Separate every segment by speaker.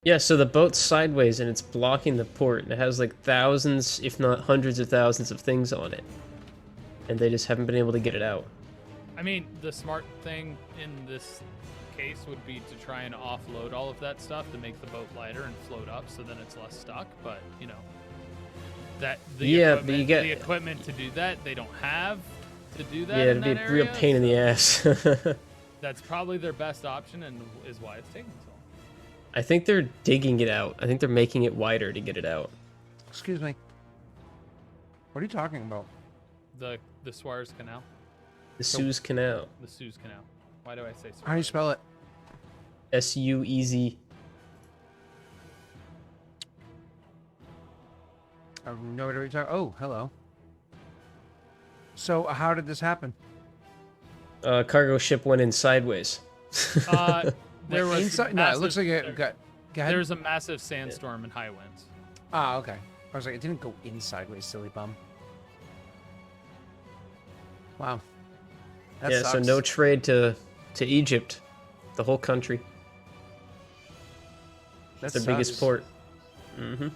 Speaker 1: Yeah, so the boat's sideways and it's blocking the port, and it has like thousands, if not hundreds of thousands of things on it. And they just haven't been able to get it out.
Speaker 2: I mean, the smart thing in this case would be to try and offload all of that stuff to make the boat lighter and float up, so then it's less stuck. But you know, the equipment to do that they don't have to do that.
Speaker 1: Yeah, it'd be a real pain in the ass.
Speaker 2: That's probably their best option, and is why it's taking so long.
Speaker 1: I think they're digging it out. I think they're making it wider to get it out.
Speaker 3: Excuse me. What are you talking about?
Speaker 2: The Suez Canal.
Speaker 1: The Suez Canal.
Speaker 2: The Suez Canal. Why do I say Suez?
Speaker 3: How do you spell it?
Speaker 1: S-U-E-Z.
Speaker 3: I have no idea what you're talking. Oh, hello. So, how did this happen?
Speaker 1: Cargo ship went in sideways.
Speaker 2: There was
Speaker 3: inside. No, it looks like it got. Go ahead.
Speaker 2: There was a massive sandstorm and high winds.
Speaker 3: Ah, okay. I was like, it didn't go in sideways, silly bum. Wow. That
Speaker 1: Yeah,
Speaker 3: sucks.
Speaker 1: so no trade to Egypt, the whole country. That's their biggest port. Mm-hmm.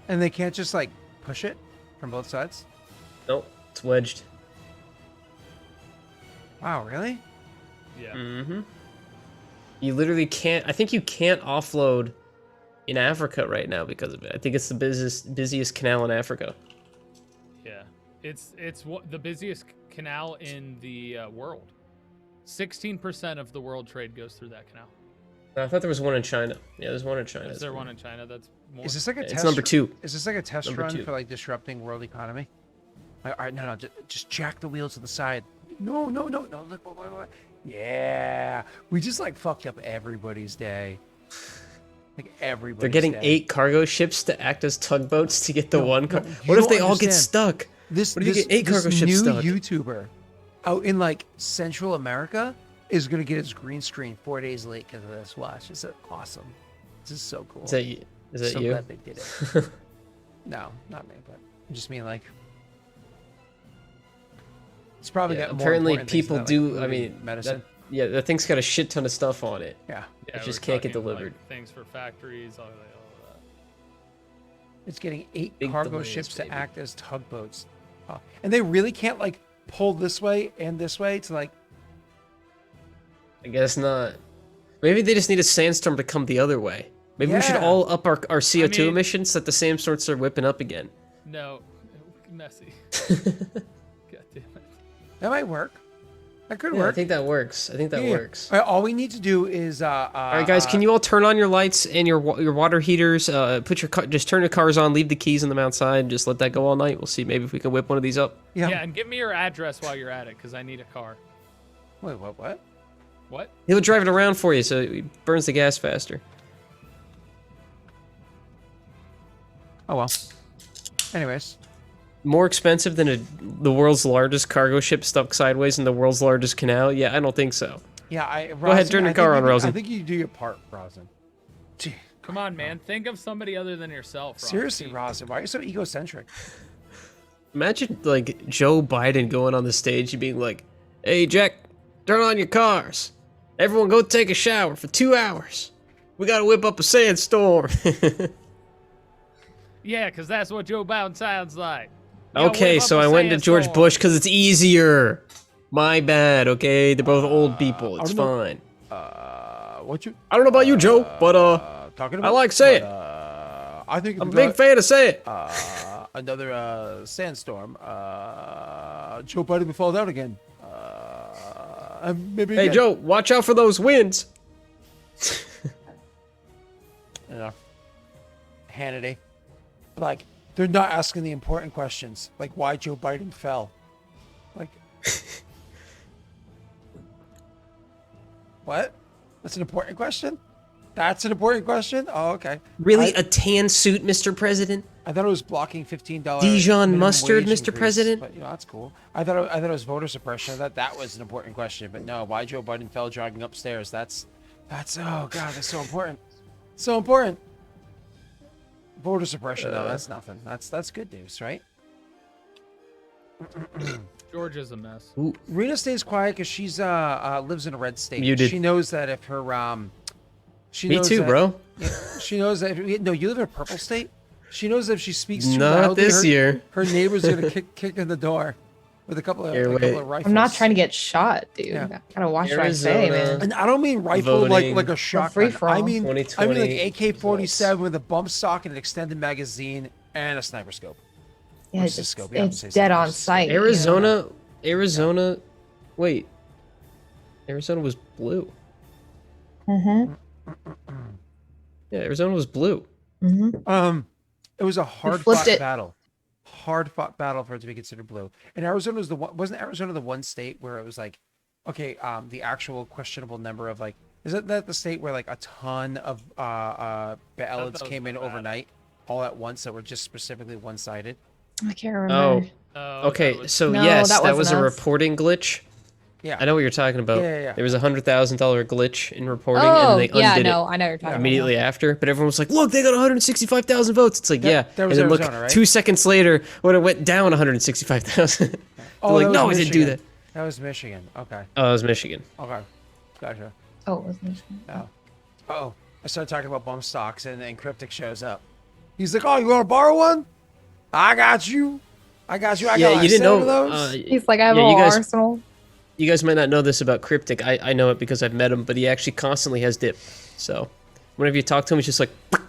Speaker 3: And they can't just like push it from both sides?
Speaker 1: Nope, it's wedged.
Speaker 3: Wow, really?
Speaker 2: Yeah.
Speaker 1: Mm-hmm. You literally can't. I think you can't offload in Africa right now because of it. I think it's the busiest canal in Africa.
Speaker 2: Yeah, it's the busiest canal in the world. 16% of the world trade goes through that canal.
Speaker 1: I thought there was one in China. Yeah, there's one in China.
Speaker 2: Is there one in China that's more?
Speaker 3: Is this like a test?
Speaker 1: It's number 2.
Speaker 3: Is this like a test
Speaker 1: Number
Speaker 3: run
Speaker 1: 2.
Speaker 3: for like disrupting world economy? Like, all right, no, just jack the wheels to the side. No, look, wait. Yeah, we just like fucked up everybody's day. Like everybody.
Speaker 1: They're getting 8 cargo ships to act as tugboats to get the one car. What if they all get stuck? What if you get 8 cargo ships stuck?
Speaker 3: New YouTuber out in like Central America is gonna get his green screen 4 days late because of this. Watch, it's awesome. This is so cool.
Speaker 1: Is that you? Is that
Speaker 3: so
Speaker 1: you?
Speaker 3: glad they did it. No, not me, but I just mean like. It's probably got more
Speaker 1: apparently
Speaker 3: important things
Speaker 1: people
Speaker 3: than that,
Speaker 1: do.
Speaker 3: like
Speaker 1: I mean,
Speaker 3: medicine.
Speaker 1: that thing's got a shit ton of stuff on it.
Speaker 3: Yeah,
Speaker 1: It just
Speaker 2: we're
Speaker 1: can't get
Speaker 2: talking,
Speaker 1: delivered.
Speaker 2: Like, things for factories, all that.
Speaker 3: it's getting 8
Speaker 1: Big
Speaker 3: cargo
Speaker 1: delays,
Speaker 3: ships
Speaker 1: baby.
Speaker 3: to act as tugboats, and they really can't like pull this way and this way to like.
Speaker 1: I guess not. Maybe they just need a sandstorm to come the other way. Maybe we should
Speaker 3: Yeah.
Speaker 1: all up our CO2
Speaker 3: I mean-
Speaker 1: emissions so that the sandstorms are whipping up again.
Speaker 2: No, messy. God damn it.
Speaker 3: That might work. That could
Speaker 1: Yeah,
Speaker 3: work.
Speaker 1: I think that works. I think that
Speaker 3: Yeah.
Speaker 1: works.
Speaker 3: All right, all we need to do is.
Speaker 1: All right, guys, can you all turn on your lights and your water heaters? Just turn your cars on, leave the keys in them outside, and just let that go all night. We'll see maybe if we can whip one of these up.
Speaker 3: Yeah.
Speaker 2: Yeah, and give me your address while you're at it, because I need a car.
Speaker 3: Wait, what?
Speaker 2: What?
Speaker 1: He'll drive it around for you so it burns the gas faster.
Speaker 3: Oh well. Anyways.
Speaker 1: More expensive than the world's largest cargo ship stuck sideways in the world's largest canal? Yeah, I don't think so.
Speaker 3: Yeah,
Speaker 1: Go ahead, turn your car on, Rosen.
Speaker 3: I think you do your part, Rosen. Gee,
Speaker 2: Come on, man. Think of somebody other than yourself. Rob.
Speaker 3: seriously, Rosen, why are you so egocentric?
Speaker 1: Imagine, like, Joe Biden going on the stage and being like, "Hey, Jack, turn on your cars. Everyone go take a shower for 2 hours. We gotta whip up a sandstorm."
Speaker 2: Yeah, because that's what Joe Biden sounds like. You gotta
Speaker 1: Okay,
Speaker 2: whip up
Speaker 1: so
Speaker 2: a
Speaker 1: I went to George
Speaker 2: sandstorm.
Speaker 1: Bush because it's easier. My bad, okay? They're both old people. It's
Speaker 3: I don't know.
Speaker 1: fine.
Speaker 3: What you
Speaker 1: I don't know about you, Joe, but,
Speaker 3: talking
Speaker 1: I like saying it.
Speaker 3: I think
Speaker 1: I'm a big fan of saying it.
Speaker 3: another sandstorm. Joe Biden will fall down again. Maybe.
Speaker 1: Hey,
Speaker 3: again.
Speaker 1: Joe, watch out for those winds.
Speaker 3: Yeah. Hannity. Like, they're not asking the important questions, like why Joe Biden fell. Like, what? That's an important question? That's an important question? Oh, okay.
Speaker 1: Really? A tan suit, Mr. President?
Speaker 3: I thought it was blocking $15
Speaker 1: Dijon
Speaker 3: minimum
Speaker 1: mustard,
Speaker 3: wage
Speaker 1: Mr.
Speaker 3: increase,
Speaker 1: President?
Speaker 3: But, that's cool. I thought it was voter suppression. That was an important question. But no, why Joe Biden fell jogging upstairs? That's oh god, that's so important. So important. Voter suppression though, that's nothing. That's good news, right?
Speaker 2: Georgia's a mess.
Speaker 1: Ooh.
Speaker 3: Rena stays quiet because she's lives in a red state.
Speaker 1: Muted.
Speaker 3: She knows that if her She
Speaker 1: Me
Speaker 3: knows
Speaker 1: too,
Speaker 3: that,
Speaker 1: bro.
Speaker 3: Yeah, she knows that. No, you live in a purple state. She knows that if she speaks too
Speaker 1: Not
Speaker 3: loudly,
Speaker 1: this year.
Speaker 3: her neighbor's gonna kick in the door with a couple of rifles.
Speaker 4: I'm not trying to get shot, dude.
Speaker 3: Yeah.
Speaker 4: I gotta watch what I say,
Speaker 1: Arizona.
Speaker 4: man.
Speaker 3: And I don't mean rifle like
Speaker 1: Voting.
Speaker 3: a shotgun.
Speaker 4: free-for-all.
Speaker 3: I mean like
Speaker 1: 2020
Speaker 3: AK-47 with a bump stock and an extended magazine and a sniper scope.
Speaker 4: Yeah,
Speaker 3: What's the
Speaker 4: it's,
Speaker 3: scope? Yeah, I'm
Speaker 4: it's
Speaker 3: saying
Speaker 4: dead
Speaker 3: sniper.
Speaker 4: on sight. you know?
Speaker 1: Arizona. Wait. Arizona was blue.
Speaker 4: Mhm.
Speaker 1: Yeah, Arizona was blue.
Speaker 4: Mhm.
Speaker 3: It was a hard
Speaker 4: flipped
Speaker 3: fought
Speaker 4: it.
Speaker 3: battle. Hard fought battle for it to be considered blue. And Arizona was wasn't Arizona the one state where it was like, okay, the actual questionable number of like, isn't that the state where like a ton of ballots
Speaker 2: was
Speaker 3: came in
Speaker 2: bad.
Speaker 3: overnight all at once that were just specifically one-sided?
Speaker 4: I can't remember.
Speaker 1: Okay,
Speaker 2: that was-
Speaker 1: so
Speaker 4: No,
Speaker 1: yes,
Speaker 4: that
Speaker 1: that was a
Speaker 4: wasn't us.
Speaker 1: reporting glitch.
Speaker 3: Yeah.
Speaker 1: I know what you're talking about.
Speaker 3: Yeah.
Speaker 1: There was a $100,000 glitch in reporting,
Speaker 4: Oh,
Speaker 1: and they
Speaker 4: yeah,
Speaker 1: undid
Speaker 4: no,
Speaker 1: it
Speaker 4: I know what you're talking
Speaker 1: immediately after. But everyone was like, "Look, they got 165,000 votes." It's like, yeah,
Speaker 3: that was
Speaker 1: and then look,
Speaker 3: Arizona, right?
Speaker 1: 2 seconds later, when it went down 165,000,
Speaker 3: Oh,
Speaker 1: like,
Speaker 3: that
Speaker 1: no,
Speaker 3: was
Speaker 1: I didn't do that.
Speaker 3: Michigan. That was Michigan. Okay.
Speaker 1: Oh, it was Michigan.
Speaker 3: Okay. Gotcha.
Speaker 4: about. Oh, it was Michigan.
Speaker 3: Oh. Uh-oh. I started talking about bump stocks and then Cryptic shows up. He's like, oh, you want to borrow one? I got you. I got
Speaker 1: Yeah,
Speaker 3: like
Speaker 1: you didn't
Speaker 3: 7
Speaker 1: know.
Speaker 3: of those.
Speaker 4: He's like, I have
Speaker 1: yeah,
Speaker 4: a
Speaker 1: you
Speaker 4: whole
Speaker 1: guys-
Speaker 4: arsenal.
Speaker 1: You guys might not know this about Cryptic. I know it because I've met him, but he actually constantly has dip. So whenever you talk to him, he's just like, and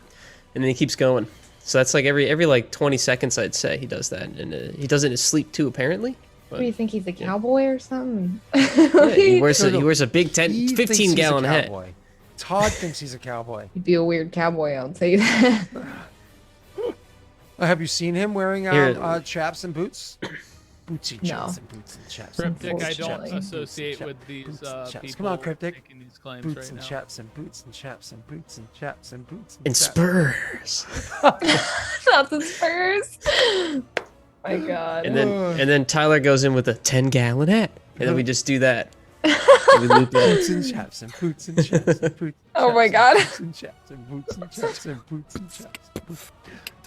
Speaker 1: then he keeps going. So that's like every like 20 seconds, I'd say he does that, and he does it in his sleep too, apparently.
Speaker 4: What do you think? He's a cowboy or something?
Speaker 1: Yeah, he wears
Speaker 3: No, no.
Speaker 1: a, he wears a big
Speaker 3: He thinks
Speaker 1: 15
Speaker 3: he's a
Speaker 1: gallon hat.
Speaker 3: cowboy. Todd thinks he's a cowboy.
Speaker 4: He'd be a weird cowboy, I'll tell you that.
Speaker 3: Have you seen him wearing
Speaker 1: Here.
Speaker 3: chaps and boots? Bootsy
Speaker 4: No.
Speaker 3: chaps and boots and chaps.
Speaker 2: Cryptic, I don't
Speaker 4: Unfortunately.
Speaker 2: associate
Speaker 3: Boots and
Speaker 2: with these
Speaker 3: boots and chaps.
Speaker 2: people
Speaker 3: Come on, Cryptic.
Speaker 2: making these claims
Speaker 3: Boots
Speaker 2: right
Speaker 3: and
Speaker 2: now.
Speaker 3: chaps and boots and chaps and boots and chaps and boots
Speaker 1: And
Speaker 3: chaps.
Speaker 1: Spurs.
Speaker 4: Not the Spurs. My God.
Speaker 1: And then Tyler goes in with a 10-gallon hat, and then we just do that. And we loop
Speaker 3: Boots
Speaker 1: that.
Speaker 3: and chaps and boots and chaps and boots.
Speaker 4: Oh my
Speaker 3: chaps
Speaker 4: God.
Speaker 3: and boots and chaps and boots and chaps and boots and chaps.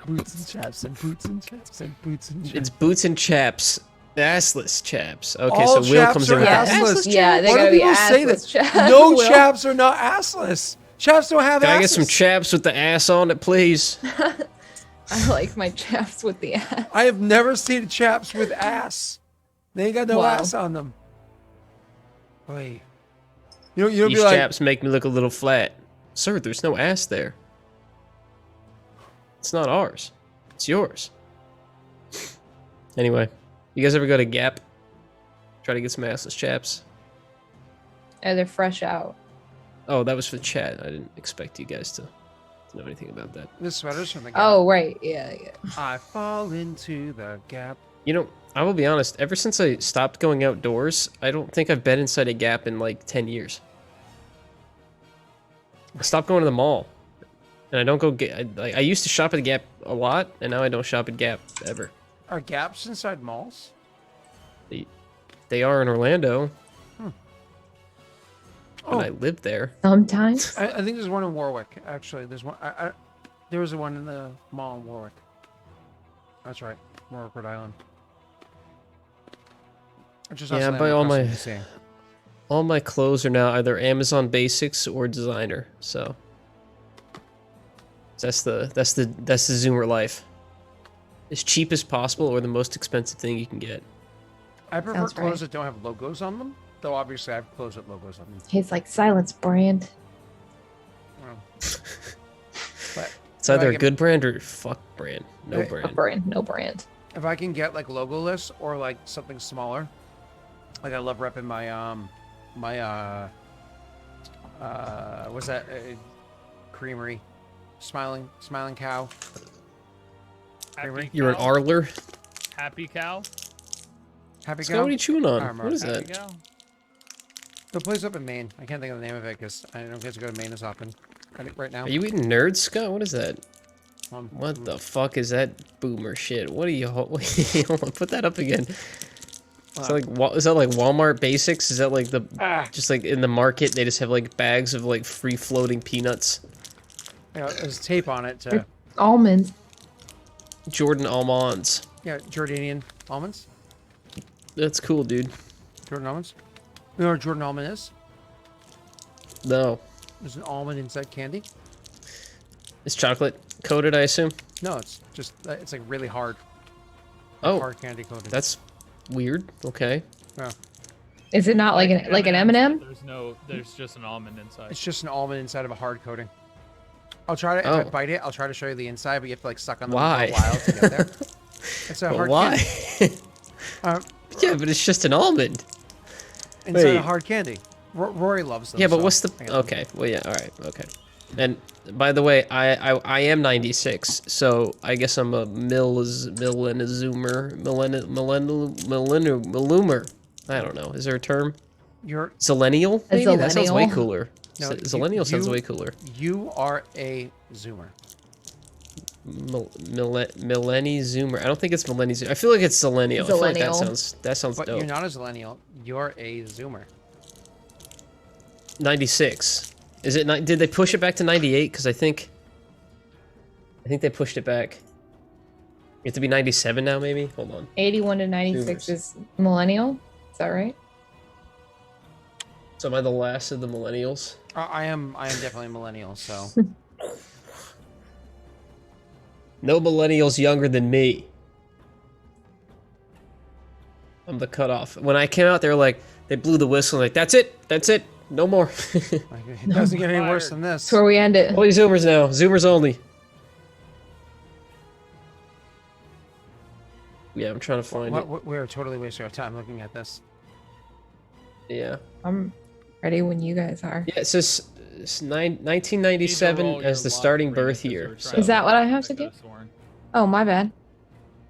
Speaker 3: Boots and chaps and boots and chaps and boots and chaps.
Speaker 1: It's boots and chaps, assless chaps. Okay,
Speaker 3: All
Speaker 1: so Will
Speaker 3: chaps
Speaker 1: comes
Speaker 3: are
Speaker 1: in with that.
Speaker 3: assless.
Speaker 4: Yeah, they
Speaker 3: Why
Speaker 4: gotta
Speaker 3: do
Speaker 4: be
Speaker 3: people say
Speaker 4: assless
Speaker 3: that?
Speaker 4: chaps.
Speaker 3: No
Speaker 4: Will.
Speaker 3: chaps are not assless. Chaps don't have
Speaker 1: Can I
Speaker 3: asses.
Speaker 1: get some chaps with the ass on it, please?
Speaker 4: I like my chaps with the ass.
Speaker 3: I have never seen chaps with ass. They ain't got no
Speaker 4: Wow.
Speaker 3: ass on them. Wait. You'll be
Speaker 1: These
Speaker 3: like,
Speaker 1: chaps make me look a little flat. Sir, there's no ass there. It's not ours. It's yours. Anyway, you guys ever go to Gap? Try to get some assless chaps?
Speaker 4: Oh, they're fresh out.
Speaker 1: Oh, that was for the chat. I didn't expect you guys to know anything about that.
Speaker 3: the sweaters from the Gap.
Speaker 4: Oh, right. Yeah.
Speaker 3: I fall into the Gap.
Speaker 1: You know, I will be honest, ever since I stopped going outdoors, I don't think I've been inside a Gap in like 10 years. I stopped going to the mall. And I don't go get. I used to shop at the Gap a lot, and now I don't shop at Gap ever.
Speaker 3: Are Gaps inside malls?
Speaker 1: They are in Orlando.
Speaker 3: Oh.
Speaker 1: And I lived there.
Speaker 4: Sometimes.
Speaker 3: I think there's one in Warwick. Actually, there's one. There was one in the mall in Warwick. That's right, Warwick, Rhode Island. Which is
Speaker 1: Yeah,
Speaker 3: also
Speaker 1: by all
Speaker 3: across
Speaker 1: my-
Speaker 3: from DC.
Speaker 1: All my clothes are now either Amazon Basics or designer. So that's the Zoomer life. As cheap as possible or the most expensive thing you can get.
Speaker 3: I prefer
Speaker 4: Sounds
Speaker 3: clothes
Speaker 4: right.
Speaker 3: that don't have logos on them. Though obviously I have clothes with logos on them.
Speaker 4: He's like, silence brand.
Speaker 3: Well, but
Speaker 1: It's either
Speaker 3: I
Speaker 1: a
Speaker 3: get-
Speaker 1: good brand or fuck brand. No
Speaker 3: Right.
Speaker 4: A
Speaker 1: brand.
Speaker 4: brand. No brand.
Speaker 3: if I can get like logoless or like something smaller, like I love repping my what's that creamery, smiling cow.
Speaker 2: Happy
Speaker 1: You're an
Speaker 2: cow?
Speaker 1: Arler?
Speaker 2: Happy cow.
Speaker 3: Happy
Speaker 1: Scott,
Speaker 3: cow.
Speaker 1: what are you chewing on?
Speaker 3: Armor.
Speaker 1: What is
Speaker 2: Happy
Speaker 1: that?
Speaker 2: cow.
Speaker 3: The place up in Maine. I can't think of the name of it because I don't get to go to Maine as often right now.
Speaker 1: Are you eating nerds, Scott? What is that?
Speaker 3: Um,
Speaker 1: What the fuck is that boomer shit? What are you? Hold on, put that up again. Is that like Walmart Basics? Is that like the just like in the market they just have like bags of like free floating peanuts?
Speaker 3: Yeah, there's tape on it. To,
Speaker 4: Almonds.
Speaker 1: Jordan almonds.
Speaker 3: yeah, Jordanian almonds.
Speaker 1: That's cool, dude.
Speaker 3: Jordan almonds. You know what a Jordan almond is?
Speaker 1: No.
Speaker 3: There's an almond inside candy.
Speaker 1: It's chocolate coated, I assume.
Speaker 3: No, it's just it's like really hard.
Speaker 1: Oh,
Speaker 3: Hard candy coated.
Speaker 1: that's weird. Okay.
Speaker 3: Yeah.
Speaker 4: Is it not like an M&M?
Speaker 2: There's just an almond inside.
Speaker 3: It's just an almond inside of a hard coating. I'll try to if I bite it. I'll try to show you the inside, but you have to like suck on the
Speaker 1: Why?
Speaker 3: for a while to get there. It's a hard
Speaker 1: Why?
Speaker 3: candy.
Speaker 1: Yeah, but it's just an almond.
Speaker 3: Inside
Speaker 1: Wait.
Speaker 3: a hard candy. Rory loves them.
Speaker 1: Yeah, but
Speaker 3: so
Speaker 1: what's
Speaker 3: I
Speaker 1: the?
Speaker 3: got them.
Speaker 1: Okay. Well, yeah. All right. Okay. And by the way, I am 96, so I guess I'm a millenniumer. I don't know. Is there a term?
Speaker 3: You're
Speaker 1: Zillennial?
Speaker 4: A
Speaker 1: Maybe that sounds way
Speaker 4: zillennial?
Speaker 1: cooler.
Speaker 3: No,
Speaker 1: Zillennial sounds
Speaker 3: you-
Speaker 1: way cooler.
Speaker 3: you are a zoomer.
Speaker 1: Millenni Zoomer. I don't think it's Millenni Zoomer. I feel like it's Zillennial. I feel like that
Speaker 4: Zillennial.
Speaker 1: sounds
Speaker 3: But
Speaker 1: dope.
Speaker 3: you're not a zillennial. You're a zoomer.
Speaker 1: 96. Is it not? Did they push it back to 98? Because I think they pushed it back. You have to be 97 now, maybe. Hold on.
Speaker 4: 81 to 96 is millennial. Is that right?
Speaker 1: So am I the last of the millennials?
Speaker 3: I am definitely a millennial. So
Speaker 1: No millennials younger than me. I'm the cutoff. When I came out, they were like, they blew the whistle, like, that's it, no more.
Speaker 3: it doesn't get any worse than this.
Speaker 4: That's where we end it.
Speaker 1: Only Zoomers now, Zoomers only. Yeah, I'm trying to find it.
Speaker 3: We're totally wasting our time looking at this.
Speaker 1: Yeah.
Speaker 4: I'm ready when you guys are.
Speaker 1: Yeah, it says 1997 as the starting birth year. So.
Speaker 4: Is that what I have to do? Oh, my bad.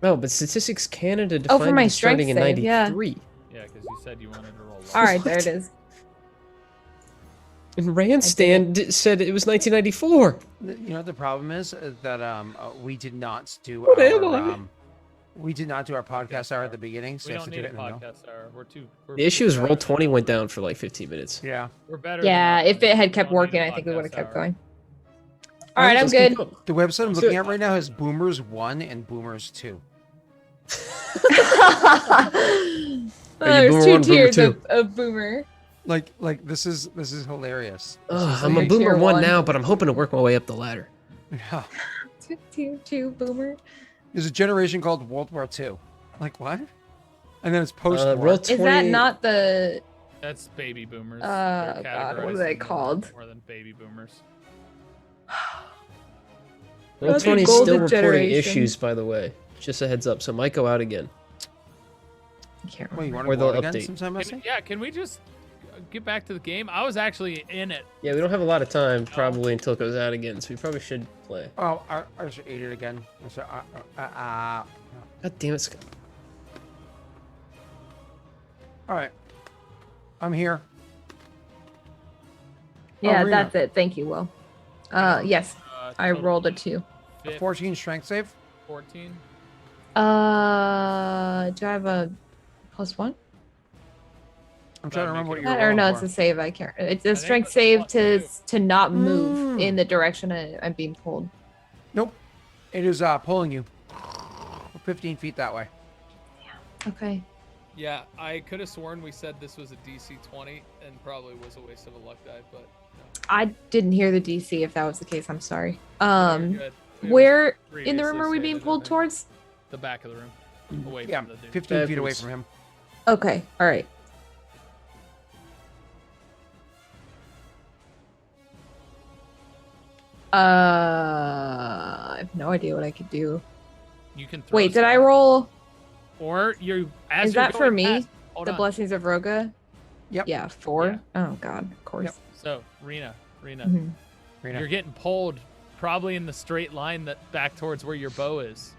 Speaker 1: No, but Statistics Canada
Speaker 4: Oh, for
Speaker 1: defined
Speaker 4: my
Speaker 1: it starting in
Speaker 4: strength save, yeah.
Speaker 1: 93.
Speaker 2: Yeah, because you said you wanted to roll.
Speaker 4: All right, there it is.
Speaker 1: And Randstand said it was 1994.
Speaker 3: You know what the problem is that we did not do
Speaker 1: What am I?
Speaker 3: we did not do our podcast hour at the beginning, so
Speaker 2: We
Speaker 3: we have
Speaker 2: don't
Speaker 3: to do
Speaker 2: need
Speaker 3: it
Speaker 2: a
Speaker 3: in the middle.
Speaker 2: podcast hour. We're
Speaker 1: The issue is Roll20 went down for like 15 minutes.
Speaker 3: Yeah.
Speaker 2: We're better.
Speaker 4: Yeah,
Speaker 2: than
Speaker 4: if it had
Speaker 2: we
Speaker 4: kept
Speaker 2: don't need
Speaker 4: working,
Speaker 2: a
Speaker 4: I think we would have
Speaker 2: podcast
Speaker 4: kept
Speaker 2: hour.
Speaker 4: going. All right, I'm
Speaker 1: Let's keep
Speaker 4: good.
Speaker 1: going.
Speaker 3: The website I'm
Speaker 1: Let's
Speaker 3: looking
Speaker 1: do
Speaker 3: at right now has Boomers 1 and Boomers 2.
Speaker 4: There's
Speaker 1: boomer
Speaker 4: two
Speaker 1: one, boomer
Speaker 4: tiers
Speaker 1: two?
Speaker 4: of boomer.
Speaker 3: Like this is hilarious. This
Speaker 1: Ugh,
Speaker 3: is
Speaker 1: I'm a
Speaker 4: like
Speaker 1: boomer
Speaker 4: tier
Speaker 1: 1
Speaker 4: one.
Speaker 1: now, but I'm hoping to work my way up the ladder.
Speaker 3: Yeah.
Speaker 4: Tier 2 boomer.
Speaker 3: There's a generation called World War II. Like what? And then it's post war.
Speaker 1: Roll20.
Speaker 4: Is that not the?
Speaker 2: That's baby boomers.
Speaker 4: Oh,
Speaker 2: They're
Speaker 4: God, what are
Speaker 2: categorized
Speaker 4: they
Speaker 2: in
Speaker 4: called?
Speaker 2: More than baby boomers.
Speaker 1: Roll20 is still
Speaker 4: golden
Speaker 1: reporting
Speaker 4: generation.
Speaker 1: issues, by the way. Just a heads up, so it might go out again.
Speaker 4: I can't
Speaker 3: Wait, you
Speaker 4: remember.
Speaker 3: want
Speaker 1: Or
Speaker 3: to go
Speaker 1: they'll
Speaker 3: out again
Speaker 1: update.
Speaker 3: sometime, Messi?
Speaker 2: Can we just get back to the game? I was actually in it.
Speaker 1: Yeah, we don't have a lot of time, probably, until it goes out again, so we probably should play.
Speaker 3: Oh, I just ate it again. So,
Speaker 1: God damn it, Scott.
Speaker 3: all right. I'm here.
Speaker 4: Yeah,
Speaker 3: Arena.
Speaker 4: that's it. Thank you, Will. Yes, I
Speaker 2: Total
Speaker 4: rolled a 2.
Speaker 3: A 14 strength save.
Speaker 2: 14.
Speaker 4: Do I have a +1?
Speaker 3: I'm trying to remember what you were
Speaker 4: Or
Speaker 3: rolling
Speaker 4: no,
Speaker 3: for.
Speaker 4: it's a save. I can't. It's a
Speaker 2: think
Speaker 4: strength
Speaker 2: it's
Speaker 4: save
Speaker 2: +2.
Speaker 4: to not move in the direction I'm being pulled.
Speaker 3: Nope. It is pulling you 15 feet that way.
Speaker 4: Okay.
Speaker 2: Yeah, I could have sworn we said this was a DC 20 and probably was a waste of a luck die, but
Speaker 4: I didn't hear the DC. If that was the case, I'm sorry.
Speaker 2: no. You're good. It was
Speaker 4: Where in the
Speaker 2: previously
Speaker 4: room are we being
Speaker 2: stated, I
Speaker 4: pulled
Speaker 2: think.
Speaker 4: towards?
Speaker 2: The back of the room. Away
Speaker 3: Yeah,
Speaker 2: from the dude.
Speaker 3: 15 feet away
Speaker 1: Backwards.
Speaker 3: from him.
Speaker 4: Okay. All right. I have no idea what I could do.
Speaker 2: You can throw
Speaker 4: Wait, did I
Speaker 2: stuff.
Speaker 4: roll
Speaker 2: Or you as
Speaker 4: Is
Speaker 2: you're
Speaker 4: that for
Speaker 2: going
Speaker 4: me?
Speaker 2: past- hold
Speaker 4: the
Speaker 2: on.
Speaker 4: Blessings of Roga?
Speaker 3: Yep.
Speaker 4: Yeah, 4.
Speaker 2: Yeah.
Speaker 4: Oh God, of course.
Speaker 3: Yep.
Speaker 2: So, Rena,
Speaker 4: Mhm.
Speaker 3: Rena.
Speaker 2: you're getting pulled probably in the straight line that back towards where your bow is.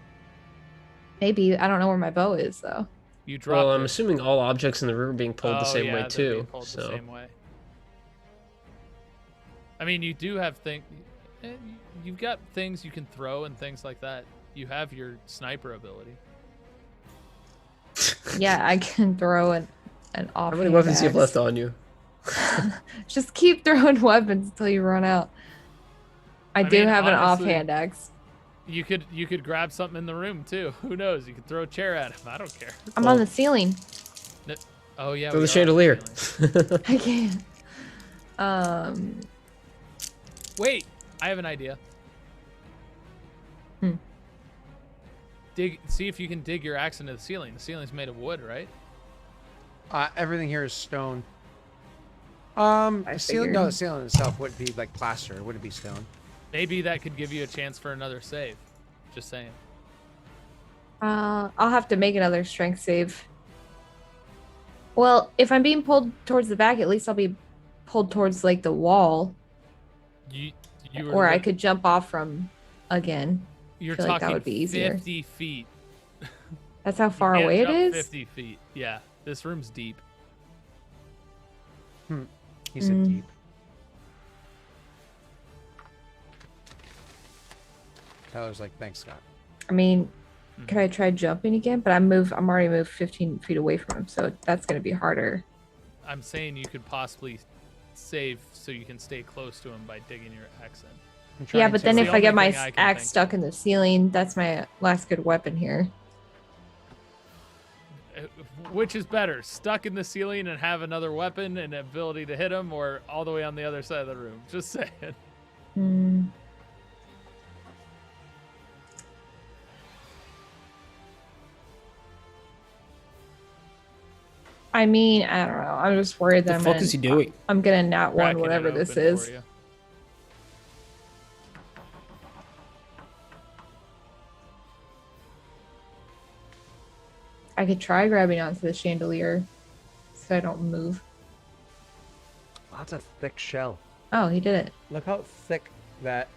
Speaker 4: Maybe I don't know where my bow is though.
Speaker 2: You drop
Speaker 1: Well, I'm
Speaker 2: it.
Speaker 1: assuming all objects in the room are being pulled the
Speaker 2: Oh,
Speaker 1: same
Speaker 2: yeah,
Speaker 1: way,
Speaker 2: they're
Speaker 1: too.
Speaker 2: being pulled the
Speaker 1: So,
Speaker 2: same way. I mean, you do have things. You've got things you can throw and things like that. You have your sniper ability.
Speaker 4: Yeah, I can throw an off.
Speaker 1: how many weapons do you have left on you?
Speaker 4: Just keep throwing weapons until you run out. I do
Speaker 2: mean,
Speaker 4: have an
Speaker 2: honestly-
Speaker 4: offhand axe.
Speaker 2: You could grab something in the room too. Who knows? You could throw a chair at him. I don't care.
Speaker 4: I'm
Speaker 1: Well-
Speaker 4: on the ceiling.
Speaker 2: Oh yeah.
Speaker 1: Throw
Speaker 2: we
Speaker 1: the
Speaker 2: are on
Speaker 1: chandelier.
Speaker 2: ceiling.
Speaker 4: I can't.
Speaker 2: Wait, I have an idea. See if you can dig your axe into the ceiling. The ceiling's made of wood, right?
Speaker 3: Everything here is stone.
Speaker 4: I
Speaker 3: The ceiling,
Speaker 4: figured.
Speaker 3: no, the ceiling itself wouldn't be like plaster. It wouldn't be stone.
Speaker 2: Maybe that could give you a chance for another save. Just saying.
Speaker 4: I'll have to make another strength save. Well, if I'm being pulled towards the back, at least I'll be pulled towards like the wall,
Speaker 2: You were
Speaker 4: or I could jump off from again.
Speaker 2: You're
Speaker 4: feel like
Speaker 2: talking
Speaker 4: that would be easier.
Speaker 2: 50 feet.
Speaker 4: That's how far
Speaker 2: You can't
Speaker 4: away it
Speaker 2: jump
Speaker 4: is.
Speaker 2: 50 feet. Yeah, this room's deep.
Speaker 3: He said deep. Tyler's like, thanks, Scott.
Speaker 4: I mean, could I try jumping again? But I'm already moved 15 feet away from him, so that's gonna be harder.
Speaker 2: I'm saying you could possibly save so you can stay close to him by digging your axe in.
Speaker 3: I'm
Speaker 4: Yeah,
Speaker 3: trying
Speaker 4: but
Speaker 3: to.
Speaker 4: then
Speaker 2: the
Speaker 4: if I get
Speaker 2: only
Speaker 4: my
Speaker 2: thing I can
Speaker 4: axe
Speaker 2: think
Speaker 4: stuck in the ceiling, that's my last good weapon here.
Speaker 2: Which is better, stuck in the ceiling and have another weapon and ability to hit him, or all the way on the other side of the room? Just saying.
Speaker 4: Hmm. I mean, I don't know. I'm just worried that
Speaker 1: The fuck is he doing?
Speaker 4: I'm gonna nat one,
Speaker 2: Cracking it
Speaker 4: whatever this
Speaker 2: open
Speaker 4: is.
Speaker 2: for you.
Speaker 4: I could try grabbing onto the chandelier so I don't move.
Speaker 3: That's a thick shell.
Speaker 4: Oh, he did it.
Speaker 3: Look how thick that.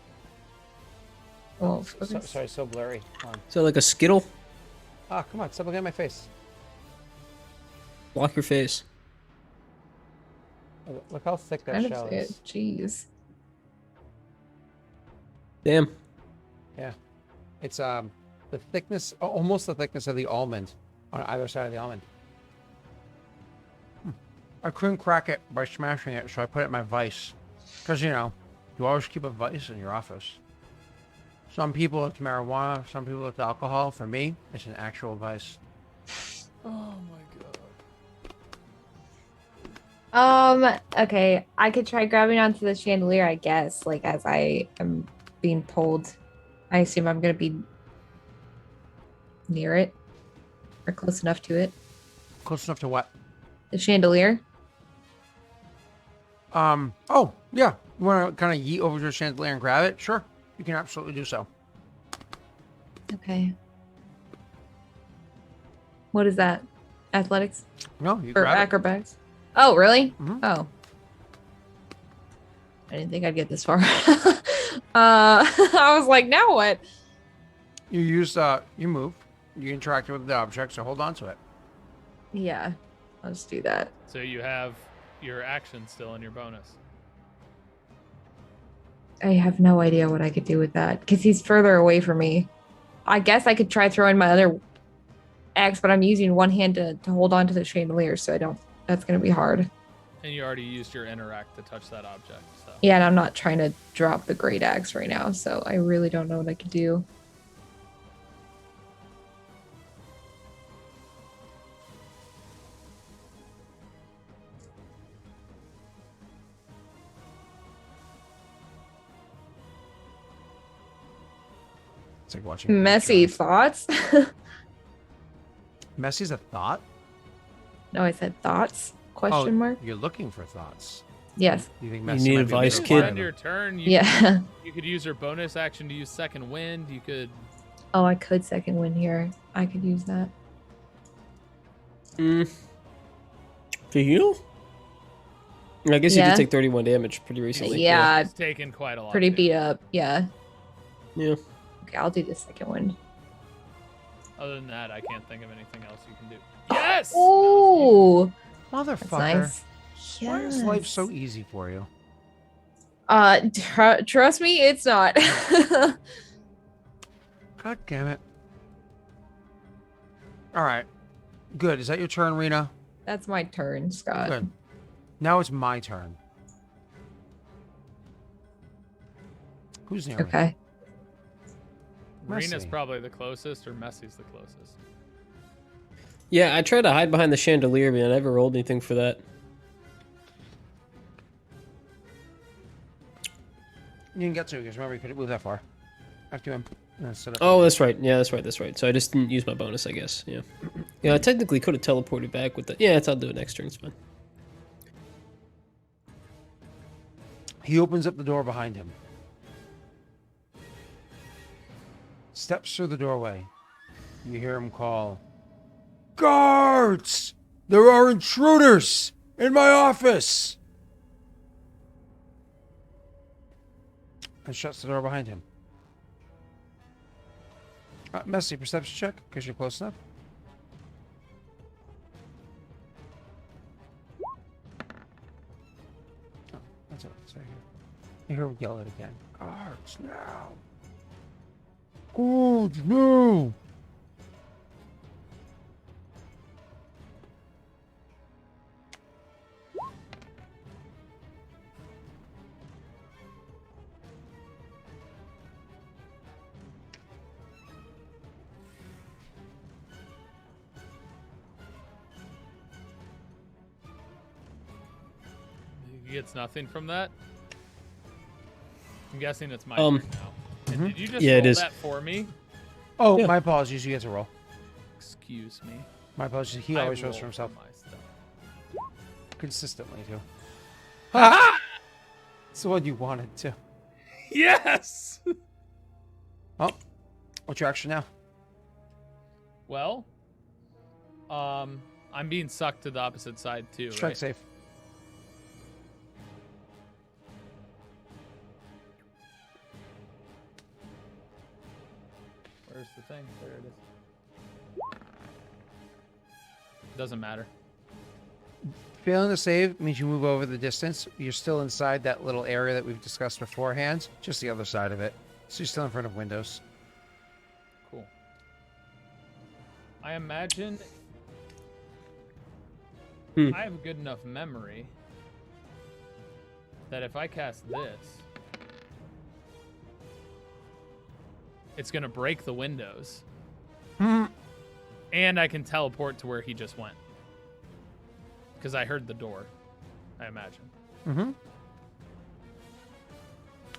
Speaker 4: Well,
Speaker 3: Sorry, so blurry. Come on.
Speaker 1: Is that like a Skittle?
Speaker 3: Ah, come on, stop looking at my face.
Speaker 1: Block your face.
Speaker 3: Look how thick that
Speaker 4: kind
Speaker 3: shell
Speaker 4: of
Speaker 3: is.
Speaker 4: it. Jeez.
Speaker 1: Damn.
Speaker 3: Yeah, it's the thickness, almost the thickness of the almond on either side of the almond. I couldn't crack it by smashing it, so I put it in my vise. Because, you know, you always keep a vise in your office. Some people it's marijuana, some people it's alcohol. For me, it's an actual vice.
Speaker 2: Oh my god.
Speaker 4: Okay. I could try grabbing onto the chandelier, I guess, like as I am being pulled. I assume I'm gonna be near it. Or close enough to it.
Speaker 3: Close enough to what?
Speaker 4: The chandelier.
Speaker 3: Oh, yeah. You want to kind of yeet over to the chandelier and grab it? Sure. You can absolutely do so.
Speaker 4: Okay. What is that? Athletics?
Speaker 3: No, you
Speaker 4: Or
Speaker 3: grab it.
Speaker 4: acrobatics? Oh, really?
Speaker 3: Mhm.
Speaker 4: Oh. I didn't think I'd get this far. I was like, now what?
Speaker 3: You use, you move. You interact with the object, so hold on to it.
Speaker 4: Yeah. Let's do that.
Speaker 2: So you have your action still in your bonus.
Speaker 4: I have no idea what I could do with that because he's further away from me. I guess I could try throwing my other axe, but I'm using one hand to hold on to the chandelier, so I don't. That's gonna be hard.
Speaker 2: And you already used your interact to touch that object. So.
Speaker 4: Yeah, and I'm not trying to drop the great axe right now, so I really don't know what I could do.
Speaker 3: It's like watching.
Speaker 4: Messy thoughts?
Speaker 3: Messy's a thought?
Speaker 4: No, I said thoughts? Question mark?
Speaker 3: You're looking for thoughts.
Speaker 4: Yes.
Speaker 3: You think
Speaker 1: You
Speaker 3: Messy
Speaker 1: need
Speaker 3: might
Speaker 1: advice,
Speaker 3: be
Speaker 2: If
Speaker 1: kid.
Speaker 2: you
Speaker 3: kid.
Speaker 2: end your turn, you,
Speaker 4: Yeah.
Speaker 2: you could use your bonus action to use second wind. You could.
Speaker 4: Oh, I could second win here. I could use that.
Speaker 1: To heal? I guess you
Speaker 4: Yeah.
Speaker 1: did take 31 damage pretty recently.
Speaker 4: Yeah,
Speaker 2: It's taken quite a lot.
Speaker 4: pretty
Speaker 2: too.
Speaker 4: beat up. Yeah.
Speaker 1: Yeah.
Speaker 4: Okay, I'll do the second one.
Speaker 2: Other than that, I can't think of anything else you can do. Yes.
Speaker 4: Oh, that's
Speaker 3: Motherfucker.
Speaker 4: nice.
Speaker 3: Why is life so
Speaker 4: Yes.
Speaker 3: easy for you?
Speaker 4: Trust me, it's not.
Speaker 3: God damn it. Alright. Good. Is that your turn, Rena?
Speaker 4: That's my turn, Scott.
Speaker 3: Good. Now it's my turn. Who's near me?
Speaker 4: Okay.
Speaker 2: Rena's
Speaker 3: Messy.
Speaker 2: probably the closest, or Messy's the closest.
Speaker 1: Yeah, I tried to hide behind the chandelier, but I never rolled anything for that.
Speaker 3: You can get to it because remember you couldn't move that far. After him. Set up.
Speaker 1: Oh, that's right. Yeah, that's right. That's right. So I just didn't use my bonus, I guess. Yeah. Yeah, I technically could have teleported back with the. Yeah, I'll do it next turn. It's fine.
Speaker 3: He opens up the door behind him. Steps through the doorway. You hear him call, "Guards! There are intruders in my office!" And shuts the door behind him. Messy perception check, because you're close enough. Oh, that's it. It's right here. You hear him yell it again. Guards now! Guards now!
Speaker 2: He gets nothing from that. I'm guessing it's my turn now. And did you just roll that for me?
Speaker 3: Oh, my apologies. You get to roll.
Speaker 2: Excuse me.
Speaker 3: My apologies. He always rolls for
Speaker 2: roll
Speaker 3: himself.
Speaker 2: my stuff.
Speaker 3: Consistently, too. Ha! It's the one you wanted, too.
Speaker 2: Yes!
Speaker 3: Oh. What's your action now?
Speaker 2: Well, I'm being sucked to the opposite side, too,
Speaker 3: Strike
Speaker 2: right?
Speaker 3: safe.
Speaker 2: Where's the thing? There it is. Doesn't matter.
Speaker 3: Failing to save means you move over the distance. You're still inside that little area that we've discussed beforehand. Just the other side of it. So you're still in front of windows.
Speaker 2: Cool. I imagine I have a good enough memory that if I cast this, it's going to break the windows. And I can teleport to where he just went. Because I heard the door, I imagine.
Speaker 3: Mm-hmm.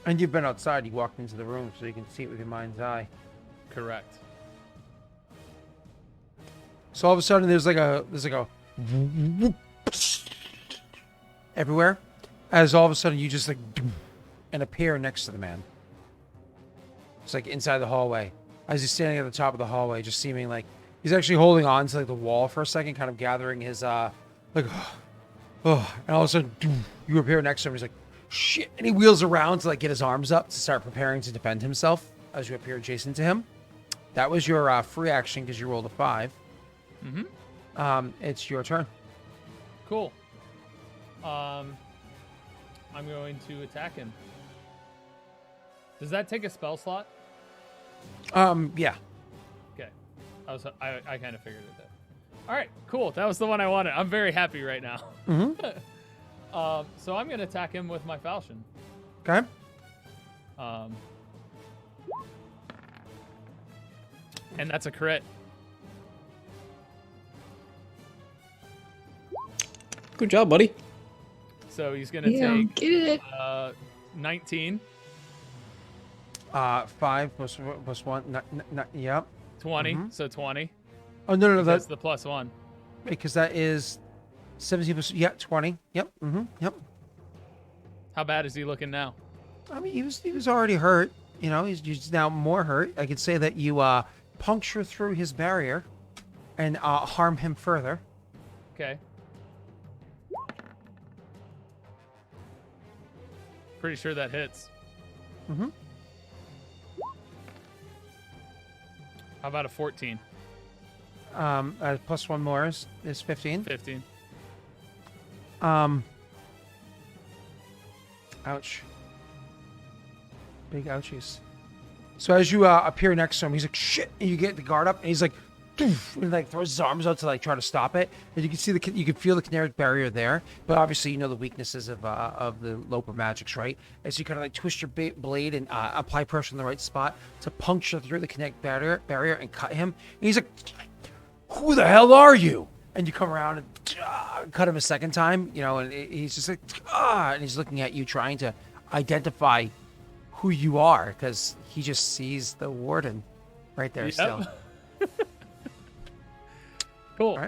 Speaker 3: And you've been outside. You walked into the room so you can see it with your mind's eye.
Speaker 2: Correct.
Speaker 3: So all of a sudden there's like a everywhere. As all of a sudden you just like and appear next to the man. It's like inside the hallway. As he's standing at the top of the hallway, just seeming like he's actually holding on to like the wall for a second, kind of gathering his and all of a sudden you appear next to him. He's like, shit, and he wheels around to like get his arms up to start preparing to defend himself as you appear adjacent to him. That was your free action because you rolled a 5. It's your turn.
Speaker 2: Cool. I'm going to attack him. Does that take a spell slot?
Speaker 3: Yeah.
Speaker 2: Okay. I kind of figured it did. All right, cool. That was the one I wanted. I'm very happy right now. So I'm going to attack him with my falchion.
Speaker 3: Okay.
Speaker 2: And that's a crit.
Speaker 1: Good job, buddy.
Speaker 2: So he's going to take
Speaker 4: get it.
Speaker 2: 19.
Speaker 3: 5 plus 1. Yep.
Speaker 2: 20. So 20.
Speaker 3: Oh, no.
Speaker 2: That's the plus 1.
Speaker 3: Because that is 17 plus, 20. Yep. Yep.
Speaker 2: How bad is he looking now?
Speaker 3: I mean, he was already hurt. You know, he's now more hurt. I could say that you puncture through his barrier and harm him further.
Speaker 2: Okay. Pretty sure that hits. How about a 14?
Speaker 3: Plus 1 more is 15.
Speaker 2: 15.
Speaker 3: Ouch. Big ouchies. So as you appear next to him, he's like, shit, and you get the guard up, and he's like, doof, and like throws his arms out to like try to stop it. And you can see you can feel the kinetic barrier there, but obviously you know the weaknesses of the Loper magics, right? As you kind of like twist your blade and apply pressure in the right spot to puncture through the kinetic barrier and cut him. And he's like, who the hell are you? And you come around and cut him a second time, you know, and he's just like, and he's looking at you, trying to identify who you are because he just sees the warden right there
Speaker 2: Yep.
Speaker 3: still.
Speaker 2: Cool.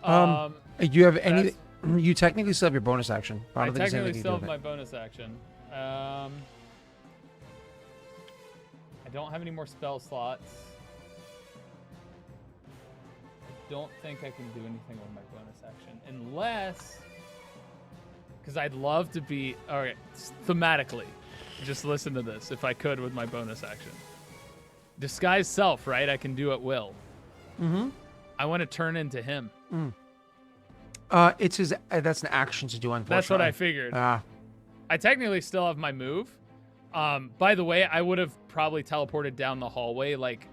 Speaker 3: All right. You have any? You technically still have your bonus action.
Speaker 2: I
Speaker 3: don't think there's
Speaker 2: technically
Speaker 3: anything you
Speaker 2: still
Speaker 3: can
Speaker 2: have
Speaker 3: do
Speaker 2: my
Speaker 3: with it.
Speaker 2: bonus action. I don't have any more spell slots. I don't think I can do anything with my bonus action unless, because I'd love to be. All right, thematically, just listen to this. If I could with my bonus action, disguise self, right? I can do at will.
Speaker 3: Mm-hmm.
Speaker 2: I want to turn into him.
Speaker 3: It's his. That's an action to do. Unfortunately,
Speaker 2: That's what I figured. I technically still have my move. By the way, I would have probably teleported down the hallway, like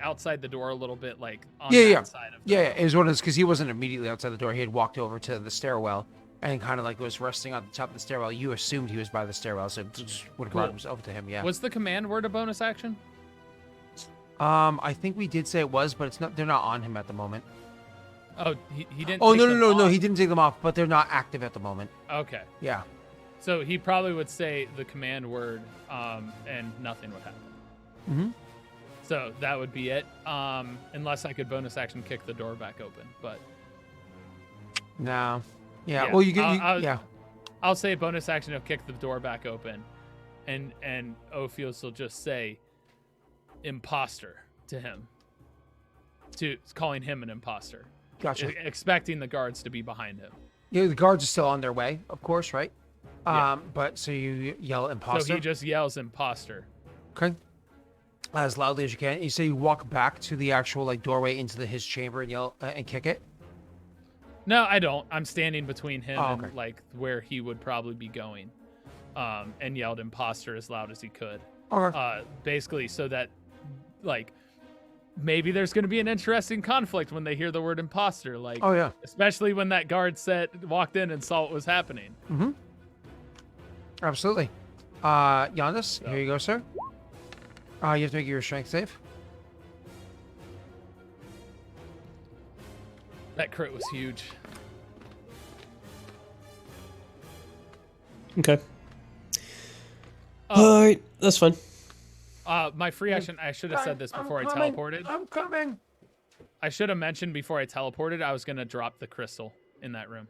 Speaker 2: outside the door a little bit, like on that side of the
Speaker 3: It was one of those because he wasn't immediately outside the door. He had walked over to the stairwell and kind of like was resting on the top of the stairwell. You assumed he was by the stairwell, so just would have brought himself to him. Yeah.
Speaker 2: Was the command word a bonus action?
Speaker 3: I think we did say it was, but it's not. They're not on him at the moment.
Speaker 2: Oh, he didn't.
Speaker 3: Oh
Speaker 2: take them
Speaker 3: no!
Speaker 2: off?
Speaker 3: He didn't take them off, but they're not active at the moment.
Speaker 2: Okay,
Speaker 3: Yeah.
Speaker 2: so he probably would say the command word, and nothing would happen.
Speaker 3: Mm-hmm.
Speaker 2: So that would be it. Unless I could bonus action kick the door back open, but
Speaker 3: No. Yeah.
Speaker 2: Yeah,
Speaker 3: Well, you get.
Speaker 2: I'll- I'll say bonus action to kick the door back open, and Ophios will just say imposter to him, to calling him an imposter,
Speaker 3: Gotcha.
Speaker 2: expecting the guards to be behind him.
Speaker 3: Yeah, the guards are still on their way, of course, right?
Speaker 2: Yeah.
Speaker 3: But so you yell imposter.
Speaker 2: So he just yells imposter.
Speaker 3: Okay. As loudly as you can. You say you walk back to the actual like doorway into his chamber and yell and kick it.
Speaker 2: No, I don't. I'm standing between him
Speaker 3: Oh, okay.
Speaker 2: and like where he would probably be going, and yelled imposter as loud as he could.
Speaker 3: Okay.
Speaker 2: Basically so that like maybe there's going to be an interesting conflict when they hear the word imposter, like
Speaker 3: Oh yeah.
Speaker 2: especially when that guard walked in and saw what was happening.
Speaker 3: Mm-hmm. Absolutely. Yandis, here you go, sir. You have to make your strength save.
Speaker 2: That crit was huge.
Speaker 1: Okay.
Speaker 2: Oh.
Speaker 1: All right, that's fine.
Speaker 2: My free action, I should have said this before I teleported.
Speaker 3: I'm coming.
Speaker 2: I should have mentioned before I teleported I was going to drop the crystal in that room.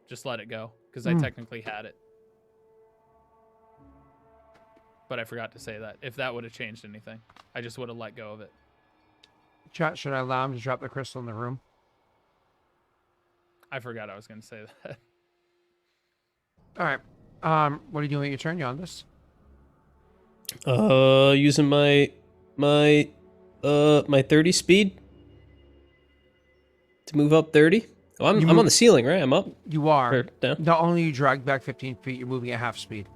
Speaker 2: Just let it go, because I technically had it. But I forgot to say that. If that would have changed anything, I just would have let go of it.
Speaker 3: Chat, should I allow him to drop the crystal in the room?
Speaker 2: I forgot I was going to say that.
Speaker 3: All right. What are you doing at your turn, Yandis?
Speaker 1: Using my 30 speed to move up 30. Oh, I'm on the ceiling, right? I'm up.
Speaker 3: You are.
Speaker 1: Or down.
Speaker 3: Not only you drag back 15 feet, you're moving at half speed.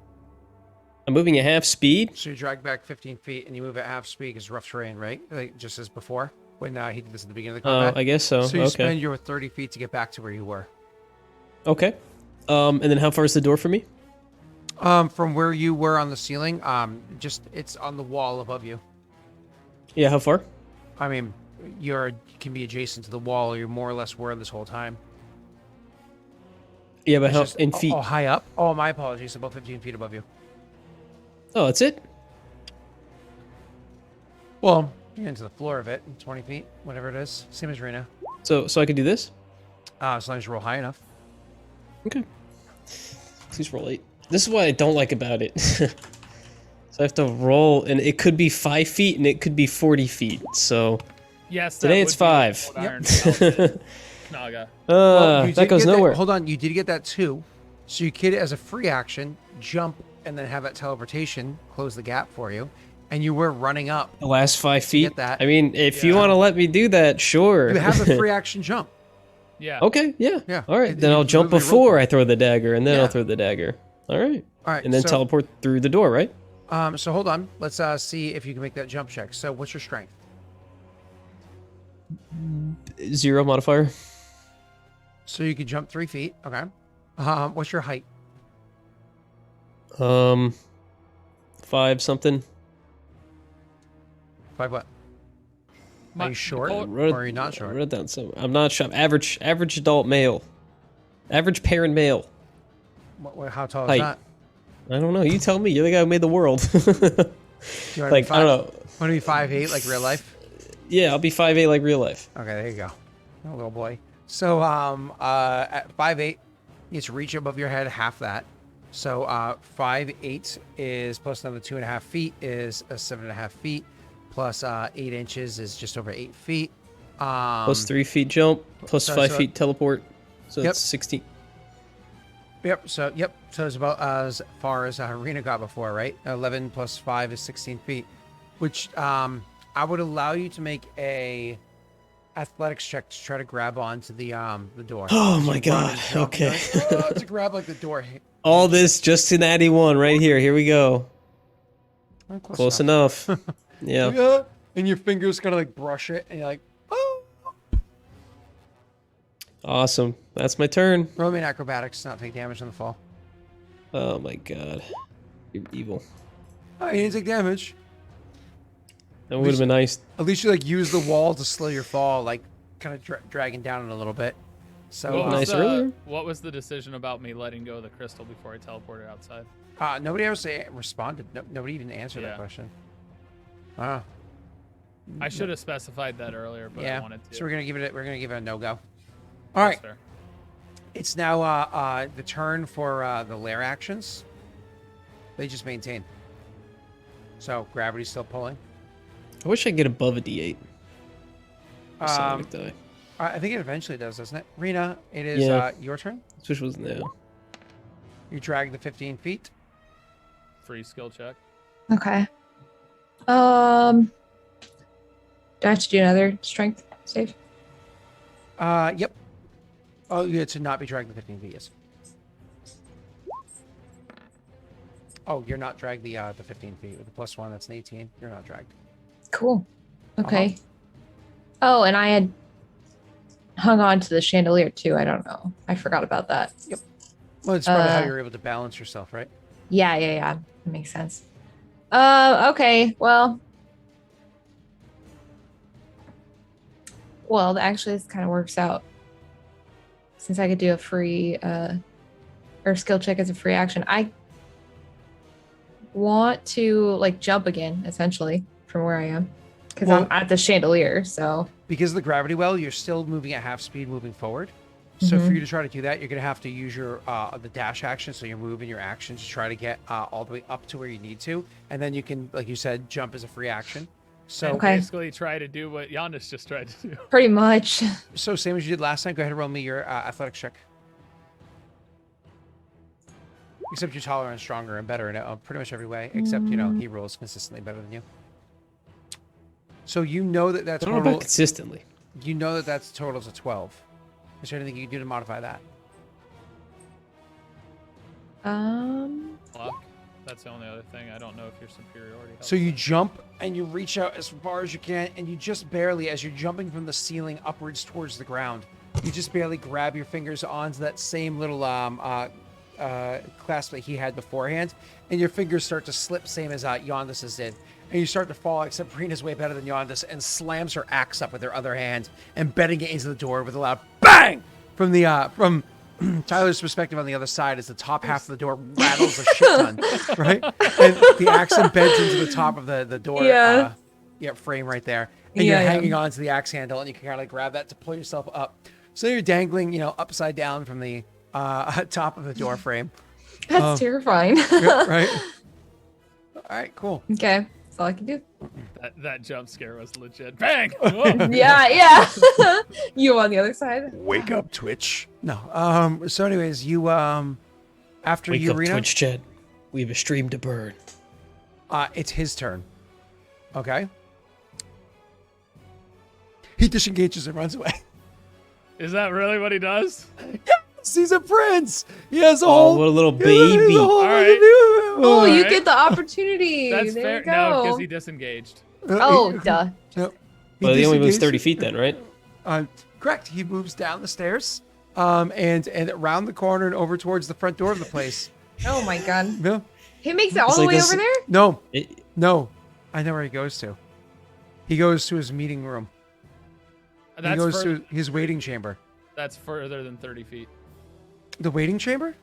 Speaker 1: I'm moving at half speed.
Speaker 3: So you drag back 15 feet and you move at half speed because rough terrain, right? Like just as before when he did this at the beginning of the combat.
Speaker 1: I guess so.
Speaker 3: So you
Speaker 1: Okay.
Speaker 3: spend your 30 feet to get back to where you were.
Speaker 1: Okay. And then how far is the door from me?
Speaker 3: From where you were on the ceiling, just it's on the wall above you.
Speaker 1: Yeah, how far?
Speaker 3: I mean, you can be adjacent to the wall, or you're more or less where this whole time.
Speaker 1: Yeah, but
Speaker 3: It's
Speaker 1: how
Speaker 3: just-
Speaker 1: in feet?
Speaker 3: Oh, high up? Oh, my apologies. About 15 feet above you.
Speaker 1: Oh, that's it?
Speaker 3: Well, you're into the floor of it, 20 feet, whatever it is. Same as Rena.
Speaker 1: So I could do this?
Speaker 3: As long as you roll high enough.
Speaker 1: Okay. Please roll 8. This is what I don't like about it. So I have to roll, and it could be 5 feet, and it could be 40 feet. So
Speaker 2: Yes, that
Speaker 1: today
Speaker 2: would
Speaker 1: it's
Speaker 2: be
Speaker 1: 5.
Speaker 2: what Iron Spell Naga.
Speaker 3: Well, you
Speaker 1: that
Speaker 3: did
Speaker 1: goes
Speaker 3: get
Speaker 1: nowhere.
Speaker 3: Hold on, you did get that too. So you could, as a free action, jump and then have that teleportation close the gap for you. And you were running up.
Speaker 1: The last 5 feet.
Speaker 3: get that.
Speaker 1: I mean, if you
Speaker 2: Yeah.
Speaker 1: want to let me do that, sure.
Speaker 3: You have a free action jump.
Speaker 2: Yeah.
Speaker 1: Okay, yeah.
Speaker 3: Yeah.
Speaker 1: All right,
Speaker 3: It-
Speaker 1: then
Speaker 3: you
Speaker 1: I'll jump
Speaker 3: literally roll
Speaker 1: before
Speaker 3: for it.
Speaker 1: I throw the dagger, and then
Speaker 3: Yeah.
Speaker 1: I'll throw the dagger. All right.
Speaker 3: All right.
Speaker 1: And then
Speaker 3: so,
Speaker 1: teleport through the door, right?
Speaker 3: So hold on. Let's see if you can make that jump check. So what's your strength?
Speaker 1: 0 modifier.
Speaker 3: So you can jump 3 feet. Okay. What's your height?
Speaker 1: 5 something.
Speaker 3: 5 what? Are you short
Speaker 2: Nicole-
Speaker 3: or are you not
Speaker 1: I
Speaker 3: short?
Speaker 1: wrote it down. So I'm not sure. Average adult male. Average parent male.
Speaker 3: How tall is
Speaker 1: Height.
Speaker 3: that?
Speaker 1: I don't know. You tell me. You're the guy who made the world.
Speaker 3: You wanna
Speaker 1: Like,
Speaker 3: be
Speaker 1: I don't know.
Speaker 3: Want to be 5'8" like real life?
Speaker 1: Yeah, I'll be 5'8" like real life.
Speaker 3: Okay, there you go. Oh, little boy. So, at 5'8", you just reach above your head half that. So, 5'8" is plus another 2.5 feet is 7.5 feet. Plus 8 inches is just over 8 feet.
Speaker 1: Plus 3 feet jump. Plus
Speaker 3: so-
Speaker 1: 5
Speaker 3: so-
Speaker 1: feet teleport. So
Speaker 3: Yep.
Speaker 1: it's 16.
Speaker 3: Yep. So it's about as far as Rena got before, right? 11 plus 5 is 16 feet, which I would allow you to make a athletics check to try to grab onto the door.
Speaker 1: Oh
Speaker 3: So
Speaker 1: my
Speaker 3: run and
Speaker 1: God.
Speaker 3: jump,
Speaker 1: Okay.
Speaker 3: to grab like the door.
Speaker 1: All this just in Addy 1 right here. Here we go.
Speaker 3: Oh,
Speaker 1: Close enough. Yeah.
Speaker 3: Yeah. And your fingers kind of like brush it, and you're like, oh.
Speaker 1: Awesome. That's my turn.
Speaker 3: Roll me an acrobatics, not take damage on the fall.
Speaker 1: Oh my God. You're evil.
Speaker 3: Oh, you didn't take damage.
Speaker 1: That would have been nice.
Speaker 3: At least you like use the wall to slow your fall, like kind of dragging down it a little bit. So
Speaker 2: What was,
Speaker 1: nice earlier.
Speaker 2: what was the decision about me letting go of the crystal before I teleported outside?
Speaker 3: nobody ever responded. Nobody even answered that
Speaker 2: Yeah.
Speaker 3: question. Ah.
Speaker 2: I should have specified that earlier, but I
Speaker 3: Yeah.
Speaker 2: wanted to.
Speaker 3: So we're gonna give it a no go. All
Speaker 2: That's
Speaker 3: right.
Speaker 2: fair.
Speaker 3: It's now the turn for the lair actions. They just maintain. So gravity's still pulling.
Speaker 1: I wish I could get above a D8.
Speaker 3: Um,
Speaker 1: Die.
Speaker 3: I think it eventually does, doesn't it? Rena, it is
Speaker 1: Yeah.
Speaker 3: your turn.
Speaker 1: Which was now.
Speaker 3: You drag the 15 feet.
Speaker 2: Free skill check.
Speaker 4: Okay. Do I have to do another strength save?
Speaker 3: Yep. Oh, yeah, to not be dragged the 15 feet, yes. Oh, you're not dragged the 15 feet with the +1. That's an 18. You're not dragged.
Speaker 4: Cool. Okay. Oh, and I had hung on to the chandelier too. I don't know. I forgot about that.
Speaker 3: Well, it's probably how you're able to balance yourself, right?
Speaker 4: Yeah. That makes sense. Okay. Well, actually, this kind of works out. Since I could do a free or skill check as a free action, I want to like jump again, essentially, from where I am, because
Speaker 3: Well-
Speaker 4: I'm at the chandelier. So
Speaker 3: Because of the gravity well, you're still moving at half speed moving forward. So for you to try to do that, you're going to have to use your the dash action. So you're moving your action to try to get all the way up to where you need to. And then you can, like you said, jump as a free action. So,
Speaker 2: And
Speaker 4: Okay.
Speaker 2: basically try to do what Giannis just tried to do.
Speaker 4: pretty much.
Speaker 3: so same as you did last time, go ahead and roll me your athletics check. Except you're taller and stronger and better in pretty much every way. Except, he rolls consistently better than you. So you know that
Speaker 1: I
Speaker 3: that's
Speaker 1: don't know
Speaker 3: total.
Speaker 1: about consistently.
Speaker 3: You know that that's totals of 12. Is there anything you can do to modify that?
Speaker 2: Luck. That's the only other thing. I don't know if your superiority helps.
Speaker 3: So you jump and you reach out as far as you can, and you just barely, as you're jumping from the ceiling upwards towards the ground, you just barely grab your fingers onto that same little clasp that he had beforehand, and your fingers start to slip, same as Yondis's did. And you start to fall, except Rena's way better than Yondis, and slams her axe up with her other hand, and bedding it into the door with a loud bang from the from Tyler's perspective on the other side as the top half of the door rattles a shit ton, right? And the axe embeds into the top of the door frame right there. And you're hanging on to the axe handle, and you can kind of grab that to pull yourself up. So you're dangling, upside down from the top of the door frame.
Speaker 4: That's terrifying.
Speaker 3: Yeah, right? All right, cool.
Speaker 4: Okay. That's all I can do.
Speaker 2: That jump scare was legit. Bang!
Speaker 4: Yeah. You on the other side?
Speaker 3: Wake up, Twitch. No. So anyways, you after
Speaker 1: Wake
Speaker 3: you,
Speaker 1: up,
Speaker 3: Rena,
Speaker 1: Twitch chat. We have a stream to burn.
Speaker 3: it's his turn. Okay. He disengages and runs away.
Speaker 2: Is that really what he does?
Speaker 3: He's a prince. He has a
Speaker 1: Oh,
Speaker 3: whole.
Speaker 1: what a little
Speaker 3: he has a
Speaker 1: baby.
Speaker 3: whole-
Speaker 2: All right.
Speaker 4: Oh, you
Speaker 2: Alright.
Speaker 4: get the opportunity.
Speaker 2: That's
Speaker 4: there
Speaker 2: fair.
Speaker 4: you go.
Speaker 2: No, because he disengaged.
Speaker 4: Oh, duh.
Speaker 3: Yep. He
Speaker 1: Well, he only moves
Speaker 3: disengages.
Speaker 1: 30 feet then, right?
Speaker 3: Correct. He moves down the stairs, and around the corner and over towards the front door of the place.
Speaker 4: Oh my god.
Speaker 3: No,
Speaker 4: He makes it all
Speaker 1: It's
Speaker 4: the
Speaker 1: like
Speaker 4: way
Speaker 1: this-
Speaker 4: over there?
Speaker 3: no,
Speaker 1: It,
Speaker 3: no. I know where he goes to. He goes to his meeting room. He
Speaker 2: That's
Speaker 3: goes to his waiting chamber.
Speaker 2: That's further than 30 feet.
Speaker 3: The waiting chamber?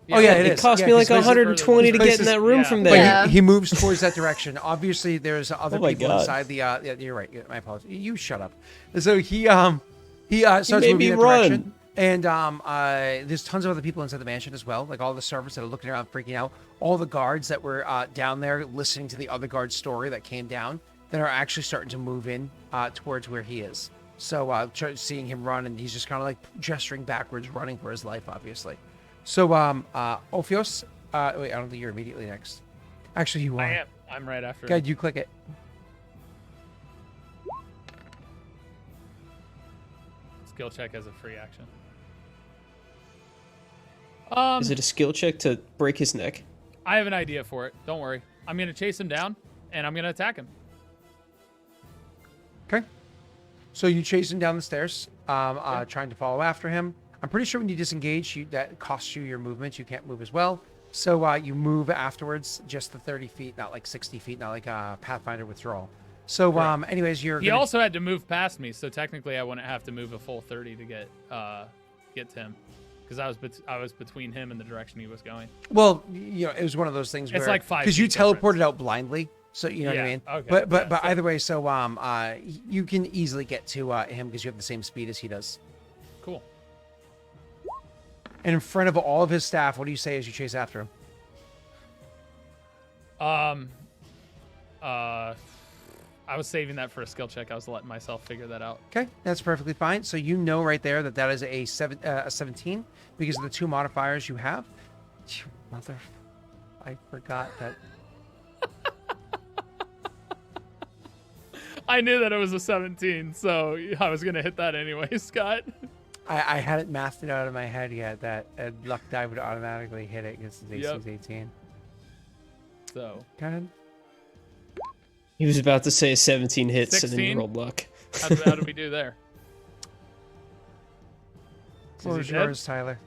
Speaker 3: Oh yeah,
Speaker 1: it
Speaker 3: is.
Speaker 1: cost
Speaker 3: Yeah,
Speaker 1: me
Speaker 3: 'cause
Speaker 1: like
Speaker 3: places-
Speaker 1: 120 to get in
Speaker 3: places-
Speaker 1: that room
Speaker 2: yeah.
Speaker 1: from
Speaker 3: But
Speaker 1: there.
Speaker 4: Yeah.
Speaker 3: he moves towards that direction. Obviously, there's other
Speaker 1: Oh my
Speaker 3: people
Speaker 1: God.
Speaker 3: inside the. Yeah, you're right. My apologies. You shut up. So he starts
Speaker 1: made
Speaker 3: moving
Speaker 1: me
Speaker 3: in that
Speaker 1: run.
Speaker 3: direction, and there's tons of other people inside the mansion as well. Like all the servants that are looking around, freaking out. All the guards that were down there listening to the other guard's story that came down, that are actually starting to move in towards where he is. So seeing him run, and he's just kind of like gesturing backwards, running for his life, obviously. So Ophios, wait, I don't think you're immediately next. Actually, you are.
Speaker 2: I am. I'm right after.
Speaker 3: Go ahead, you click it.
Speaker 2: Skill check as a free action.
Speaker 1: Is it a skill check to break his neck?
Speaker 2: I have an idea for it. Don't worry. I'm gonna chase him down, and I'm gonna attack him.
Speaker 3: Okay. So you chase him down the stairs, trying to follow after him. I'm pretty sure when you disengage, that costs you your movement. You can't move as well. So you move afterwards, just the 30 feet, not like 60 feet, not like a Pathfinder withdrawal. So, anyways,
Speaker 2: He also had to move past me, so technically I wouldn't have to move a full 30 to get to him, because I was between him and the direction he was going.
Speaker 3: Well, you know, it was one of those things
Speaker 2: It's
Speaker 3: where
Speaker 2: like 5
Speaker 3: because you
Speaker 2: feet difference.
Speaker 3: teleported out blindly, so you know what I
Speaker 2: Yeah,
Speaker 3: mean.
Speaker 2: okay,
Speaker 3: But
Speaker 2: yeah, so-
Speaker 3: either way, so you can easily get to him because you have the same speed as he does.
Speaker 2: Cool.
Speaker 3: And in front of all of his staff, what do you say as you chase after him?
Speaker 2: I was saving that for a skill check. I was letting myself figure that out.
Speaker 3: Okay, that's perfectly fine. So you know right there that is a 17 because of the two modifiers you have. Mother, I forgot that.
Speaker 2: I knew that it was a 17, so I was gonna hit that anyway, Scott.
Speaker 3: I hadn't mathed it out of my head yet that a luck die would automatically hit it because it's
Speaker 2: Yep.
Speaker 3: 18.
Speaker 2: So
Speaker 3: Go ahead.
Speaker 1: He was about to say 17 hits, and then
Speaker 2: 16?
Speaker 1: you rolled luck.
Speaker 2: how did we do there?
Speaker 3: Floor
Speaker 2: Is
Speaker 3: is
Speaker 2: he dead?
Speaker 3: yours, Tyler.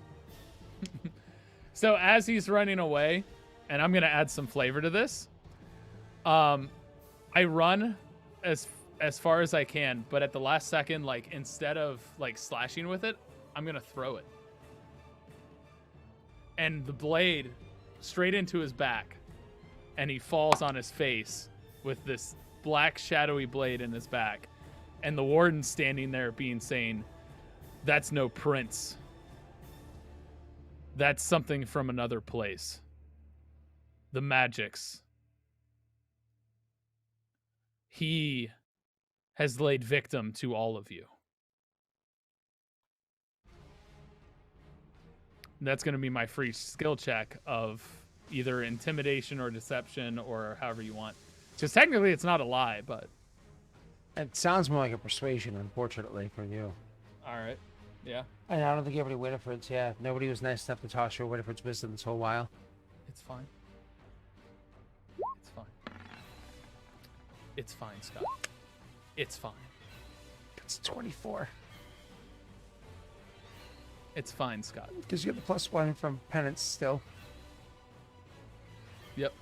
Speaker 2: So as he's running away, and I'm gonna add some flavor to this. I run as far as I can, but at the last second, like instead of like slashing with it, I'm gonna throw it. And the blade straight into his back, and he falls on his face with this black shadowy blade in his back. And the warden's standing there saying, "That's no prince. That's something from another place. The magics. He has laid victim to all of you." That's going to be my free skill check of either intimidation or deception or however you want. Because technically it's not a lie, but...
Speaker 3: It sounds more like a persuasion, unfortunately, for you.
Speaker 2: All right. Yeah.
Speaker 3: And I don't think everybody Winifred's, yeah. Nobody was nice enough to toss your Winifred's wisdom this whole while.
Speaker 2: It's fine. It's fine. It's fine, Scott. It's fine.
Speaker 3: It's 24.
Speaker 2: It's fine, Scott.
Speaker 3: Because you get the +1 from penance still.
Speaker 2: Yep.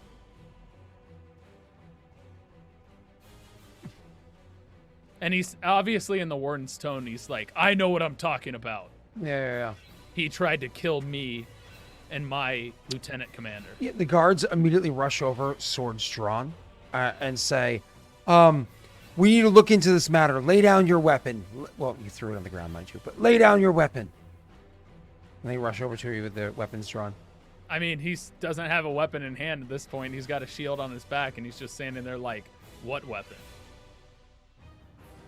Speaker 2: And he's obviously in the warden's tone. He's like, "I know what I'm talking about.
Speaker 3: Yeah.
Speaker 2: He tried to kill me and my lieutenant commander."
Speaker 3: Yeah, the guards immediately rush over, swords drawn, and say, we need to look into this matter. Lay down your weapon. Well, you threw it on the ground, mind you, but lay down your weapon. And they rush over to you with their weapons drawn.
Speaker 2: I mean, he doesn't have a weapon in hand at this point. He's got a shield on his back, and he's just standing there like, "What weapon?"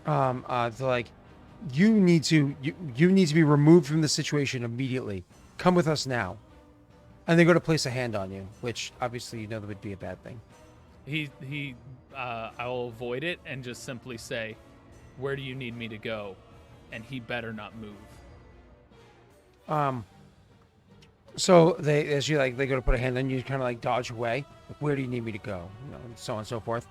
Speaker 3: They're like, you need to be removed from the situation immediately. Come with us now. And they go to place a hand on you, which obviously you know that would be a bad thing.
Speaker 2: I will avoid it and just simply say, "Where do you need me to go?" And he better not move.
Speaker 3: So they go to put a hand on you, kind of like dodge away. Like, where do you need me to go? You know, and so on and so forth.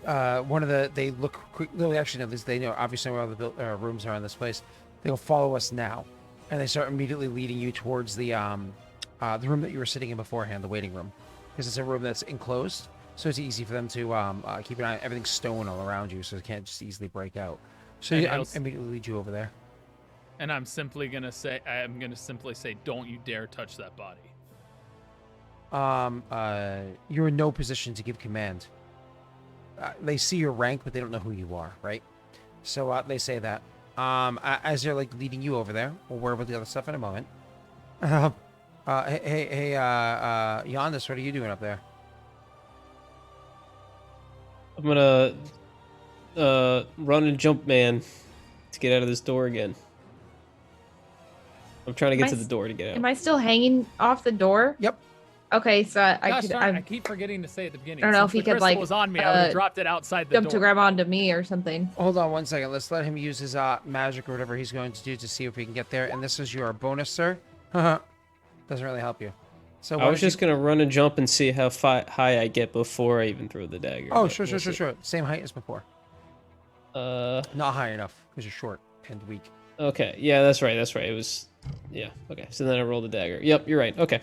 Speaker 3: They look quick. No, actually, no. They know obviously where all the rooms are in this place. They'll follow us now, and they start immediately leading you towards the room that you were sitting in beforehand, the waiting room, because it's a room that's enclosed, so it's easy for them to keep an eye on everything's stone all around you, so it can't just easily break out. So
Speaker 2: And
Speaker 3: I
Speaker 2: he'll-
Speaker 3: immediately lead you over there.
Speaker 2: And I'm simply gonna say, don't you dare touch that body.
Speaker 3: You're in no position to give command. They see your rank, but they don't know who you are, right? So they say that. As they're like leading you over there, we'll worry about the other stuff in a moment. Hey, Yandis, what are you doing up there?
Speaker 1: I'm gonna run and jump man to get out of this door again. I'm trying to get to the door to get out.
Speaker 4: Am I still hanging off the door?
Speaker 3: Yep.
Speaker 4: Okay, so
Speaker 2: Gosh darn, I keep forgetting to say at the beginning.
Speaker 4: I don't know
Speaker 2: Since
Speaker 4: if he
Speaker 2: the
Speaker 4: could,
Speaker 2: crystal
Speaker 4: like,
Speaker 2: was on me, I would have dropped it outside the
Speaker 4: jump to
Speaker 2: door.
Speaker 4: grab onto me or something.
Speaker 3: Hold on 1 second. Let's let him use his magic or whatever he's going to do to see if we can get there. And this is your bonus, sir. Doesn't really help you. So
Speaker 1: I was just gonna run and jump and see how high I get before I even throw the dagger.
Speaker 3: Oh,
Speaker 1: but
Speaker 3: sure.
Speaker 1: we'll see.
Speaker 3: Same height as before. Not high enough because you're short and weak.
Speaker 1: Okay, yeah, that's right. It was, yeah. Okay, so then I rolled the dagger. Yep, you're right. Okay.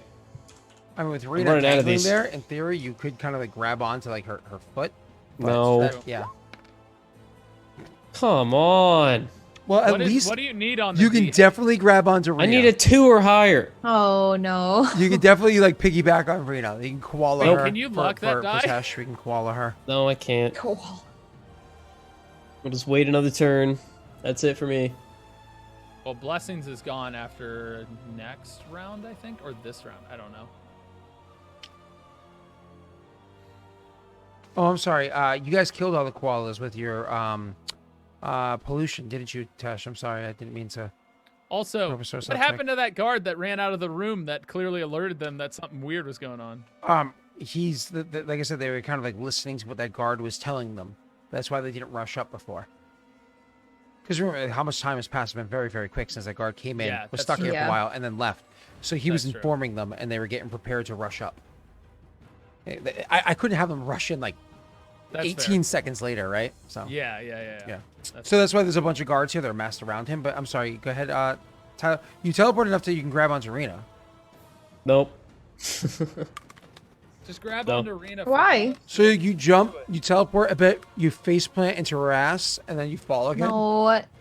Speaker 3: I mean, with Rena
Speaker 1: running out of
Speaker 3: dangling
Speaker 1: these.
Speaker 3: there, in theory, you could kind of like grab onto like her foot. but
Speaker 1: No.
Speaker 3: yeah.
Speaker 1: Come on.
Speaker 3: Well, at
Speaker 2: What
Speaker 3: least
Speaker 2: do you need on the
Speaker 3: you can
Speaker 2: D?
Speaker 3: definitely grab onto Rena.
Speaker 1: I need a 2 or higher.
Speaker 4: Oh no.
Speaker 3: You can definitely like piggyback on Rena. You can koala
Speaker 2: Wait,
Speaker 3: her.
Speaker 2: can you luck that die?
Speaker 3: For Tesh, we can koala her.
Speaker 1: No, I can't.
Speaker 4: Cool.
Speaker 1: We'll just wait another turn. That's it for me.
Speaker 2: Well, Blessings is gone after next round, I think, or this round. I don't know.
Speaker 3: Oh, I'm sorry. You guys killed all the koalas with your pollution, didn't you, Tesh? I'm sorry. I didn't mean to.
Speaker 2: Also,
Speaker 3: Professor
Speaker 2: what
Speaker 3: Subject.
Speaker 2: happened to that guard that ran out of the room that clearly alerted them that something weird was going on?
Speaker 3: He's like I said, they were kind of like listening to what that guard was telling them. That's why they didn't rush up before. Because remember how much time has passed. It's been very, very quick since that guard came in,
Speaker 2: Yeah,
Speaker 3: was
Speaker 2: that's
Speaker 3: stuck here
Speaker 4: true.
Speaker 3: for a
Speaker 4: Yeah.
Speaker 3: while, and then left. So he was
Speaker 2: That's true.
Speaker 3: informing them, and they were getting prepared to rush up. I couldn't have them rush in like
Speaker 2: That's
Speaker 3: 18 seconds later, right? So
Speaker 2: Yeah.
Speaker 3: So that's why there's a bunch of guards here that are massed around him. But I'm sorry. Go ahead, Tyler. You teleport enough that you can grab onto Rena.
Speaker 1: Nope.
Speaker 2: Just grab
Speaker 1: No.
Speaker 2: onto Arena.
Speaker 4: Why?
Speaker 3: So you jump, you teleport a bit, you faceplant into her ass, and then you fall again.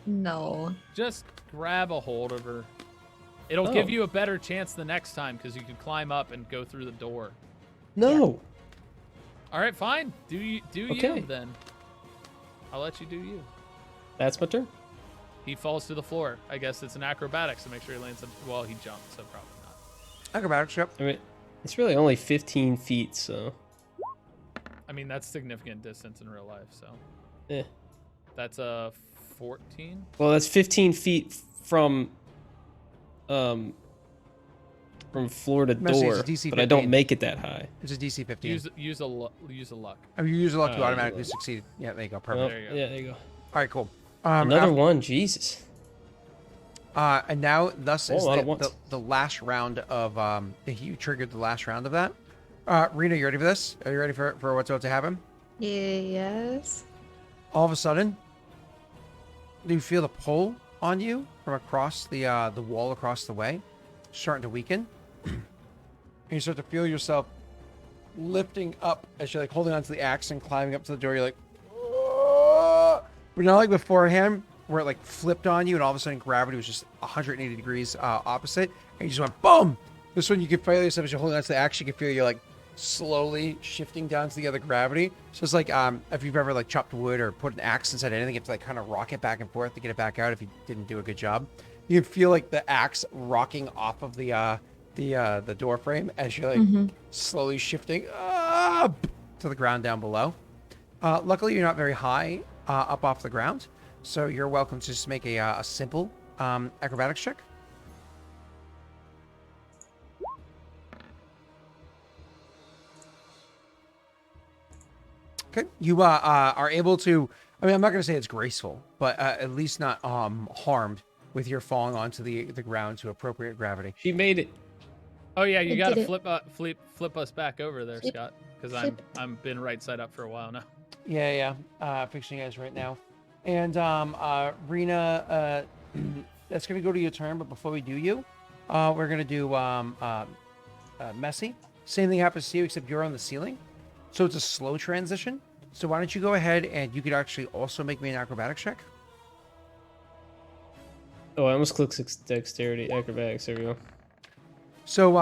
Speaker 4: No.
Speaker 2: Just grab a hold of her. It'll
Speaker 1: Oh.
Speaker 2: give you a better chance the next time because you can climb up and go through the door.
Speaker 1: No.
Speaker 2: All right, fine. Do
Speaker 1: Okay.
Speaker 2: you then? I'll let you do you.
Speaker 1: That's my turn.
Speaker 2: He falls to the floor. I guess it's an acrobatics to make sure he lands. Well, he jumped, so probably not.
Speaker 3: Acrobatics, yep.
Speaker 1: I mean, it's really only 15 feet, so.
Speaker 2: I mean, that's significant distance in real life. So
Speaker 1: Eh.
Speaker 2: that's a 14.
Speaker 1: Well, that's 15 feet from floor to
Speaker 3: Messy, it's
Speaker 1: door,
Speaker 3: a DC
Speaker 1: but I don't
Speaker 3: 15.
Speaker 1: make it that high.
Speaker 3: It's a DC 15.
Speaker 2: Use a luck.
Speaker 3: I mean, you use a luck, you
Speaker 1: Oh,
Speaker 3: automatically
Speaker 1: yeah.
Speaker 3: succeed. Yeah, there you go.
Speaker 1: Oh,
Speaker 3: Perfect.
Speaker 2: There you go.
Speaker 1: Yeah, there you go.
Speaker 3: All right, cool.
Speaker 1: Another one, Jesus.
Speaker 3: And now, thus is
Speaker 1: all at once.
Speaker 3: the last round of you triggered the last round of that. Rena, you ready for this? Are you ready for what's about to happen?
Speaker 4: Yes.
Speaker 3: All of a sudden, you feel the pull on you from across the wall across the way, starting to weaken. And you start to feel yourself lifting up as you're like holding onto the axe and climbing up to the door. You're like, "Oh!" But not like beforehand, where it like flipped on you, and all of a sudden gravity was just 180 degrees opposite, and you just went boom. This one you can feel yourself as you're holding onto the axe. You can feel you're like slowly shifting down to the other gravity. So it's like if you've ever like chopped wood or put an axe inside anything, you have to like kind of rock it back and forth to get it back out if you didn't do a good job. You can feel like the axe rocking off of the door frame as you're like slowly shifting to the ground down below. Luckily, you're not very high up off the ground, so you're welcome to just make a simple acrobatics check. Okay, you are able to. I mean, I'm not going to say it's graceful, but at least not harmed with your falling onto the ground to appropriate gravity.
Speaker 1: She made it.
Speaker 2: Oh yeah, you
Speaker 4: It
Speaker 2: gotta
Speaker 4: did
Speaker 2: flip us back over there,
Speaker 4: Flip-
Speaker 2: Scott, because
Speaker 4: flip.
Speaker 2: I'm been right side up for a while now.
Speaker 3: Yeah. Fixing you guys right now. And Rena, that's gonna go to your turn. But before we do you, we're gonna do Messy. Same thing happens to you, except you're on the ceiling. So it's a slow transition. So why don't you go ahead and you could actually also make me an acrobatics check?
Speaker 1: Oh, I almost clicked dexterity, acrobatics. There we go.
Speaker 3: So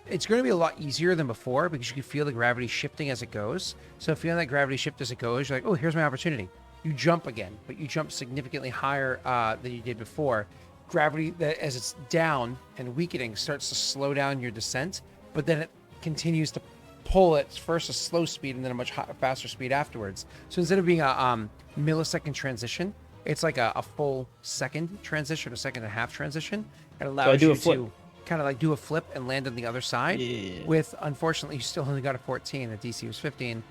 Speaker 3: it's going to be a lot easier than before because you can feel the gravity shifting as it goes. So feeling that gravity shift as it goes, you're like, oh, here's my opportunity. You jump again, but you jump significantly higher than you did before. Gravity, as it's down and weakening, starts to slow down your descent, but then it continues to pull at first a slow speed and then a much faster speed afterwards. So instead of being a millisecond transition, it's like a full second transition, a second and a half transition. It allows you to kind of like do a flip and land on the other side.
Speaker 1: Yeah.
Speaker 3: With, unfortunately, you still only got a 14. The DC was 15.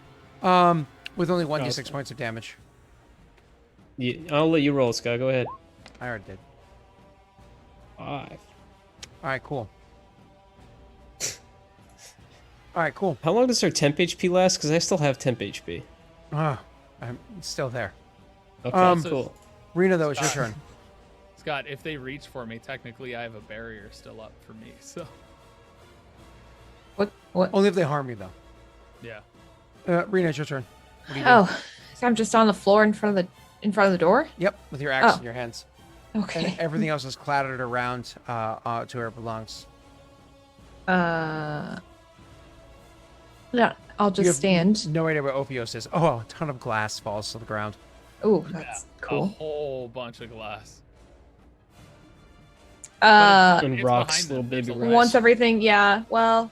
Speaker 3: With only 1d6 points of damage.
Speaker 1: Yeah, I'll let you roll, Scott. Go ahead.
Speaker 3: I already did.
Speaker 1: 5.
Speaker 3: All right, cool. All right, cool.
Speaker 1: How long does our temp HP last? Because I still have temp HP.
Speaker 3: I'm still there.
Speaker 1: Okay, cool.
Speaker 3: Rena, though, it's your turn.
Speaker 2: Scott, if they reach for me, technically I have a barrier still up for me. So
Speaker 4: What?
Speaker 3: Only if they harm you, though.
Speaker 2: yeah.
Speaker 3: Rena, it's your turn. What do you do?
Speaker 4: Oh, so I'm just on the floor in front of the door.
Speaker 3: Yep, with your axe
Speaker 4: Oh.
Speaker 3: in your hands.
Speaker 4: Okay.
Speaker 3: And everything else is clattered around to where it belongs.
Speaker 4: Yeah, I'll
Speaker 3: You
Speaker 4: just
Speaker 3: have
Speaker 4: stand.
Speaker 3: No idea where Ophios is. Oh, a ton of glass falls to the ground.
Speaker 4: Oh, that's
Speaker 2: A
Speaker 4: cool.
Speaker 2: whole bunch of glass.
Speaker 1: And
Speaker 2: It's
Speaker 1: rocks,
Speaker 2: behind
Speaker 1: little
Speaker 2: them, there's
Speaker 1: baby
Speaker 2: a
Speaker 1: rocks.
Speaker 4: Once everything, yeah. Well,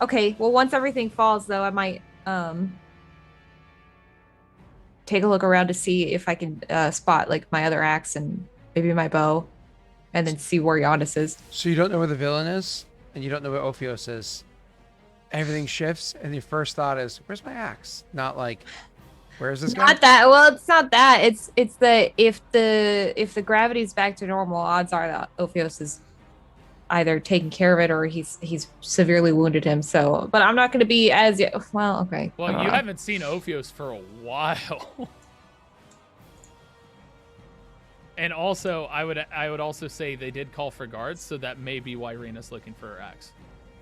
Speaker 4: okay. Well, once everything falls, though, I might take a look around to see if I can spot like my other axe and maybe my bow, and then see where Giannis is.
Speaker 3: So you don't know where the villain is, and you don't know where Ophios is. Everything shifts, and your first thought is, "Where's my axe?" Not like, "Where's this guy?"
Speaker 4: Not that. Well, it's not that. It's the if the gravity's back to normal, odds are that Ophios is either taking care of it or he's severely wounded him. So, but I'm not going to be as well. Okay. I
Speaker 2: Well,
Speaker 4: don't
Speaker 2: you
Speaker 4: know.
Speaker 2: haven't seen Ophios for a while. And also, I would also say they did call for guards, so that may be why Rena's looking for her axe,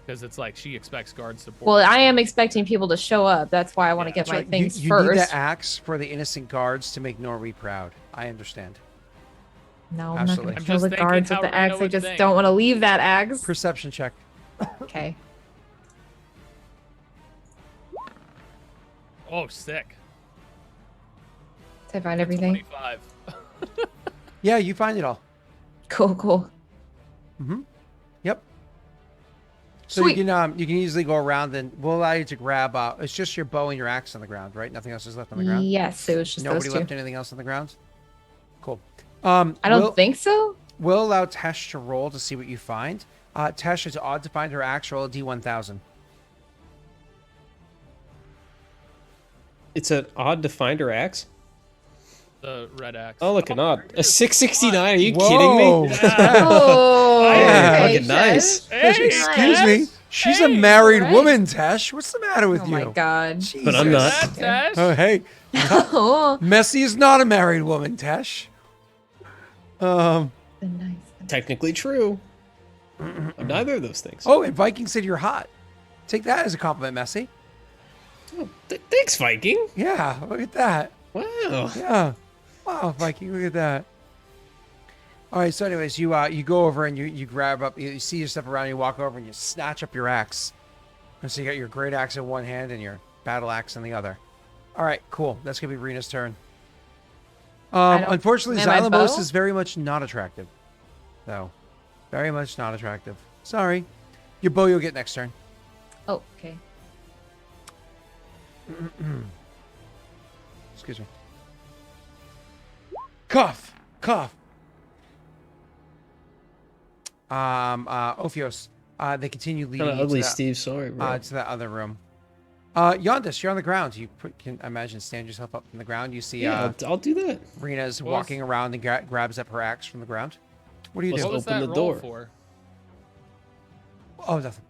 Speaker 2: because it's like she expects guard support.
Speaker 4: Well, I am expecting people to show up. That's why I want to get
Speaker 3: That's
Speaker 4: my
Speaker 3: right.
Speaker 4: things
Speaker 3: you
Speaker 4: first.
Speaker 3: need the axe for the innocent guards to make Norby proud. I understand.
Speaker 4: No, I'm
Speaker 3: Absolutely.
Speaker 4: not going
Speaker 2: I'm
Speaker 4: to kill
Speaker 2: just
Speaker 4: the
Speaker 2: thinking
Speaker 4: guards
Speaker 2: how
Speaker 4: with the
Speaker 2: Rena
Speaker 4: axe. I
Speaker 2: would
Speaker 4: just
Speaker 2: think.
Speaker 4: don't want to leave that axe.
Speaker 3: Perception check.
Speaker 4: Okay.
Speaker 2: Oh, sick.
Speaker 4: Did I find everything?
Speaker 2: 25.
Speaker 3: Yeah, you find it all.
Speaker 4: Cool.
Speaker 3: Yep. So
Speaker 4: Sweet.
Speaker 3: you can easily go around, and we'll allow you to grab. It's just your bow and your axe on the ground, right? Nothing else is left on the ground.
Speaker 4: Yes, it was just
Speaker 3: Nobody
Speaker 4: those two.
Speaker 3: left anything else on the ground. Cool.
Speaker 4: I don't think so.
Speaker 3: We'll allow Tesh to roll to see what you find. Tesh, it's odd to find her axe. Roll a D1000.
Speaker 1: It's an odd to find her axe.
Speaker 2: The red axe.
Speaker 1: Oh, look, an odd. A 669. Are you
Speaker 3: Whoa.
Speaker 1: kidding me?
Speaker 4: Oh,
Speaker 3: Yeah.
Speaker 4: okay,
Speaker 1: Fucking nice.
Speaker 4: Chef.
Speaker 2: Hey,
Speaker 3: Excuse
Speaker 2: Tesh.
Speaker 3: me. She's a
Speaker 2: Hey,
Speaker 3: married
Speaker 4: alright.
Speaker 3: woman, Tesh. What's the matter with
Speaker 4: Oh
Speaker 3: you?
Speaker 4: my god.
Speaker 1: But I'm not.
Speaker 2: That, Tesh?
Speaker 3: Oh, hey.
Speaker 4: Oh,
Speaker 3: Messi is not a married woman, Tesh.
Speaker 4: nice.
Speaker 1: Technically true. I'm neither of those things.
Speaker 3: Oh, and Viking said you're hot. Take that as a compliment, Messi.
Speaker 1: Oh, thanks, Viking.
Speaker 3: Yeah, look at that.
Speaker 1: Wow.
Speaker 3: Yeah. Wow, Viking, look at that. All right, so anyways, you go over and you grab up, you see your stuff around, you walk over and you snatch up your axe. And so you got your great axe in one hand and your battle axe in the other. All right, cool. That's going to be Rena's turn. Unfortunately,
Speaker 4: and my
Speaker 3: Xylembos
Speaker 4: bow?
Speaker 3: is very much not attractive. Though. Very much not attractive. Sorry. Your bow you'll get next turn.
Speaker 4: Oh, okay.
Speaker 3: Excuse me. Cough. Ophios. They continue leading
Speaker 1: Kind of
Speaker 3: you
Speaker 1: ugly,
Speaker 3: to that,
Speaker 1: Steve. Sorry, bro.
Speaker 3: to that other room. Yondis, you're on the ground. You can imagine stand yourself up from the ground. You see
Speaker 1: yeah, I'll do that.
Speaker 3: Rena's
Speaker 2: What
Speaker 3: walking around and grabs up her axe from the ground. What do you
Speaker 1: Let's
Speaker 3: do?
Speaker 2: What was
Speaker 1: Open
Speaker 2: that
Speaker 1: the
Speaker 2: roll
Speaker 1: door.
Speaker 2: for?
Speaker 3: Oh, nothing.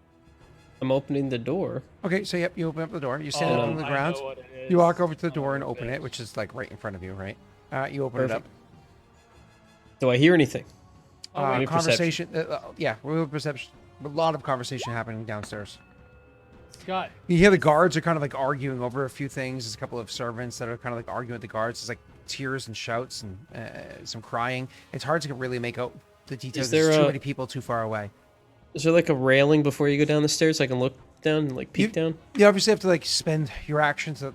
Speaker 1: I'm opening the door.
Speaker 3: Okay, so yep, you open up the door. You stand
Speaker 1: Oh,
Speaker 3: up on the
Speaker 2: I
Speaker 3: ground.
Speaker 2: know what it is.
Speaker 3: You walk over to the door and
Speaker 2: Oh,
Speaker 3: open it,
Speaker 2: bitch.
Speaker 3: which is like right in front of you, right? You open
Speaker 1: Perfect.
Speaker 3: it
Speaker 1: Do I hear anything?
Speaker 2: Oh,
Speaker 3: up.
Speaker 2: wait,
Speaker 1: Give me perception.
Speaker 3: Yeah, real perception. A lot of conversation happening downstairs.
Speaker 2: Scott.
Speaker 3: You hear the guards are kind of like arguing over a few things. There's a couple of servants that are kind of like arguing with the guards. It's like tears and shouts and some crying. It's hard to really make out the details.
Speaker 1: there
Speaker 3: There's too
Speaker 1: a-
Speaker 3: many people too far away.
Speaker 1: Is there like a railing before you go down the stairs so I can look down and like peek down?
Speaker 3: You obviously have to like spend your actions, dash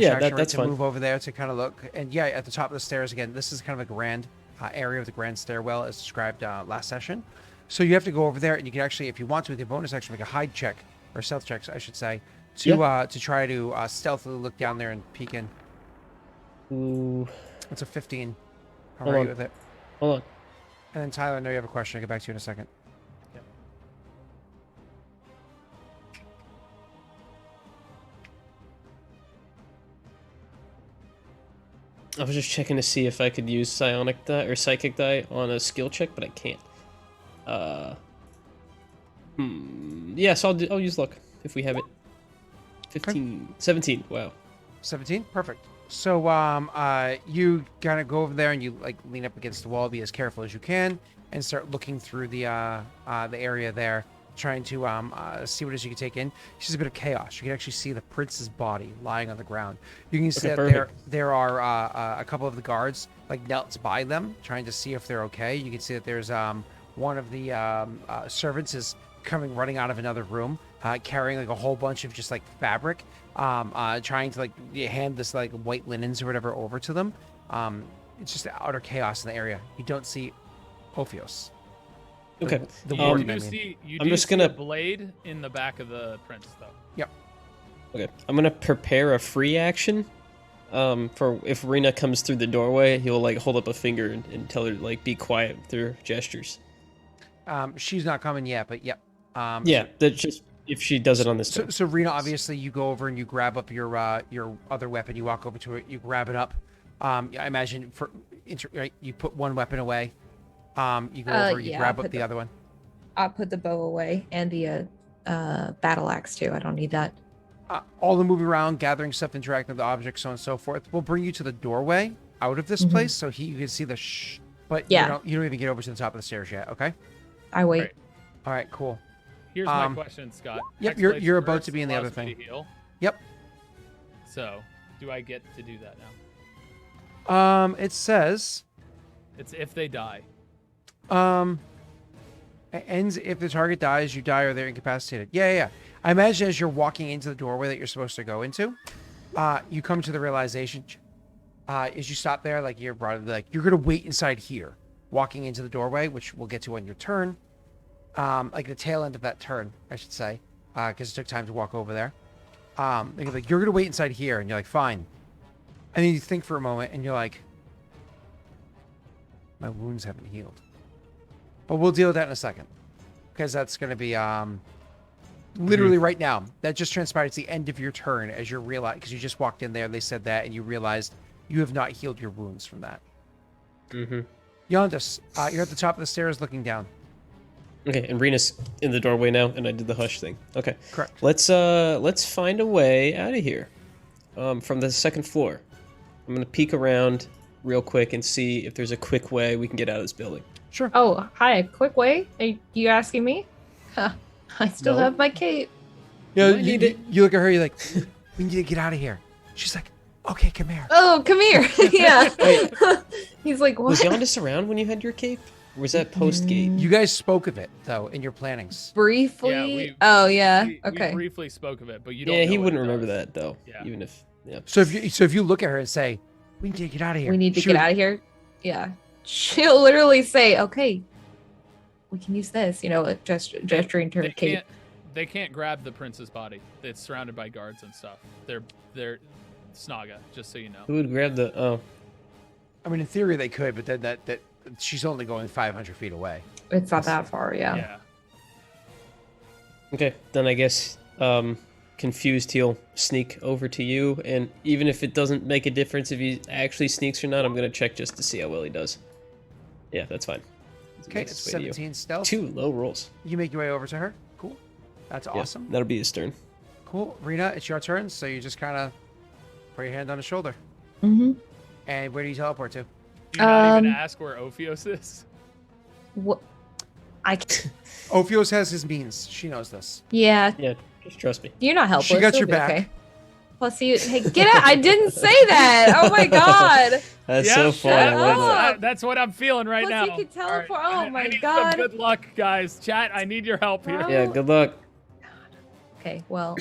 Speaker 1: Yeah,
Speaker 3: action right,
Speaker 1: that's
Speaker 3: to
Speaker 1: fine.
Speaker 3: move over there to kind of look. And yeah, at the top of the stairs again, this is kind of a grand area of the grand stairwell as described last session. So you have to go over there, and you can actually, if you want to, with your bonus action, make a hide check or stealth checks, I should say, to try to stealthily look down there and peek in.
Speaker 1: Ooh,
Speaker 3: It's a 15. How
Speaker 1: Hold
Speaker 3: are
Speaker 1: on.
Speaker 3: you with it?
Speaker 1: hold on.
Speaker 3: And then Tyler, I know you have a question. I'll get back to you in a second.
Speaker 1: I was just checking to see if I could use psionic die or psychic die on a skill check, but I can't. Yes, I'll use luck if we have it. 15, 17. Wow.
Speaker 3: 17, perfect. So you kind of go over there and you like lean up against the wall, be as careful as you can, and start looking through the area there, trying to see what it is you can take in. It's just a bit of chaos. You can actually see the prince's body lying on the ground. You can see
Speaker 1: Okay,
Speaker 3: that
Speaker 1: perfect.
Speaker 3: there are a couple of the guards like knelt by them, trying to see if they're okay. You can see that there's one of the servants is coming running out of another room, carrying like a whole bunch of just like fabric, trying to like hand this like white linens or whatever over to them. It's just utter chaos in the area. You don't see Ophios.
Speaker 1: Okay.
Speaker 3: The
Speaker 2: You
Speaker 3: warden,
Speaker 2: do
Speaker 3: I mean.
Speaker 2: see, you
Speaker 1: I'm
Speaker 2: do
Speaker 1: just
Speaker 2: see
Speaker 1: gonna-
Speaker 2: a blade in the back of the prince, though.
Speaker 3: Yep.
Speaker 1: Okay. I'm gonna prepare a free action. For if Rena comes through the doorway, he'll like hold up a finger and tell her to like be quiet with her gestures.
Speaker 3: She's not coming yet, but yep.
Speaker 1: Yeah, that's just if she does it on this
Speaker 3: So,
Speaker 1: turn.
Speaker 3: so Rena, obviously, you go over and you grab up your other weapon. You walk over to it. You grab it up. I imagine right, you put one weapon away. You go over. You
Speaker 4: yeah,
Speaker 3: grab
Speaker 4: I'll
Speaker 3: up
Speaker 4: put
Speaker 3: the other one.
Speaker 4: I'll put the bow away and the battle axe too. I don't need that.
Speaker 3: All the moving around, gathering stuff, interacting with the objects, so on and so forth. Will bring you to the doorway out of this place, so you can see the But
Speaker 4: Yeah.
Speaker 3: you don't even get over to the top of the stairs yet. Okay.
Speaker 4: I wait.
Speaker 2: Right.
Speaker 3: All right. Cool.
Speaker 2: Here's my question, Scott.
Speaker 3: Yep,
Speaker 2: Hexblade's
Speaker 3: you're about
Speaker 2: Curse
Speaker 3: to be in the other
Speaker 2: allows me
Speaker 3: thing.
Speaker 2: to heal.
Speaker 3: Yep.
Speaker 2: So, do I get to do that now?
Speaker 3: It says.
Speaker 2: It's if they die.
Speaker 3: It ends if the target dies, you die or they're incapacitated. Yeah. I imagine as you're walking into the doorway that you're supposed to go into, you come to the realization, as you stop there, like you're gonna wait inside here, walking into the doorway, which we'll get to on your turn, like the tail end of that turn, I should say, because it took time to walk over there. You're gonna wait inside here, and you're like, fine, and then you think for a moment, and you're like, my wounds haven't healed. But we'll deal with that in a second, because that's going to be literally right now. That just transpired. It's the end of your turn as you're realizing, because you just walked in there. They said that, and you realized you have not healed your wounds from that.
Speaker 1: Mm-hmm.
Speaker 3: Yondis, you're at the top of the stairs looking down.
Speaker 1: Okay, and Rena's in the doorway now, and I did the hush thing. Okay.
Speaker 3: Correct.
Speaker 1: Let's find a way out of here. From the second floor. I'm gonna peek around real quick and see if there's a quick way we can get out of this building.
Speaker 3: Sure.
Speaker 4: Oh, hi. Quick way? Are you asking me? Huh, I still
Speaker 1: No.
Speaker 4: have my cape.
Speaker 3: Yeah,
Speaker 1: might need it.
Speaker 3: you look at her, you're like, we need to get out of here. She's like, okay, come here.
Speaker 4: Oh, come here. Yeah.
Speaker 1: Wait.
Speaker 4: He's like, what?
Speaker 1: Was Yondis around when you had your cape? Or was that post gate?
Speaker 3: You guys spoke of it, though, in your plannings.
Speaker 4: Briefly?
Speaker 2: Yeah,
Speaker 4: oh, yeah.
Speaker 2: We
Speaker 4: Okay.
Speaker 2: briefly spoke of it, but you don't.
Speaker 1: Yeah,
Speaker 2: know
Speaker 1: he
Speaker 2: what
Speaker 1: wouldn't
Speaker 2: it
Speaker 1: remember
Speaker 2: does.
Speaker 1: that though.
Speaker 2: Yeah.
Speaker 1: Even if
Speaker 3: So if you look at her and say, we need to get out of here.
Speaker 4: We need to
Speaker 3: she
Speaker 4: get
Speaker 3: would-
Speaker 4: out of here. Yeah. She'll literally say, okay, we can use this, gesturing to her
Speaker 2: They
Speaker 4: cape.
Speaker 2: can't grab the prince's body. It's surrounded by guards and stuff. They're Snaga, just so you know.
Speaker 1: who would grab the
Speaker 3: I mean, in theory they could, but then that she's only going 500 feet away.
Speaker 4: It's not that far, yeah.
Speaker 2: Yeah.
Speaker 1: Okay, then I guess confused he'll sneak over to you, and even if it doesn't make a difference if he actually sneaks or not, I'm gonna check just to see how well he does. Yeah, that's fine.
Speaker 3: Okay,
Speaker 1: Makes
Speaker 3: it's
Speaker 1: its way to you.
Speaker 3: 17 stealth.
Speaker 1: 2 low rolls.
Speaker 3: You make your way over to her. Cool. That's
Speaker 1: Yeah,
Speaker 3: awesome.
Speaker 1: that'll be his turn.
Speaker 3: Cool. Rena, it's your turn, so you just kind of put your hand on his shoulder.
Speaker 4: Mm-hmm.
Speaker 3: And where do you teleport to?
Speaker 2: Do you not even
Speaker 4: Um,
Speaker 2: ask where Ophios is?
Speaker 4: What?
Speaker 3: Ophios has his means. She knows this.
Speaker 4: Yeah,
Speaker 1: Yeah, just trust me.
Speaker 4: you're not helpless.
Speaker 3: She got
Speaker 4: It'll
Speaker 3: your
Speaker 4: be
Speaker 3: back.
Speaker 4: Okay. Plus, hey, get out! I didn't say that. Oh my god.
Speaker 1: That's
Speaker 2: Yep,
Speaker 1: so
Speaker 4: shut
Speaker 1: funny.
Speaker 4: up.
Speaker 2: That's what I'm feeling right
Speaker 4: Plus,
Speaker 2: now.
Speaker 4: you can teleport.
Speaker 2: All right,
Speaker 4: Oh my
Speaker 2: I need
Speaker 4: god.
Speaker 2: some good luck, guys. Chat, I need your help here.
Speaker 4: Wow.
Speaker 1: Yeah, good luck.
Speaker 4: Okay, well,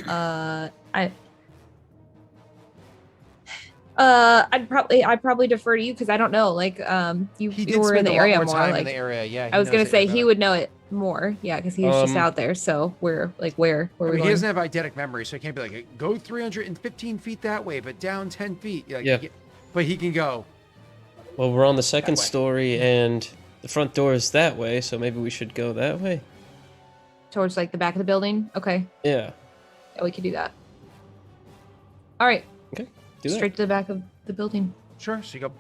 Speaker 4: I'd probably defer to you because I don't know. Like,
Speaker 3: He
Speaker 4: you
Speaker 3: did
Speaker 4: were in
Speaker 3: spend
Speaker 4: the
Speaker 3: a lot
Speaker 4: area
Speaker 3: more
Speaker 4: more.
Speaker 3: time
Speaker 4: Like,
Speaker 3: in the area. Yeah,
Speaker 4: I was gonna say he
Speaker 3: would.
Speaker 4: would know it more. Yeah, because he was just out there. So where
Speaker 3: I
Speaker 4: we
Speaker 3: mean, he
Speaker 4: going?
Speaker 3: doesn't have eidetic memory, so he can't be like, go 315 feet that way, but down 10 feet. Like,
Speaker 1: Yeah.
Speaker 3: But he can go.
Speaker 1: Well, we're on the second
Speaker 3: That way.
Speaker 1: story, and the front door is that way, so maybe we should go that way.
Speaker 4: Towards like the back of the building. Okay,
Speaker 1: Yeah.
Speaker 4: yeah, we could do that. All right,
Speaker 1: Okay. Do that.
Speaker 4: straight to the back of the building.
Speaker 3: Sure. So you go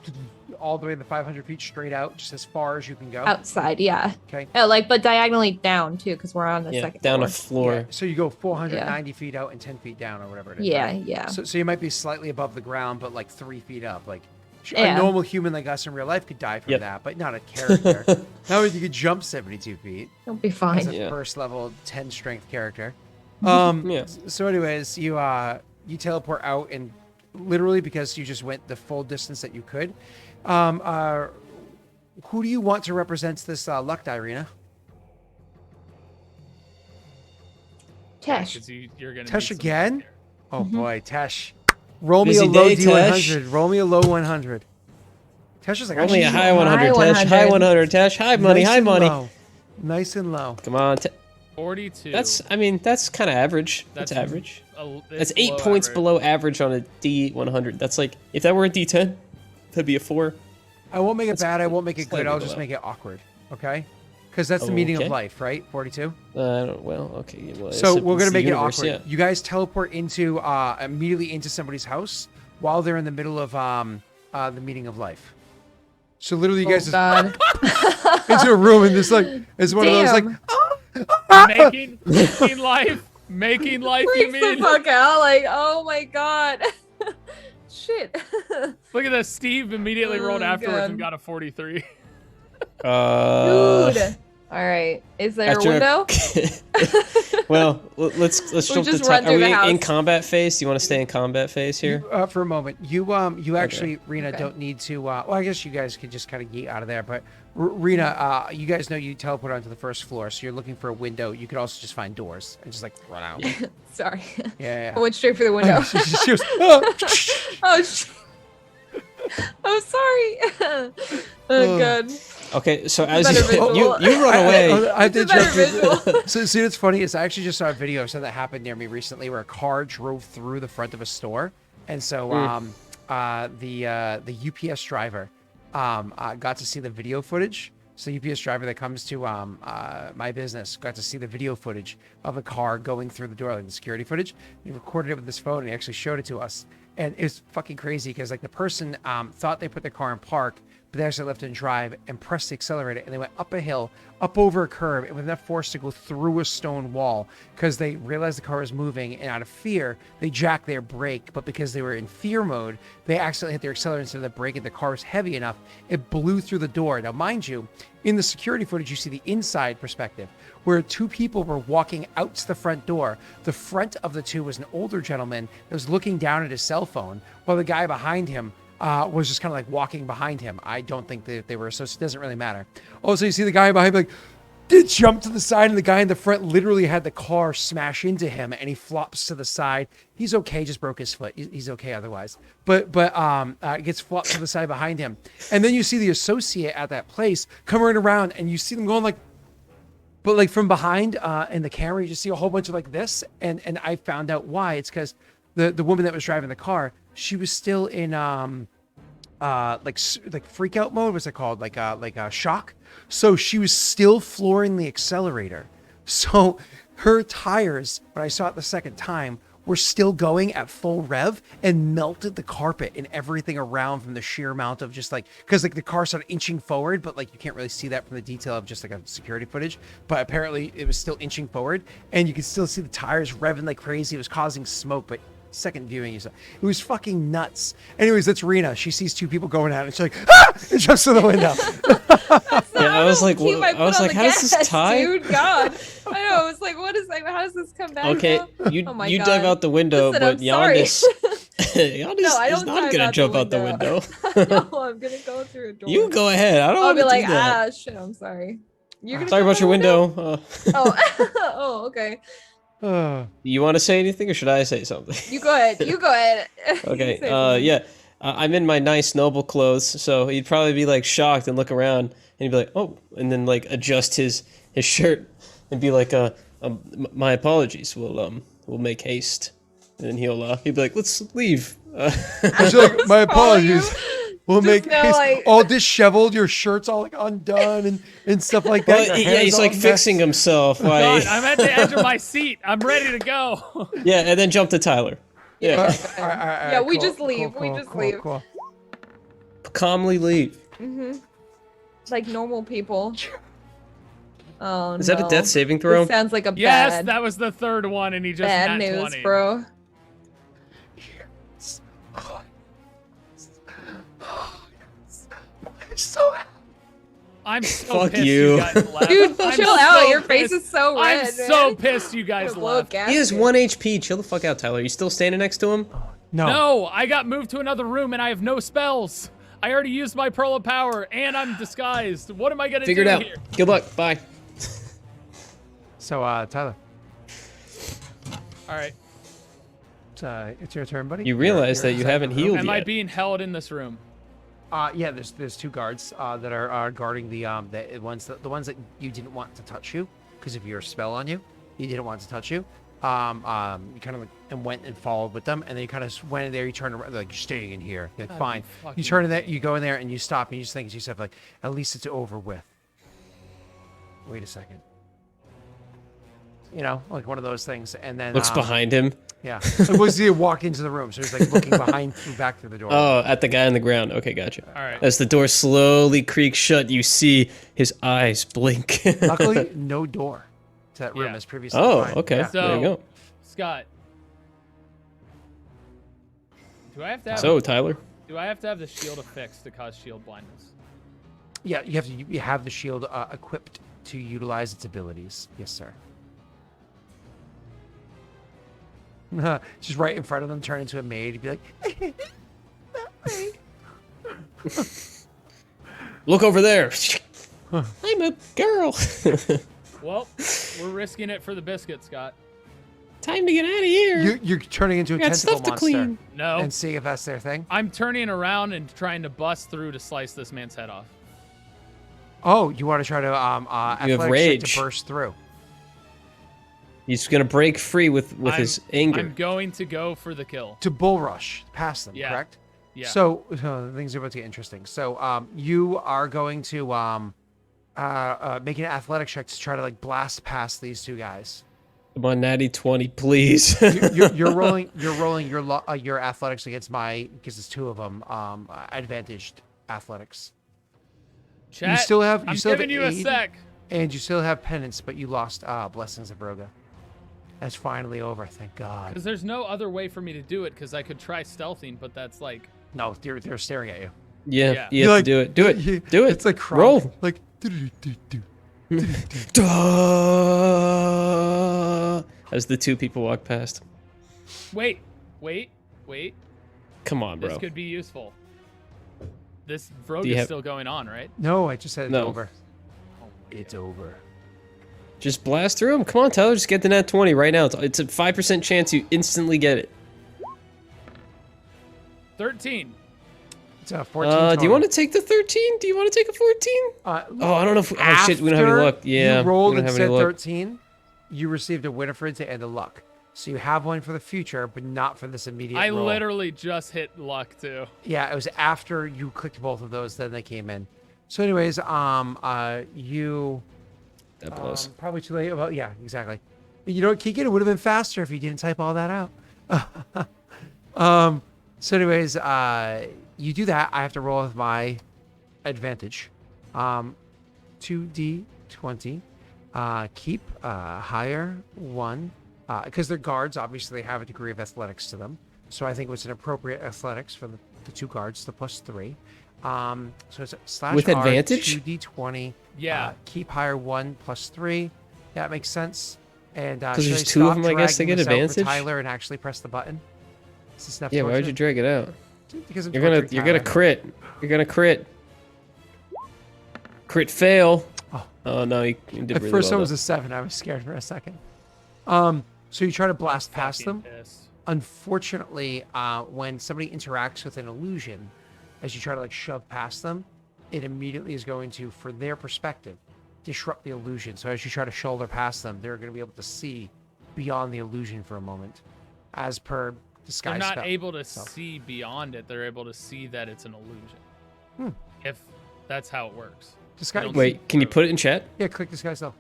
Speaker 3: all the way the 500 feet straight out, just as far as you can go.
Speaker 4: Outside, yeah.
Speaker 3: Okay.
Speaker 4: Oh, like, but diagonally down too, because we're on the
Speaker 1: Yeah.
Speaker 4: second
Speaker 1: Down
Speaker 4: floor.
Speaker 1: a floor.
Speaker 3: Yeah, so you go 490 feet out and 10 feet down, or whatever it is.
Speaker 4: Yeah,
Speaker 3: right?
Speaker 4: yeah.
Speaker 3: So you might be slightly above the ground, but like 3 feet up. Like
Speaker 4: Yeah.
Speaker 3: a normal human like us in real life could die from
Speaker 1: Yep.
Speaker 3: that, but not a character. Now you could jump 72 feet
Speaker 4: It'll be
Speaker 3: as
Speaker 4: fine.
Speaker 3: a
Speaker 1: Yeah.
Speaker 3: first level 10 strength character.
Speaker 1: Yeah.
Speaker 3: So anyways, you teleport out, and literally because you just went the full distance that you could. Who do you want to represent this luck die, Rena?
Speaker 4: Tesh.
Speaker 2: 'Cause you're gonna
Speaker 3: Tesh
Speaker 2: need some
Speaker 3: again?
Speaker 2: here.
Speaker 3: Oh boy, Tesh. Roll me
Speaker 1: Busy
Speaker 3: a low
Speaker 1: day,
Speaker 3: D100. Roll me a low 100. Tesh is like,
Speaker 1: Only a
Speaker 3: actually,
Speaker 1: high 100, Tesh. High 100, Tesh. High money,
Speaker 3: nice
Speaker 1: high
Speaker 3: and
Speaker 1: money.
Speaker 3: low. Nice and low.
Speaker 1: Come on.
Speaker 2: 42.
Speaker 1: That's kind of average. That's average. That's 8
Speaker 2: below
Speaker 1: points
Speaker 2: average.
Speaker 1: below average on a D100. That's like, if that were a D10, that'd be a 4.
Speaker 3: I won't make it bad. I won't make it good.
Speaker 1: slightly
Speaker 3: I'll just
Speaker 1: below.
Speaker 3: make it awkward. Okay? Because that's the meaning of
Speaker 1: Okay.
Speaker 3: life, right? 42?
Speaker 1: Well, okay. Yeah, well,
Speaker 3: So we're
Speaker 1: it's
Speaker 3: gonna
Speaker 1: the
Speaker 3: make
Speaker 1: universe,
Speaker 3: it awkward.
Speaker 1: Yeah.
Speaker 3: You guys teleport into immediately into somebody's house while they're in the middle of the meeting of life. So literally, you guys
Speaker 4: Oh
Speaker 3: just
Speaker 4: god.
Speaker 3: into a room, and this like it's one of those like
Speaker 4: Damn.
Speaker 2: making life. You
Speaker 4: Freaks the
Speaker 2: mean?
Speaker 4: fuck out. Like, oh my god. Shit.
Speaker 2: Look at this. Steve immediately rolled
Speaker 4: Oh,
Speaker 2: afterwards
Speaker 4: God.
Speaker 2: and got a 43.
Speaker 4: Dude. All right. Is there
Speaker 1: after
Speaker 4: a window?
Speaker 1: Well, let's jump to
Speaker 4: just
Speaker 1: top.
Speaker 4: run
Speaker 1: Are
Speaker 4: through
Speaker 1: we
Speaker 4: the house.
Speaker 1: in combat phase? Do you want to stay in combat phase here?
Speaker 3: for a moment. You actually, Rena,
Speaker 4: Okay.
Speaker 3: don't need to. Well, I guess you guys could just kind of get out of there. But Rena, you guys know you teleport onto the first floor, so you're looking for a window. You could also just find doors and just like run out.
Speaker 4: Sorry.
Speaker 3: Yeah.
Speaker 4: I went straight for the window.
Speaker 3: She was, "Oh."
Speaker 4: Oh shit. I'm sorry. Oh god.
Speaker 1: Okay, so as
Speaker 4: better
Speaker 1: you
Speaker 4: visual.
Speaker 1: run away.
Speaker 3: I have to
Speaker 4: It's a better
Speaker 3: interrupt you.
Speaker 4: visual.
Speaker 3: So see, it's funny. Is I actually just saw a video of something that happened near me recently, where a car drove through the front of a store, and so the UPS driver got to see the video footage. So the UPS driver that comes to my business got to see the video footage of a car going through the door, like the security footage. He recorded it with his phone and he actually showed it to us. And it's fucking crazy because like the person thought they put their car in park, but they actually left it in drive and pressed the accelerator, and they went up a hill, up over a curb, and with enough force to go through a stone wall because they realized the car was moving, and out of fear, they jacked their brake. But because they were in fear mode, they accidentally hit their accelerator instead of the brake, and the car was heavy enough, it blew through the door. Now, mind you, in the security footage, you see the inside perspective, where two people were walking out to the front door. The front of the two was an older gentleman that was looking down at his cell phone, while the guy behind him was just kind of like walking behind him. I don't think that they were associated. It doesn't really matter. Also, you see the guy behind like did jump to the side, and the guy in the front literally had the car smash into him, and he flops to the side. He's okay, just broke his foot. He's okay otherwise. But gets flopped to the side behind him. And then you see the associate at that place come right around, and you see them going like, but like from behind in the camera, you just see a whole bunch of like this. And I found out why. It's because the woman that was driving the car, she was still in like freak out mode. What's it called? Like shock. So she was still flooring the accelerator. So her tires, when I saw it the second time, were still going at full rev and melted the carpet and everything around from the sheer amount of just like, because like the car started inching forward, but like you can't really see that from the detail of just like a security footage, but apparently it was still inching forward, and you could still see the tires revving like crazy. It was causing smoke, but second viewing, it was fucking nuts. Anyways, that's Rena. She sees two people going at it, and she's like, ah! And jumps through the window.
Speaker 1: Yeah, I was like,
Speaker 4: Keep my
Speaker 1: I was
Speaker 4: foot on
Speaker 1: like,
Speaker 4: the
Speaker 1: how does this
Speaker 4: gas,
Speaker 1: tie?
Speaker 4: Dude, God. I know. I was like, what is like? How does this come back?
Speaker 1: Okay,
Speaker 4: now?
Speaker 1: you
Speaker 4: Oh my
Speaker 1: you
Speaker 4: God.
Speaker 1: dug out the window,
Speaker 4: Listen,
Speaker 1: but
Speaker 4: I'm sorry.
Speaker 1: Yandis Y'all
Speaker 4: No, I
Speaker 1: is
Speaker 4: don't
Speaker 1: not
Speaker 4: climb
Speaker 1: gonna
Speaker 4: out
Speaker 1: jump
Speaker 4: the
Speaker 1: out the
Speaker 4: window.
Speaker 1: window.
Speaker 4: No, I'm gonna go through a door.
Speaker 1: You go ahead. I don't
Speaker 4: I'll
Speaker 1: want
Speaker 4: be
Speaker 1: to
Speaker 4: like,
Speaker 1: do that.
Speaker 4: ah, shit. I'm sorry. You're gonna
Speaker 1: Sorry
Speaker 4: jump
Speaker 1: about your
Speaker 4: out the
Speaker 1: window.
Speaker 4: Oh, oh, okay.
Speaker 1: You want to say anything, or should I say something?
Speaker 4: You go ahead. You go ahead. You
Speaker 1: Okay.
Speaker 4: say something.
Speaker 1: Yeah. I'm in my nice noble clothes, so he'd probably be like shocked and look around, and he'd be like, "Oh," and then like adjust his shirt and be like, my apologies. We'll make haste." And then he'd be like, "Let's leave."
Speaker 3: She's like, my
Speaker 4: Follow you.
Speaker 3: apologies. We'll
Speaker 4: Just
Speaker 3: make
Speaker 4: know,
Speaker 3: haste.
Speaker 4: like-
Speaker 3: All disheveled, your shirt's all like undone and stuff like that.
Speaker 1: Well,
Speaker 3: Your
Speaker 1: yeah,
Speaker 3: hair's
Speaker 1: he's
Speaker 3: all
Speaker 1: like
Speaker 3: messed.
Speaker 1: fixing himself. Why?
Speaker 2: God, I'm at the edge of my seat. I'm ready to go.
Speaker 1: Yeah, and then jump to Tyler. Yeah,
Speaker 4: Go
Speaker 3: All
Speaker 4: ahead.
Speaker 3: right,
Speaker 4: Yeah, we
Speaker 3: cool,
Speaker 4: just leave.
Speaker 3: cool,
Speaker 4: We
Speaker 3: cool,
Speaker 4: just
Speaker 3: cool,
Speaker 4: leave.
Speaker 3: Cool.
Speaker 1: calmly leave.
Speaker 4: Like normal people. Oh,
Speaker 1: Is that
Speaker 4: no.
Speaker 1: a death saving throw?
Speaker 4: This sounds like a
Speaker 2: Yes,
Speaker 4: bad,
Speaker 2: that was the third one, and he just
Speaker 4: bad
Speaker 2: nat
Speaker 4: news,
Speaker 2: 20.
Speaker 4: bro.
Speaker 3: So happy.
Speaker 2: I'm so
Speaker 1: Fuck
Speaker 2: pissed
Speaker 1: you.
Speaker 2: you guys left.
Speaker 4: Dude,
Speaker 2: I'm
Speaker 4: chill out.
Speaker 2: so
Speaker 4: Your face
Speaker 2: pissed.
Speaker 4: is so red.
Speaker 2: I'm so
Speaker 4: man.
Speaker 2: pissed you guys
Speaker 4: Gonna blow a
Speaker 2: left.
Speaker 4: gasket.
Speaker 1: He has 1 HP. Chill the fuck out, Tyler. You still standing next to him?
Speaker 3: No.
Speaker 2: No, I got moved to another room, and I have no spells. I already used my Pearl of Power, and I'm disguised. What am I gonna
Speaker 1: Figure
Speaker 2: do
Speaker 1: it out.
Speaker 2: here?
Speaker 1: Good luck. Bye.
Speaker 3: So, Tyler,
Speaker 2: All right.
Speaker 3: it's your turn, buddy.
Speaker 1: You realize that you
Speaker 3: inside
Speaker 1: haven't
Speaker 3: the room.
Speaker 1: healed
Speaker 2: Am I
Speaker 1: yet.
Speaker 2: being held in this room?
Speaker 3: Yeah, there's two guards that are guarding the ones that you didn't want to touch you because of your spell on you. You didn't want to touch you. You kind of like, and went and followed with them, and then you kind of went in there. You turned around, like you're staying in here. You're like,
Speaker 2: God,
Speaker 3: fine.
Speaker 2: you
Speaker 3: You
Speaker 2: fucking
Speaker 3: turn in there, you go in there, and you stop, and you just think to yourself like, at least it's over with. Wait a second. You know, like one of those things, and then
Speaker 1: Looks behind him.
Speaker 3: Yeah, it was he walked into the room, so he's like looking back through the door.
Speaker 1: Oh, at the guy on the ground. Okay, gotcha.
Speaker 2: All right.
Speaker 1: As the door slowly creaks shut, you see his eyes blink.
Speaker 3: Luckily, no door to that room
Speaker 2: Yeah.
Speaker 3: as previously.
Speaker 1: Oh,
Speaker 3: defined.
Speaker 1: okay.
Speaker 3: Yeah.
Speaker 2: So,
Speaker 1: There you go.
Speaker 2: Scott, do I have to have
Speaker 1: So, Tyler.
Speaker 2: the shield affixed to cause shield blindness?
Speaker 3: Yeah, you have the shield equipped to utilize its abilities. Yes, sir. Just right in front of them, turn into a maid. You'd be like,
Speaker 1: Look over there. I'm a girl.
Speaker 2: Well, we're risking it for the biscuit, Scott.
Speaker 1: Time to get out of here.
Speaker 3: you're turning into a
Speaker 1: got
Speaker 3: tentacle
Speaker 1: stuff to
Speaker 3: monster.
Speaker 1: clean.
Speaker 2: No,
Speaker 3: And see if that's their thing.
Speaker 2: I'm turning around and trying to bust through to slice this man's head off.
Speaker 3: Oh, you want to try to athletic check
Speaker 1: rage.
Speaker 3: to burst through?
Speaker 1: He's gonna break free with his anger.
Speaker 2: I'm going to go for the kill.
Speaker 3: To bull rush past them,
Speaker 2: Yeah.
Speaker 3: correct?
Speaker 2: Yeah.
Speaker 3: So things are about to get interesting. So you are going to make an athletic check to try to like blast past these two guys.
Speaker 1: Come on, natty 20, please.
Speaker 3: You're rolling your athletics against because it's two of them advantaged athletics.
Speaker 2: Chat,
Speaker 3: you still have
Speaker 2: I'm
Speaker 3: have
Speaker 2: giving you a
Speaker 3: aid,
Speaker 2: sec.
Speaker 3: and you still have penance, but you lost blessings of Roga. That's finally over, thank God.
Speaker 2: Because there's no other way for me to do it, because I could try stealthing, but that's like...
Speaker 3: No, they're staring at you.
Speaker 1: Yeah,
Speaker 2: Yeah.
Speaker 1: you have to do it. Do it.
Speaker 3: you-
Speaker 1: Do it.
Speaker 3: It's like
Speaker 1: roll.
Speaker 3: like.
Speaker 1: Duh. As the two people walk past.
Speaker 2: Wait.
Speaker 1: Come on, bro.
Speaker 2: This could be useful. This
Speaker 1: Do
Speaker 2: rogue
Speaker 1: you
Speaker 2: is
Speaker 1: have-
Speaker 2: still going on, right?
Speaker 3: No, I just said it's
Speaker 1: No.
Speaker 3: over. It's over.
Speaker 1: Just blast through him. Come on, Tyler. Just get the nat 20 right now. It's a 5% chance you instantly get it.
Speaker 2: 13.
Speaker 3: It's a 14.
Speaker 1: Do you want to take the 13? Do you want to take a 14? Oh, I don't know if... Oh, shit. We don't have any luck. Yeah.
Speaker 3: You rolled
Speaker 1: we don't
Speaker 3: and
Speaker 1: have any
Speaker 3: said
Speaker 1: luck.
Speaker 3: 13. You received a Winifred's and a luck. So you have one for the future, but not for this immediate
Speaker 2: I
Speaker 3: roll.
Speaker 2: literally just hit luck, too.
Speaker 3: Yeah, it was after you clicked both of those, then they came in. So anyways, you...
Speaker 1: That blows.
Speaker 3: Probably too late. Well, yeah, exactly. You know what, Keegan? It would have been faster if you didn't type all that out. So anyways, you do that. I have to roll with my advantage. 2d20. Keep higher 1. Because they're guards, obviously they have a degree of athletics to them. So I think it was an appropriate athletics for the two guards, the +3. So it's slash
Speaker 1: With
Speaker 3: R,
Speaker 1: advantage?
Speaker 3: 2d20.
Speaker 2: Yeah.
Speaker 3: Keep higher 1 +3. Yeah, it makes sense. And
Speaker 1: 'Cause
Speaker 3: should
Speaker 1: there's
Speaker 3: I
Speaker 1: two of
Speaker 3: stop
Speaker 1: them, I guess, to
Speaker 3: dragging
Speaker 1: get
Speaker 3: this out for
Speaker 1: advantage?
Speaker 3: Tyler and actually press the button. Is this enough
Speaker 1: Yeah, why'd
Speaker 3: torture?
Speaker 1: you drag it out?
Speaker 3: Because I'm
Speaker 1: You're gonna
Speaker 3: torturing Tyler.
Speaker 1: crit. You're gonna crit. Crit fail.
Speaker 3: Oh.
Speaker 1: Oh no, you did
Speaker 3: At
Speaker 1: really
Speaker 3: first
Speaker 1: well.
Speaker 3: it was a 7. I was scared for a second. So you try to blast past
Speaker 2: Fucking
Speaker 3: them.
Speaker 2: pissed.
Speaker 3: Unfortunately, when somebody interacts with an illusion, as you try to like shove past them, it immediately is going to, for their perspective, disrupt the illusion. So as you try to shoulder past them, they're going to be able to see beyond the illusion for a moment, as per disguise.
Speaker 2: They're not
Speaker 3: spell.
Speaker 2: able to
Speaker 3: So-
Speaker 2: see beyond it. They're able to see that it's an illusion. If that's how it works.
Speaker 3: Disguise.
Speaker 2: don't-
Speaker 1: Wait, can you put it in chat?
Speaker 3: Yeah, click disguise self.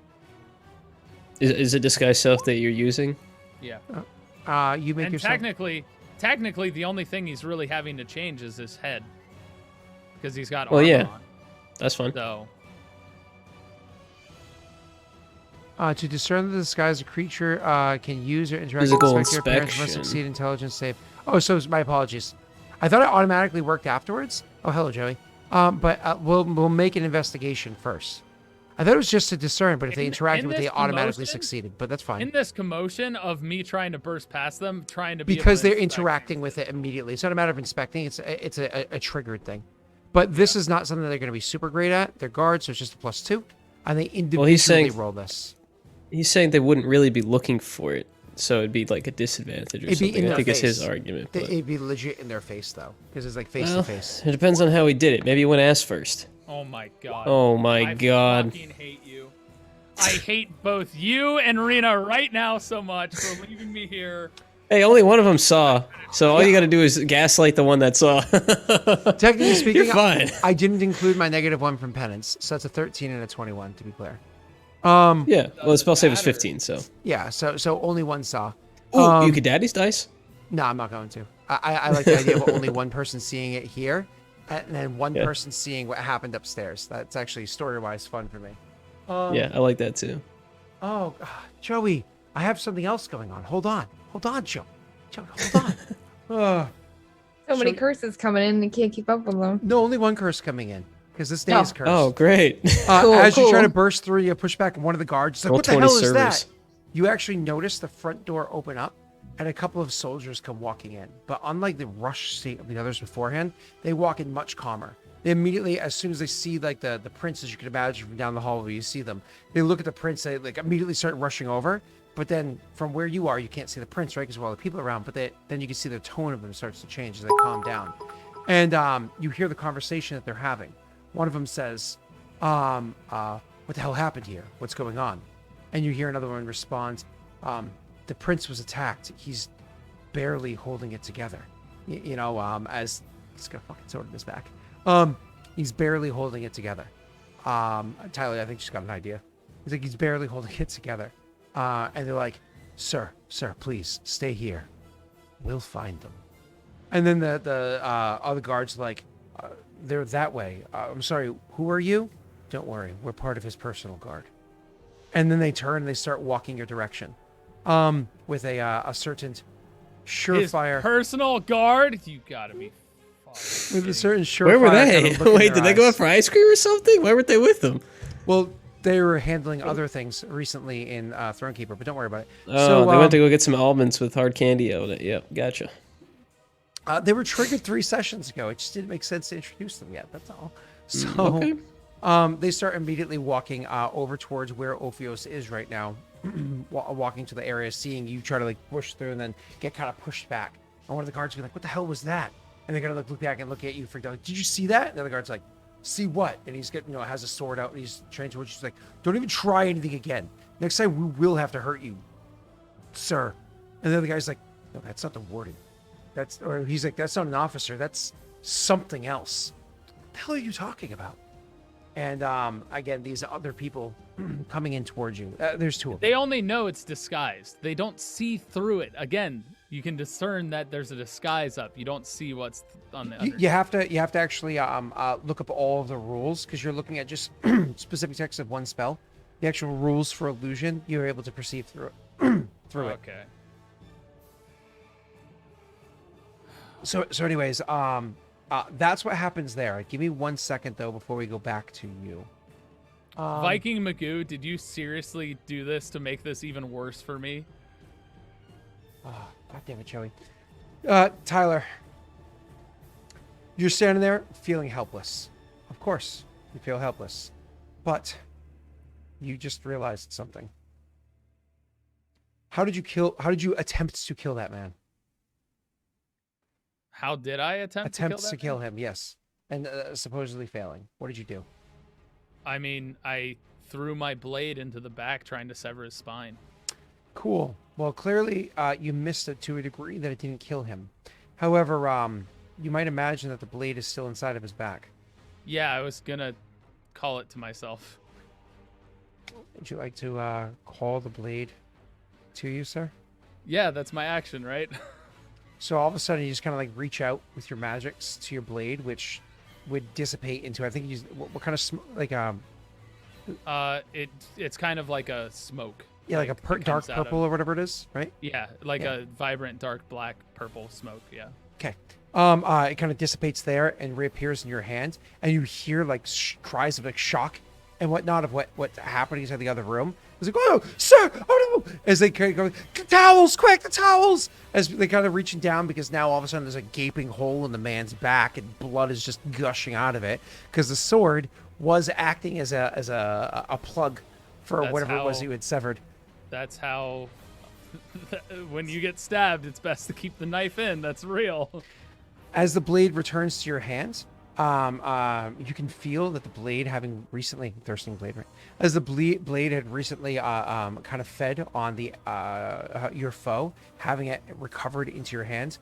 Speaker 1: Is it disguise self that you're using?
Speaker 2: Yeah.
Speaker 3: You make
Speaker 2: And
Speaker 3: yourself.
Speaker 2: technically, the only thing he's really having to change is his head, because he's got
Speaker 1: Well,
Speaker 2: armor
Speaker 1: yeah.
Speaker 2: on.
Speaker 1: That's fine.
Speaker 2: So
Speaker 3: To discern the disguise a creature can use or interact
Speaker 1: Physical
Speaker 3: with spectator appearance must
Speaker 1: inspection.
Speaker 3: succeed intelligence save. Oh, so my apologies. I thought it automatically worked afterwards. Oh, hello, Joey. But we'll make an investigation first. I thought it was just to discern, but if they
Speaker 2: In-
Speaker 3: interacted
Speaker 2: in
Speaker 3: with, they
Speaker 2: this
Speaker 3: automatically
Speaker 2: commotion-
Speaker 3: succeeded. But that's fine
Speaker 2: in this commotion of me trying to burst past them, trying to be
Speaker 3: because
Speaker 2: able to
Speaker 3: they're
Speaker 2: inspect-
Speaker 3: interacting with it immediately. It's not a matter of inspecting. It's a triggered thing. But this is not something they're going to be super great at. They're guards, so it's just a +2, and they individually
Speaker 1: saying-
Speaker 3: roll this.
Speaker 1: He's saying they wouldn't really be looking for it, so it'd be like a disadvantage or
Speaker 3: It'd be in
Speaker 1: something. I
Speaker 3: their
Speaker 1: think it's his
Speaker 3: face.
Speaker 1: argument. But,
Speaker 3: It'd be legit in their face though, because it's like face
Speaker 1: well,
Speaker 3: to face.
Speaker 1: it depends on how he did it. Maybe he went ass first.
Speaker 2: Oh my god.
Speaker 1: Oh my
Speaker 2: I
Speaker 1: god.
Speaker 2: fucking hate you. I hate both you and Rena right now so much for leaving me here.
Speaker 1: Hey, only one of them saw. So all you got to do is gaslight the one that saw.
Speaker 3: Technically speaking,
Speaker 1: You're fine.
Speaker 3: I didn't include my -1 from penance, so that's a 13 and a 21 to be clear.
Speaker 1: Yeah. Well, the spell save is
Speaker 2: matter.
Speaker 1: 15, so.
Speaker 3: Yeah, so only one saw.
Speaker 1: Ooh, you could daddy's dice?
Speaker 3: No, I'm not going to. I like the idea of only one person seeing it here, and then one
Speaker 1: Yeah.
Speaker 3: person seeing what happened upstairs. That's actually story-wise fun for me.
Speaker 1: Yeah, I like that too.
Speaker 3: Oh, Joey, I have something else going on. Hold on, Joe. Joe, hold on.
Speaker 4: So many curses coming in and can't keep up with them.
Speaker 3: No, only one curse coming in, because this day
Speaker 4: Oh.
Speaker 3: is cursed.
Speaker 1: Oh, great.
Speaker 4: Cool,
Speaker 3: As you try
Speaker 4: cool.
Speaker 3: to burst through, you push back, and one of the guards is like,
Speaker 1: Roll
Speaker 3: "What the
Speaker 1: 20
Speaker 3: hell is that?"
Speaker 1: servers.
Speaker 3: You actually notice the front door open up, and a couple of soldiers come walking in. But unlike the rush state of the others beforehand, they walk in much calmer. They immediately, as soon as they see like the prince, as you can imagine from down the hallway, you see them. They look at the prince, they like immediately start rushing over. But then from where you are, you can't see the prince, right? Because of all the people around. But then you can see the tone of them starts to change as they calm down. And you hear the conversation that they're having. One of them says, what the hell happened here? What's going on? And you hear another one respond, the prince was attacked. He's barely holding it together. As he's got a fucking sword in his back. He's barely holding it together. Tyler, I think she's got an idea. He's like, he's barely holding it together. And they're like, sir, please stay here. We'll find them. And then the other guards are like, they're that way. I'm sorry, who are you? Don't worry, we're part of his personal guard. And then they turn and they start walking your direction. With a certain
Speaker 2: His
Speaker 3: surefire.
Speaker 2: personal guard? You gotta be fucking
Speaker 3: With a certain surefire.
Speaker 1: Where were
Speaker 3: kind
Speaker 1: they?
Speaker 3: of look in
Speaker 1: Wait,
Speaker 3: their
Speaker 1: did they go
Speaker 3: eyes.
Speaker 1: out for ice cream or something? Why weren't they with them?
Speaker 3: Well, they were handling other things recently in Thronekeeper, but don't worry about it.
Speaker 1: Oh, they went to go get some almonds with hard candy on it. Yep, gotcha.
Speaker 3: They were triggered 3 sessions ago. It just didn't make sense to introduce them yet. That's all. So,
Speaker 1: Okay.
Speaker 3: they start immediately walking over towards where Ophios is right now, walking to the area, seeing you try to like push through and then get kind of pushed back. And one of the guards will be like, "What the hell was that?" And they're gonna look back and look at you, freaked out. Did you see that? And the other guard's like, "See what?" And he's got has a sword out and he's trained towards you. He's like, "Don't even try anything again. Next time we will have to hurt you, sir." And the other guy's like, "No, that's not the wording. He's like, that's not an officer. That's something else. What the hell are you talking about?" And again, these other people coming in towards you. There's 2 of them.
Speaker 2: They only know it's disguised. They don't see through it. Again, you can discern that there's a disguise up. You don't see what's on the other.
Speaker 3: You have to actually look up all of the rules because you're looking at just specific text of one spell. The actual rules for illusion, you're able to perceive through it. Through it.
Speaker 2: Okay.
Speaker 3: So anyways, that's what happens there. Give me 1 second though before we go back to you.
Speaker 2: Viking Magoo, did you seriously do this to make this even worse for me?
Speaker 3: God damn it, Joey. Tyler, you're standing there feeling helpless. Of course, you feel helpless. But you just realized something. How did you attempt to kill that man?
Speaker 2: How did I attempt
Speaker 3: To kill him, yes. And supposedly failing. What did you do?
Speaker 2: I mean, I threw my blade into the back trying to sever his spine.
Speaker 3: Cool. Well, clearly you missed it to a degree that it didn't kill him. However, you might imagine that the blade is still inside of his back.
Speaker 2: Yeah, I was gonna call it to myself.
Speaker 3: Would you like to call the blade to you, sir?
Speaker 2: Yeah, that's my action, right?
Speaker 3: So all of a sudden, you just kind of like reach out with your magics to your blade, which would dissipate into. I think you use what kind of
Speaker 2: It's kind of like a smoke.
Speaker 3: Yeah, like a
Speaker 2: it
Speaker 3: dark
Speaker 2: comes out
Speaker 3: purple or whatever it is, right?
Speaker 2: Yeah, like a vibrant dark black purple smoke. Yeah.
Speaker 3: Okay. It kind of dissipates there and reappears in your hand, and you hear like cries of like shock and whatnot of what's happening inside the other room. It's like, oh, sir, oh no! As they kind of go, the towels, quick, the towels! As they kind of reaching down because now all of a sudden there's a gaping hole in the man's back and blood is just gushing out of it because the sword was acting as a plug for whatever it was you had severed.
Speaker 2: That's how. When you get stabbed, it's best to keep the knife in. That's real.
Speaker 3: As the blade returns to your hand, you can feel that the blade, having recently thirsting blade, right? As the blade had recently kind of fed on the your foe, having it recovered into your hand,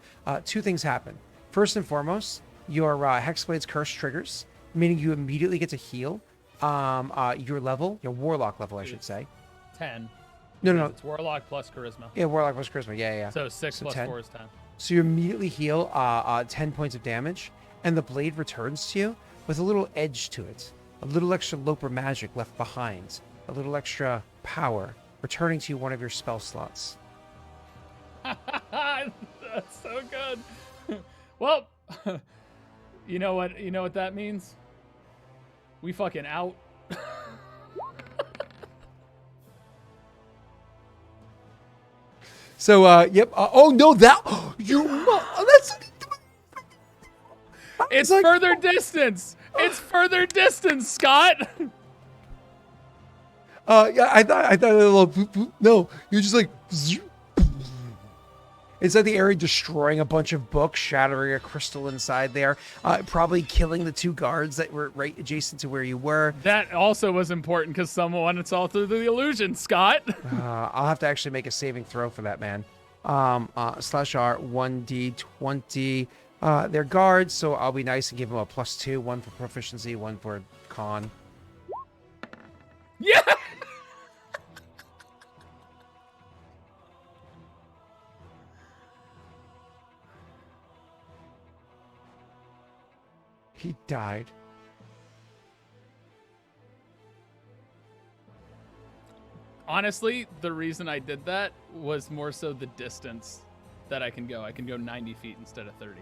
Speaker 3: two things happen. First and foremost, your Hexblade's curse triggers, meaning you immediately get to heal your level, your warlock level, I should say.
Speaker 2: 10.
Speaker 3: No.
Speaker 2: It's warlock plus charisma.
Speaker 3: Yeah, warlock plus charisma. Yeah.
Speaker 2: So 6 plus
Speaker 3: 10.
Speaker 2: 4 is 10.
Speaker 3: So you immediately heal 10 points of damage, and the blade returns to you with a little edge to it, a little extra Loper magic left behind, a little extra power, returning to you one of your spell slots.
Speaker 2: That's so good. Well, you know what that means? We fucking out.
Speaker 3: So, yep. Oh no, that's.
Speaker 2: It's like, further distance. It's further distance, Scott.
Speaker 3: Yeah, I thought a little. Boop, boop. No, you're just like. Inside the area, destroying a bunch of books, shattering a crystal inside there, probably killing the two guards that were right adjacent to where you were.
Speaker 2: That also was important because someone saw through the illusion, Scott.
Speaker 3: I'll have to actually make a saving throw for that, man. /R 1d20. They're guards, so I'll be nice and give them a +2, one for proficiency, one for con.
Speaker 2: Yeah.
Speaker 3: He died.
Speaker 2: Honestly, the reason I did that was more so the distance that I can go. I can go 90 feet instead of 30.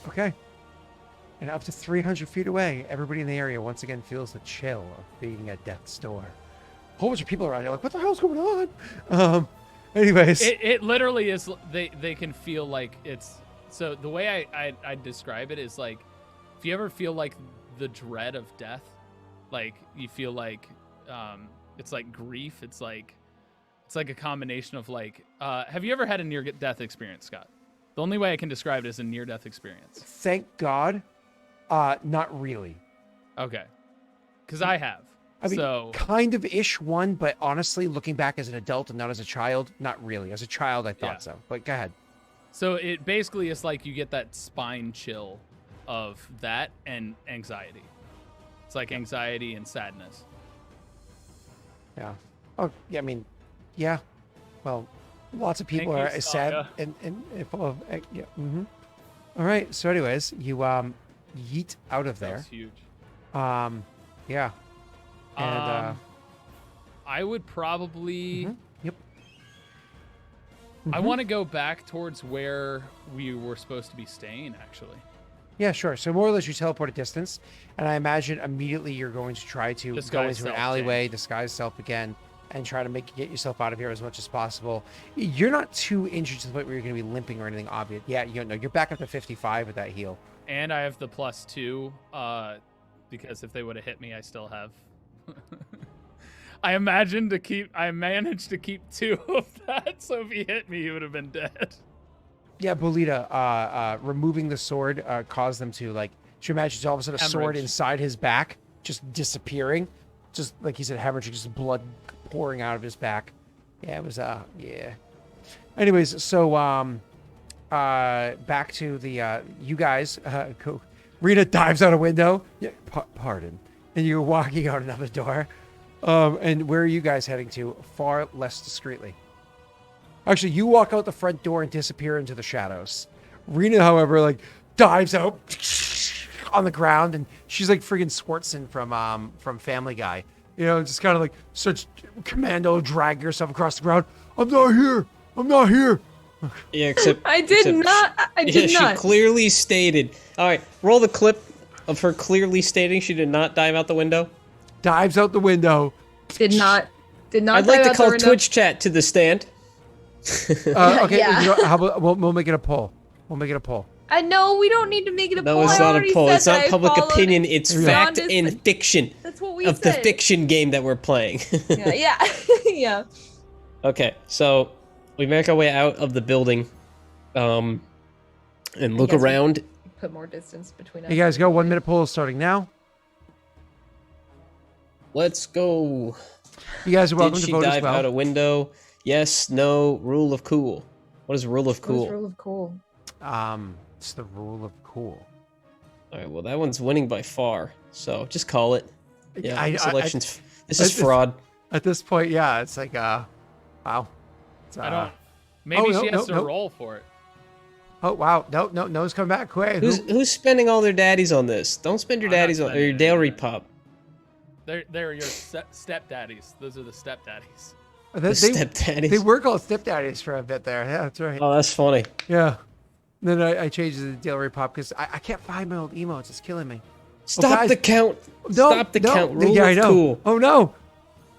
Speaker 3: Okay. And up to 300 feet away, everybody in the area once again feels the chill of being at death's door. A whole bunch of people around here like, what the hell's going on? Anyways.
Speaker 2: It literally is, they can feel like it's, so the way I describe it is like, if you ever feel like the dread of death, like you feel like, it's like grief. It's like a combination of like, have you ever had a near-death experience, Scott? The only way I can describe it is a near-death experience.
Speaker 3: Thank God, not really.
Speaker 2: Okay. Because I have.
Speaker 3: I mean,
Speaker 2: so
Speaker 3: kind of ish one, but honestly, looking back as an adult and not as a child, not really. As a child, I thought so. But go ahead.
Speaker 2: So it basically is like you get that spine chill of that and anxiety. It's like anxiety and sadness.
Speaker 3: Yeah. Oh, yeah. I mean, yeah. Well, lots of people are sad and full of yeah. Mm-hmm. All right. So, anyways, you yeet out of there.
Speaker 2: That's huge.
Speaker 3: Yeah. And
Speaker 2: I would probably.
Speaker 3: Mm-hmm. Yep. Mm-hmm.
Speaker 2: I want to go back towards where we were supposed to be staying, actually.
Speaker 3: Yeah, sure. So more or less you teleport a distance, and I imagine immediately you're going to try to go
Speaker 2: Disguise
Speaker 3: into an
Speaker 2: self,
Speaker 3: alleyway, disguise self again, and try to get yourself out of here as much as possible. You're not too injured to the point where you're going to be limping or anything obvious. Yeah, you know, you're back up to 55 with that heal.
Speaker 2: And I have the +2, because if they would have hit me, I still have. I managed to keep 2 of that, so if he hit me, he would have been dead.
Speaker 3: Yeah, Bolita, removing the sword caused them to, like, she imagines all of a sudden a sword
Speaker 2: Hemorrhage.
Speaker 3: inside his back, just disappearing. Just, like he said, hemorrhaging, just blood pouring out of his back. Yeah, it was, yeah. Anyways, so, back to the, you guys, go. Rita dives out a window. Yeah, pardon. And you're walking out another door. And where are you guys heading to? Far less discreetly. Actually, you walk out the front door and disappear into the shadows. Rena, however, like dives out on the ground, and she's like friggin' Swartzen from Family Guy. You know, just kind of like starts commando dragging herself across the ground. I'm not here. I'm not here.
Speaker 1: Yeah, except
Speaker 4: I did not. I did
Speaker 1: yeah,
Speaker 4: not.
Speaker 1: she clearly stated. All right, roll the clip of her clearly stating she did not dive out the window.
Speaker 3: Dives out the window.
Speaker 4: Did not.
Speaker 1: I'd like
Speaker 4: dive
Speaker 1: to
Speaker 4: out the
Speaker 1: call
Speaker 4: window.
Speaker 1: Twitch chat to the stand.
Speaker 3: Okay,
Speaker 4: Yeah.
Speaker 3: you know, how about we'll make it a poll. We'll make it a poll.
Speaker 4: No, we don't need to make it a
Speaker 1: No,
Speaker 4: poll.
Speaker 1: it's
Speaker 4: I
Speaker 1: not a
Speaker 4: already
Speaker 1: poll.
Speaker 4: said
Speaker 1: It's not
Speaker 4: that I
Speaker 1: public
Speaker 4: followed
Speaker 1: opinion. It's fact
Speaker 4: Rhonda's-
Speaker 1: and fiction
Speaker 4: That's what we
Speaker 1: of the
Speaker 4: said.
Speaker 1: fiction game that we're playing.
Speaker 4: Yeah. Yeah.
Speaker 1: Okay, so we make our way out of the building, and look
Speaker 4: guess we-
Speaker 1: around.
Speaker 4: Put more distance between us.
Speaker 3: Hey guys, go. 1 minute poll is starting now.
Speaker 1: Let's go.
Speaker 3: You guys are welcome
Speaker 1: Did
Speaker 3: to
Speaker 1: she
Speaker 3: vote as
Speaker 1: dive
Speaker 3: well.
Speaker 1: out a window? Yes, no, rule of cool. What is rule of
Speaker 4: What's
Speaker 1: cool?
Speaker 4: rule of cool?
Speaker 3: It's the rule of cool.
Speaker 1: All right, well, that one's winning by far, so just call it. Yeah,
Speaker 3: I-
Speaker 1: this
Speaker 3: I-
Speaker 1: election's... this
Speaker 3: I-
Speaker 1: is fraud.
Speaker 3: At this point, yeah, it's like, wow. It's,
Speaker 2: I don't. Maybe
Speaker 3: no,
Speaker 2: she has
Speaker 3: no,
Speaker 2: to
Speaker 3: no.
Speaker 2: roll for it.
Speaker 3: Oh wow, no's come back quick.
Speaker 1: Who's spending all their daddies on this? Don't spend your
Speaker 2: I'm not
Speaker 1: daddies on or your
Speaker 2: spending any
Speaker 1: Daelric pop.
Speaker 2: They're your stepdaddies. Those are the stepdaddies.
Speaker 3: They,
Speaker 1: Stepdaddies.
Speaker 3: they were called stepdaddies for a bit there. Yeah, that's right.
Speaker 1: Oh, that's funny.
Speaker 3: Yeah. Then I changed it to Daelric Pop because I can't find my old emotes. It's killing me.
Speaker 1: Stop
Speaker 3: guys-
Speaker 1: the count.
Speaker 3: No,
Speaker 1: Stop the
Speaker 3: no.
Speaker 1: count. Rule
Speaker 3: Yeah, I
Speaker 1: of
Speaker 3: know.
Speaker 1: cool.
Speaker 3: Oh no!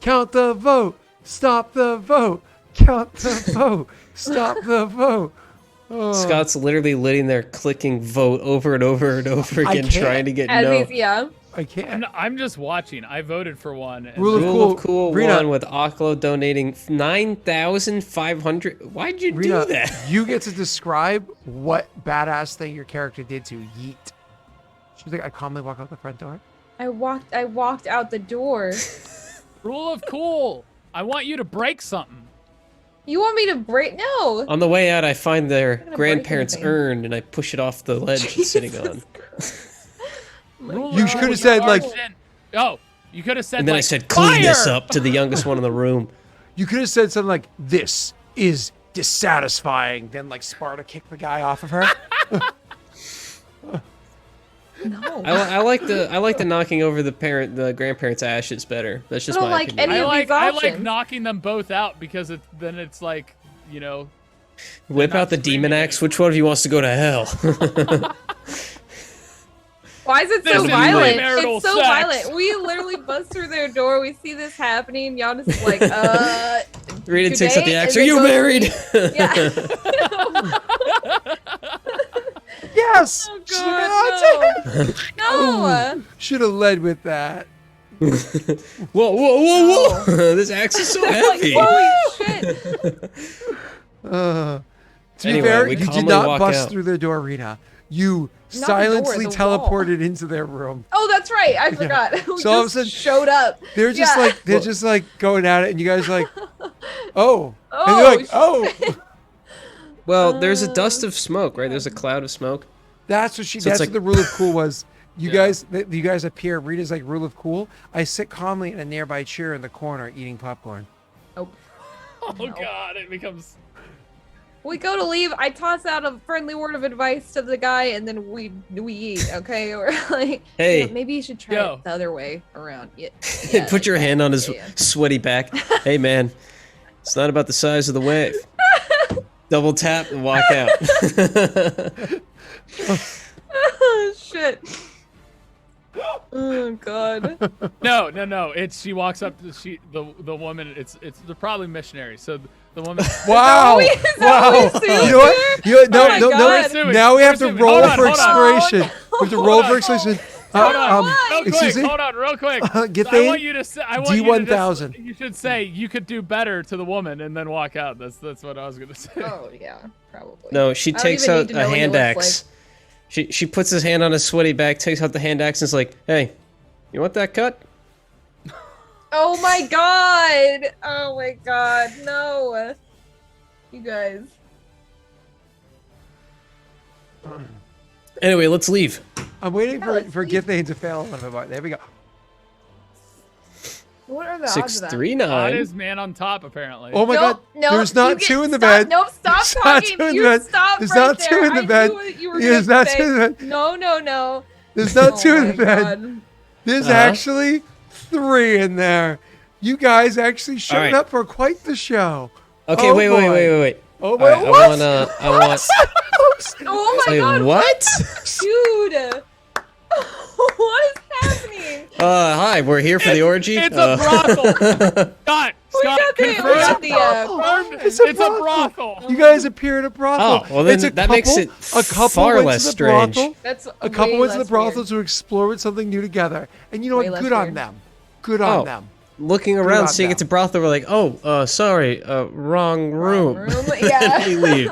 Speaker 3: Count the vote. Stop the vote. Count the vote. Stop the vote. Oh.
Speaker 1: Scott's literally laying there clicking vote over and over and over
Speaker 3: I
Speaker 1: again,
Speaker 3: can't.
Speaker 1: trying to get
Speaker 4: As
Speaker 1: no.
Speaker 4: he's, yeah.
Speaker 3: I can't.
Speaker 2: I'm just watching. I voted for one. And
Speaker 3: Rule of
Speaker 1: Rule of
Speaker 3: cool.
Speaker 1: cool
Speaker 3: Rena.
Speaker 1: won with Oklo donating 9,500. Why'd you
Speaker 3: Rena,
Speaker 1: do that?
Speaker 3: you get to describe what badass thing your character did to yeet. She's like, I calmly walk out the front door.
Speaker 4: I walked out the door.
Speaker 2: Rule of cool. I want you to break something.
Speaker 4: You want me to break? No.
Speaker 1: On the way out, I find their
Speaker 4: gonna break
Speaker 1: grandparents'
Speaker 4: anything.
Speaker 1: urn and I push it off the ledge it's sitting on.
Speaker 2: Rule
Speaker 3: You
Speaker 2: of
Speaker 3: could
Speaker 2: cool,
Speaker 3: have said,
Speaker 2: you
Speaker 3: like-
Speaker 2: are in- Oh, you could have said.
Speaker 1: And then I
Speaker 2: like,
Speaker 1: said, clean this
Speaker 2: "Fire!"
Speaker 1: up to the youngest one in the room.
Speaker 3: You could have said something like, "This is dissatisfying." Then, like, Sparta kicked the guy off of her.
Speaker 4: No.
Speaker 1: I like the knocking over the grandparents' ashes better. That's just
Speaker 4: I don't
Speaker 1: my
Speaker 4: like
Speaker 1: opinion.
Speaker 4: any of these
Speaker 2: I like
Speaker 4: options.
Speaker 2: knocking them both out because then it's like, you know,
Speaker 1: Whip
Speaker 2: not
Speaker 1: out the demon
Speaker 2: screaming
Speaker 1: axe. Which one of you wants to go to hell?
Speaker 4: Why is it
Speaker 2: This
Speaker 4: so
Speaker 2: is
Speaker 4: violent?
Speaker 2: premarital
Speaker 4: It's so
Speaker 2: sex.
Speaker 4: violent. We literally bust through their door. We see this happening. Y'all just like,
Speaker 1: Rita takes out the
Speaker 4: today?
Speaker 1: axe.
Speaker 4: And
Speaker 1: Are
Speaker 4: then
Speaker 1: you
Speaker 4: goes to
Speaker 1: married?
Speaker 4: Yeah.
Speaker 3: Yes.
Speaker 4: Oh,
Speaker 3: She's
Speaker 4: God,
Speaker 3: like,
Speaker 4: no.
Speaker 3: should have led with that.
Speaker 1: Whoa, whoa, whoa, whoa! This axe is so
Speaker 4: Like,
Speaker 1: heavy.
Speaker 4: holy shit.
Speaker 3: To
Speaker 1: Anyway,
Speaker 3: be fair,
Speaker 1: we
Speaker 3: you did
Speaker 1: calmly
Speaker 3: not
Speaker 1: walk
Speaker 3: bust
Speaker 1: out.
Speaker 3: through their door, Rita. You
Speaker 4: Not the door,
Speaker 3: silently
Speaker 4: the wall.
Speaker 3: teleported into their room.
Speaker 4: Oh, that's right. I forgot. We
Speaker 3: So all of a
Speaker 4: just
Speaker 3: sudden-
Speaker 4: showed up.
Speaker 3: They're just
Speaker 4: Yeah.
Speaker 3: like just like going at it, and you guys are like, oh, and
Speaker 4: Oh,
Speaker 3: they're like, oh.
Speaker 1: Well, there's a dust of smoke, right? There's a cloud of smoke.
Speaker 3: That's what she.
Speaker 1: So it's
Speaker 3: that's
Speaker 1: like-
Speaker 3: what the rule of cool was. You
Speaker 2: Yeah.
Speaker 3: you guys appear. Rita's like rule of cool. I sit calmly in a nearby chair in the corner eating popcorn.
Speaker 2: oh god, it becomes.
Speaker 4: We go to leave. I toss out a friendly word of advice to the guy, and then we eat. Okay, or like,
Speaker 1: Hey.
Speaker 4: you know, maybe you should try
Speaker 2: Yo.
Speaker 4: it the other way around. Yeah,
Speaker 1: Put your hand on his
Speaker 4: yeah.
Speaker 1: sweaty back. Hey, man, it's not about the size of the wave. Double tap and walk out.
Speaker 4: Oh, shit. Oh god.
Speaker 2: No. It's she walks up to the woman. They're probably missionaries. So the woman.
Speaker 3: Wow!
Speaker 4: Is that
Speaker 3: Wow!
Speaker 4: what we
Speaker 3: You know what? No,
Speaker 4: Oh my
Speaker 3: no,
Speaker 4: God.
Speaker 3: no. Now we have to
Speaker 2: Hold
Speaker 3: roll
Speaker 2: on,
Speaker 3: for
Speaker 2: hold on.
Speaker 3: expiration. We have to roll for expiration.
Speaker 2: Hold on, real
Speaker 3: excuse
Speaker 2: quick.
Speaker 3: me?
Speaker 2: Hold on, real quick.
Speaker 3: Get
Speaker 2: So I
Speaker 3: the
Speaker 2: want you to say. I want you to
Speaker 3: D1000.
Speaker 2: You should say you could do better to the woman and then walk out. That's what I was gonna say.
Speaker 4: Oh yeah, probably.
Speaker 1: No, she
Speaker 4: I don't
Speaker 1: takes
Speaker 4: even
Speaker 1: out
Speaker 4: need to
Speaker 1: a
Speaker 4: know what he
Speaker 1: hand
Speaker 4: looks
Speaker 1: axe. She puts his hand on his sweaty back, takes out the hand axe, and is like, "Hey, you want that cut?"
Speaker 4: Oh my god! Oh my god, no! You guys.
Speaker 1: Anyway, let's leave.
Speaker 3: I'm waiting
Speaker 4: let's
Speaker 3: for
Speaker 4: leave.
Speaker 3: Githane to fail a little bit. There we go.
Speaker 4: What are the odds of that?
Speaker 1: 639.
Speaker 2: Hottest man on top, apparently.
Speaker 3: Oh my
Speaker 4: Nope,
Speaker 3: god.
Speaker 4: nope,
Speaker 3: There's not
Speaker 4: you
Speaker 3: two in the
Speaker 4: stop,
Speaker 3: bed.
Speaker 4: Nope, stop
Speaker 3: There's not
Speaker 4: talking.
Speaker 3: two in the
Speaker 4: You
Speaker 3: bed.
Speaker 4: stop
Speaker 3: There's
Speaker 4: right
Speaker 3: not
Speaker 4: there.
Speaker 3: two in the
Speaker 4: I
Speaker 3: bed.
Speaker 4: knew what you were
Speaker 3: There's
Speaker 4: gonna
Speaker 3: not
Speaker 4: say.
Speaker 3: two in the bed.
Speaker 4: No.
Speaker 3: There's not
Speaker 4: Oh
Speaker 3: two in
Speaker 4: my
Speaker 3: the bed.
Speaker 4: God.
Speaker 3: There's
Speaker 1: Uh-huh.
Speaker 3: actually 3 in there. You guys actually showed
Speaker 1: right.
Speaker 3: up for quite the show.
Speaker 1: Okay,
Speaker 3: Oh,
Speaker 1: wait.
Speaker 3: Oh
Speaker 1: All
Speaker 3: boy.
Speaker 1: right,
Speaker 3: What?
Speaker 1: I want.
Speaker 4: Oh my
Speaker 1: Wait,
Speaker 4: god.
Speaker 1: what?
Speaker 4: Dude. What is happening?
Speaker 1: Hi, we're here for the orgy.
Speaker 2: It's a brothel. Scott,
Speaker 4: We got the,
Speaker 2: confirmed.
Speaker 3: It's a
Speaker 2: It's a brothel.
Speaker 3: You guys appear at a brothel.
Speaker 1: Oh, well then
Speaker 3: It's a
Speaker 1: that makes it
Speaker 3: a couple
Speaker 1: far
Speaker 3: went
Speaker 1: less
Speaker 3: to the
Speaker 1: strange.
Speaker 3: brothel.
Speaker 4: That's
Speaker 3: A couple
Speaker 4: way
Speaker 3: went to the
Speaker 4: less
Speaker 3: brothel
Speaker 4: weird.
Speaker 3: to explore something new together. And you know
Speaker 4: Way
Speaker 3: what?
Speaker 4: less
Speaker 3: Good on
Speaker 4: weird.
Speaker 3: them. Good on
Speaker 1: Oh.
Speaker 3: them.
Speaker 1: Looking
Speaker 3: on
Speaker 1: around, seeing
Speaker 3: them.
Speaker 1: it's a brothel, we're like, oh, sorry, wrong room.
Speaker 4: Yeah.
Speaker 1: We leave.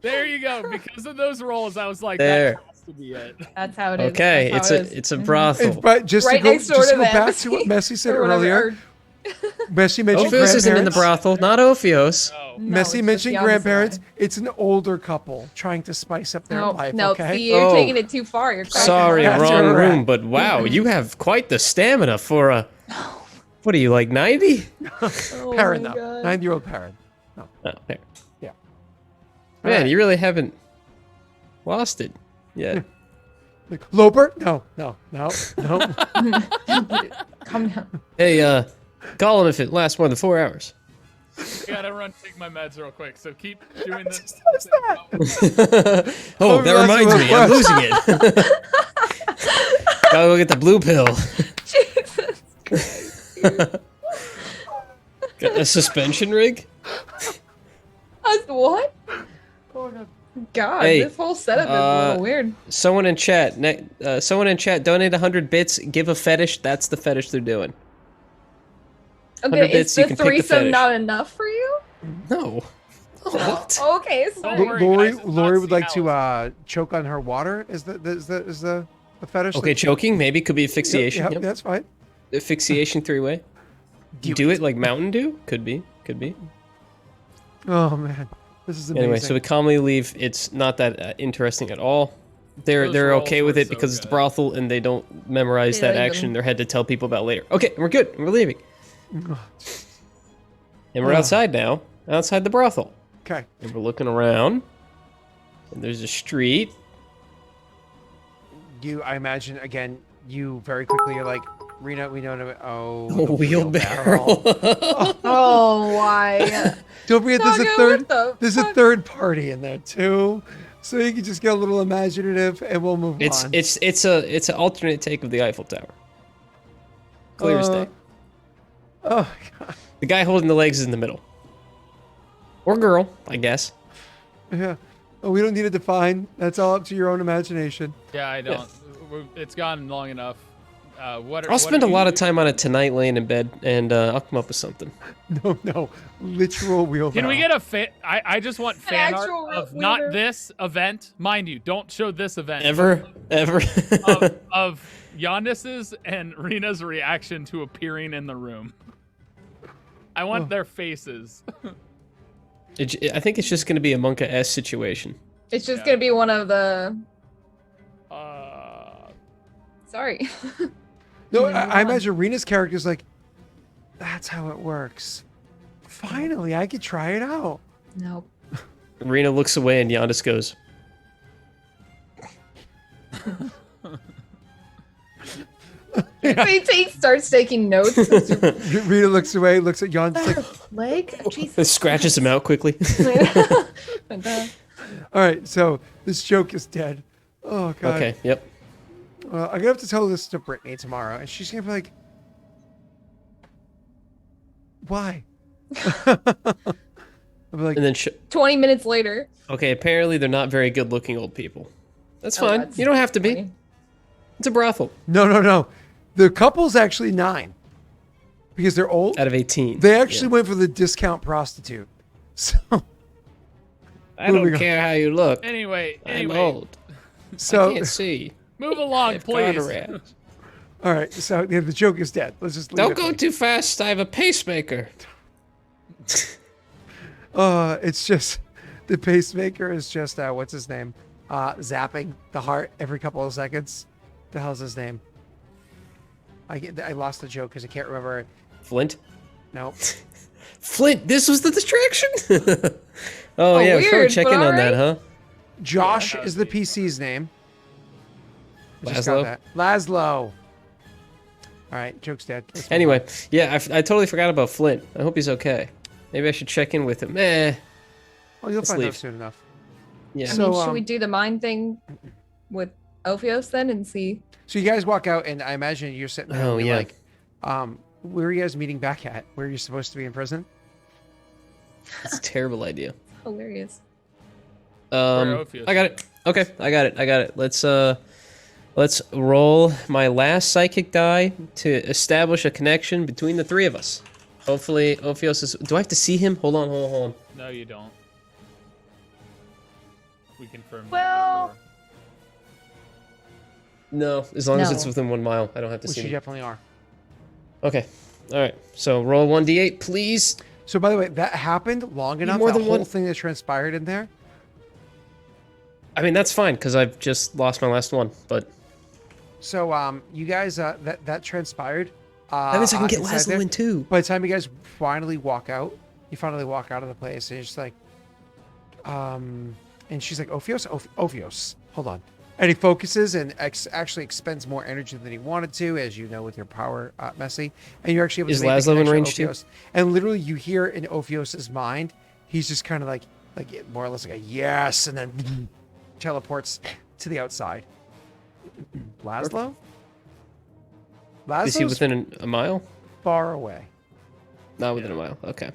Speaker 2: There you go. Because of those rolls, I was like,
Speaker 1: There.
Speaker 2: that has to be it.
Speaker 4: That's how it is.
Speaker 1: Okay,
Speaker 4: That's how it is.
Speaker 1: it's a brothel.
Speaker 3: But just
Speaker 4: Right
Speaker 3: to go,
Speaker 4: next door
Speaker 3: just
Speaker 4: to
Speaker 3: to go
Speaker 4: them.
Speaker 3: back to what Messi said
Speaker 4: Or whatever,
Speaker 3: earlier. Messi mentioned
Speaker 1: Ophios isn't in the
Speaker 3: grandparents.
Speaker 1: brothel, not Ophios.
Speaker 2: Oh.
Speaker 4: No,
Speaker 3: Messi
Speaker 4: it's
Speaker 3: mentioned
Speaker 4: just the
Speaker 3: grandparents.
Speaker 4: opposite.
Speaker 3: It's an older couple trying to spice up their life.
Speaker 4: No,
Speaker 3: Okay.
Speaker 4: see, you're
Speaker 1: Oh.
Speaker 4: taking it too far. You're cracking
Speaker 1: Sorry,
Speaker 4: me
Speaker 3: That's
Speaker 4: up.
Speaker 1: wrong
Speaker 3: where we're
Speaker 1: room,
Speaker 3: at.
Speaker 1: but wow, you have quite the stamina for a. What are you, like 90?
Speaker 4: Oh
Speaker 3: Parent
Speaker 4: my
Speaker 3: though.
Speaker 4: God.
Speaker 3: 9-year-old parent.
Speaker 1: Oh, there.
Speaker 3: Yeah.
Speaker 1: Man,
Speaker 3: Alright.
Speaker 1: you really haven't lost it yet.
Speaker 3: Like, Loper? No.
Speaker 4: Calm down.
Speaker 1: Hey, call him if it lasts more than 4 hours.
Speaker 2: I gotta run take my meds real quick. So keep doing this.
Speaker 3: What's that?
Speaker 1: Oh, that
Speaker 3: that's
Speaker 1: reminds
Speaker 3: what
Speaker 1: me,
Speaker 3: it
Speaker 1: I'm
Speaker 3: was.
Speaker 1: losing it. Gotta go get the blue pill.
Speaker 4: Jesus Christ. dude.
Speaker 1: Got a suspension rig?
Speaker 4: What? God,
Speaker 1: Hey,
Speaker 4: this whole setup is a little weird.
Speaker 1: Someone in chat, donate 100 bits, give a fetish. That's the fetish they're doing. 100
Speaker 4: Okay, is
Speaker 1: bits, you
Speaker 4: the
Speaker 1: can pick the
Speaker 4: threesome
Speaker 1: fetish.
Speaker 4: not enough for you?
Speaker 1: No. Oh, what?
Speaker 4: Okay,
Speaker 2: Don't
Speaker 4: sorry.
Speaker 2: worry,
Speaker 3: Lori,
Speaker 2: guys, it's
Speaker 3: Lori
Speaker 2: not
Speaker 3: would like to
Speaker 2: Cialis.
Speaker 3: choke on her water. Is the fetish?
Speaker 1: Okay, choking, maybe could be asphyxiation.
Speaker 3: Yep,
Speaker 1: Yep.
Speaker 3: that's fine.
Speaker 1: Asphyxiation 3-way. Do it like Mountain Dew? Could be.
Speaker 3: Oh man, this is amazing.
Speaker 1: Anyway, so we calmly leave. It's not that interesting at all.
Speaker 2: Those
Speaker 1: They're
Speaker 2: rolls
Speaker 1: okay with
Speaker 2: were
Speaker 1: it
Speaker 2: so
Speaker 1: because it's a
Speaker 2: good.
Speaker 1: brothel and they don't memorize
Speaker 4: They
Speaker 1: that
Speaker 4: don't
Speaker 1: action.
Speaker 4: even-
Speaker 1: They're head to tell people about later. Okay, we're good. We're leaving. And we're
Speaker 3: Ugh.
Speaker 1: outside now, outside the brothel.
Speaker 3: Okay.
Speaker 1: And we're looking around. And there's a street.
Speaker 3: I imagine again. You very quickly are like, Rena, we know. Oh,
Speaker 1: A
Speaker 3: the
Speaker 1: wheelbarrow.
Speaker 4: Oh, why?
Speaker 3: Don't forget, there's a
Speaker 4: Doggo,
Speaker 3: third.
Speaker 4: what the
Speaker 3: There's a
Speaker 4: fuck?
Speaker 3: third party in there too, so you can just get a little imaginative, and we'll move on.
Speaker 1: it's an alternate take of the Eiffel Tower. Clear as day.
Speaker 3: Oh god.
Speaker 1: The guy holding the legs is in the middle. Or girl, I guess.
Speaker 3: Yeah. Oh, we don't need to define. That's all up to your own imagination.
Speaker 2: Yeah, I don't. It's gone long enough.
Speaker 1: I'll spend a lot of time on it tonight laying in bed, and I'll come up with something.
Speaker 3: No, literal wheelbarrow.
Speaker 2: Can we get a fan? I just want fan art
Speaker 4: actual
Speaker 2: of
Speaker 4: wheelbarrow?
Speaker 2: not this event, mind you. Don't show this event
Speaker 1: Ever.
Speaker 2: of Giannis's and Rena's reaction to appearing in the room. I want their faces.
Speaker 1: I think it's just going to be a Monka-S situation.
Speaker 4: It's just
Speaker 2: Yeah.
Speaker 4: gonna be one of the.
Speaker 2: Uh,
Speaker 4: Sorry.
Speaker 3: No,
Speaker 4: Move
Speaker 3: I
Speaker 4: on.
Speaker 3: imagine Rena's character's like, that's how it works. Finally, I could try it out.
Speaker 4: Nope.
Speaker 1: Rena looks away, and Yandis goes,
Speaker 4: He starts taking notes.
Speaker 3: Rena looks away, looks at Jan, just like,
Speaker 4: Leg? Jesus.
Speaker 1: scratches him out quickly.
Speaker 3: All right, so this joke is dead. Oh god.
Speaker 1: Okay. Yep.
Speaker 3: I'm gonna have to tell this to Brittany tomorrow, and she's gonna be like, "Why?" I'll be like,
Speaker 1: And then
Speaker 4: 20 minutes later.
Speaker 1: okay. Apparently, they're not very good-looking old people. That's
Speaker 4: Oh,
Speaker 1: fine.
Speaker 4: that's
Speaker 1: You don't have to be.
Speaker 4: funny.
Speaker 1: It's a brothel
Speaker 3: No. The couple's actually 9 because they're old.
Speaker 1: out of 18.
Speaker 3: They actually
Speaker 1: Yeah.
Speaker 3: went for the discount prostitute. So,
Speaker 1: I
Speaker 3: Moving
Speaker 1: don't
Speaker 3: on.
Speaker 1: care how you look.
Speaker 2: Anyway,
Speaker 1: I'm old. I
Speaker 3: so
Speaker 1: can't see.
Speaker 2: move
Speaker 1: I
Speaker 2: along,
Speaker 1: have
Speaker 2: please.
Speaker 1: cataracts.
Speaker 3: all right. So yeah, the joke is dead. Let's just leave
Speaker 1: Don't
Speaker 3: it
Speaker 1: go
Speaker 3: there.
Speaker 1: too fast. I have a pacemaker.
Speaker 3: It's just the pacemaker is just what's his name? Zapping the heart every couple of seconds. The hell's his name? I lost the joke because I can't remember it.
Speaker 1: Flint.
Speaker 3: No.
Speaker 1: Flint. This was the distraction. Oh yeah, we started
Speaker 4: weird,
Speaker 1: checking
Speaker 4: but
Speaker 1: on that,
Speaker 4: alright.
Speaker 1: huh?
Speaker 3: Josh
Speaker 2: that
Speaker 3: is
Speaker 2: was
Speaker 3: the
Speaker 2: me.
Speaker 3: PC's name. I just got
Speaker 1: Laszlo?
Speaker 3: that. Laszlo. All right, joke's dead. Let's move
Speaker 1: Anyway,
Speaker 3: on.
Speaker 1: yeah, I totally forgot about Flint. I hope he's okay. Maybe I should check in with him.
Speaker 3: Well, you'll
Speaker 1: let's
Speaker 3: find out
Speaker 1: leave.
Speaker 3: soon enough.
Speaker 1: Yeah.
Speaker 4: I
Speaker 3: So,
Speaker 4: mean, should we do the mind thing with Ophios then and see?
Speaker 3: So you guys walk out, and I imagine you're sitting there.
Speaker 1: Oh,
Speaker 3: and you're
Speaker 1: yeah.
Speaker 3: Like, where are you guys meeting back at? Where are you supposed to be in prison?
Speaker 1: It's a terrible idea.
Speaker 4: Hilarious.
Speaker 2: Ophius.
Speaker 1: I got it. Okay, I got it. Let's roll my last psychic die to establish a connection between the three of us. Hopefully, Ophios is. Do I have to see him? Hold on.
Speaker 2: No, you don't. We confirmed.
Speaker 4: Well-
Speaker 2: that before.
Speaker 1: No, as long as
Speaker 4: No.
Speaker 1: it's within 1 mile, I don't have to
Speaker 3: Which
Speaker 1: see
Speaker 3: you
Speaker 1: him.
Speaker 3: definitely are.
Speaker 1: Okay. All right. So roll 1d8, please.
Speaker 3: So by the way, that happened long enough.
Speaker 1: more
Speaker 3: That
Speaker 1: than
Speaker 3: whole
Speaker 1: one-
Speaker 3: thing that transpired in there.
Speaker 1: I mean, that's fine because I've just lost my last one. But
Speaker 3: So you guys that transpired.
Speaker 1: that means I can get
Speaker 3: inside
Speaker 1: Laszlo
Speaker 3: there.
Speaker 1: in too.
Speaker 3: By the time you guys finally walk out, you finally walk out of the place, and you're just like, and she's like, Ophios, Ophios, hold on. And he focuses and actually expends more energy than he wanted to, as you know, with your power, Messi. And you're actually able
Speaker 1: Is
Speaker 3: to make the
Speaker 1: Laszlo in
Speaker 3: connection
Speaker 1: range
Speaker 3: with
Speaker 1: too?
Speaker 3: Ophios. And literally, you hear in Ophios's mind, he's just kind of like more or less like a yes, and then teleports to the outside. Laszlo?
Speaker 1: Is he
Speaker 3: Laszlo's
Speaker 1: within a mile?
Speaker 3: far away.
Speaker 1: Not within a mile. Okay.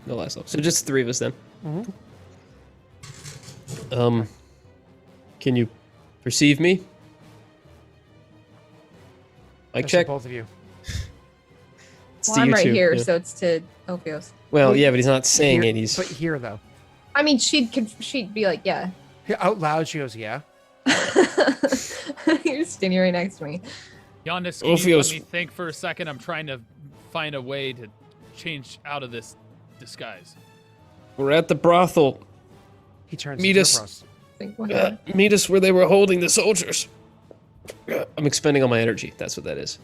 Speaker 1: No Laszlo. So just 3 of us then.
Speaker 3: Mhm.
Speaker 1: Can you perceive me? Mic
Speaker 3: That's
Speaker 1: check.
Speaker 3: for both of you.
Speaker 1: It's
Speaker 4: Well,
Speaker 1: to
Speaker 4: I'm
Speaker 1: you
Speaker 4: right
Speaker 1: too,
Speaker 4: here,
Speaker 1: yeah.
Speaker 4: so it's to Ophios.
Speaker 1: Well, yeah, but he's not saying
Speaker 3: Here-
Speaker 1: it. He's.
Speaker 3: But here, though.
Speaker 4: I mean, she'd be like, yeah.
Speaker 3: Out loud, she goes, yeah.
Speaker 4: You're standing right next to me.
Speaker 2: Giannis, can you
Speaker 1: Ophios.
Speaker 2: let me think for a second? I'm trying to find a way to change out of this disguise.
Speaker 1: We're at the brothel.
Speaker 3: He turns
Speaker 1: Meet
Speaker 3: to
Speaker 1: us.
Speaker 3: Frost.
Speaker 4: Think, what happened?
Speaker 1: Meet us where they were holding the soldiers. I'm expending all my energy. That's what that is.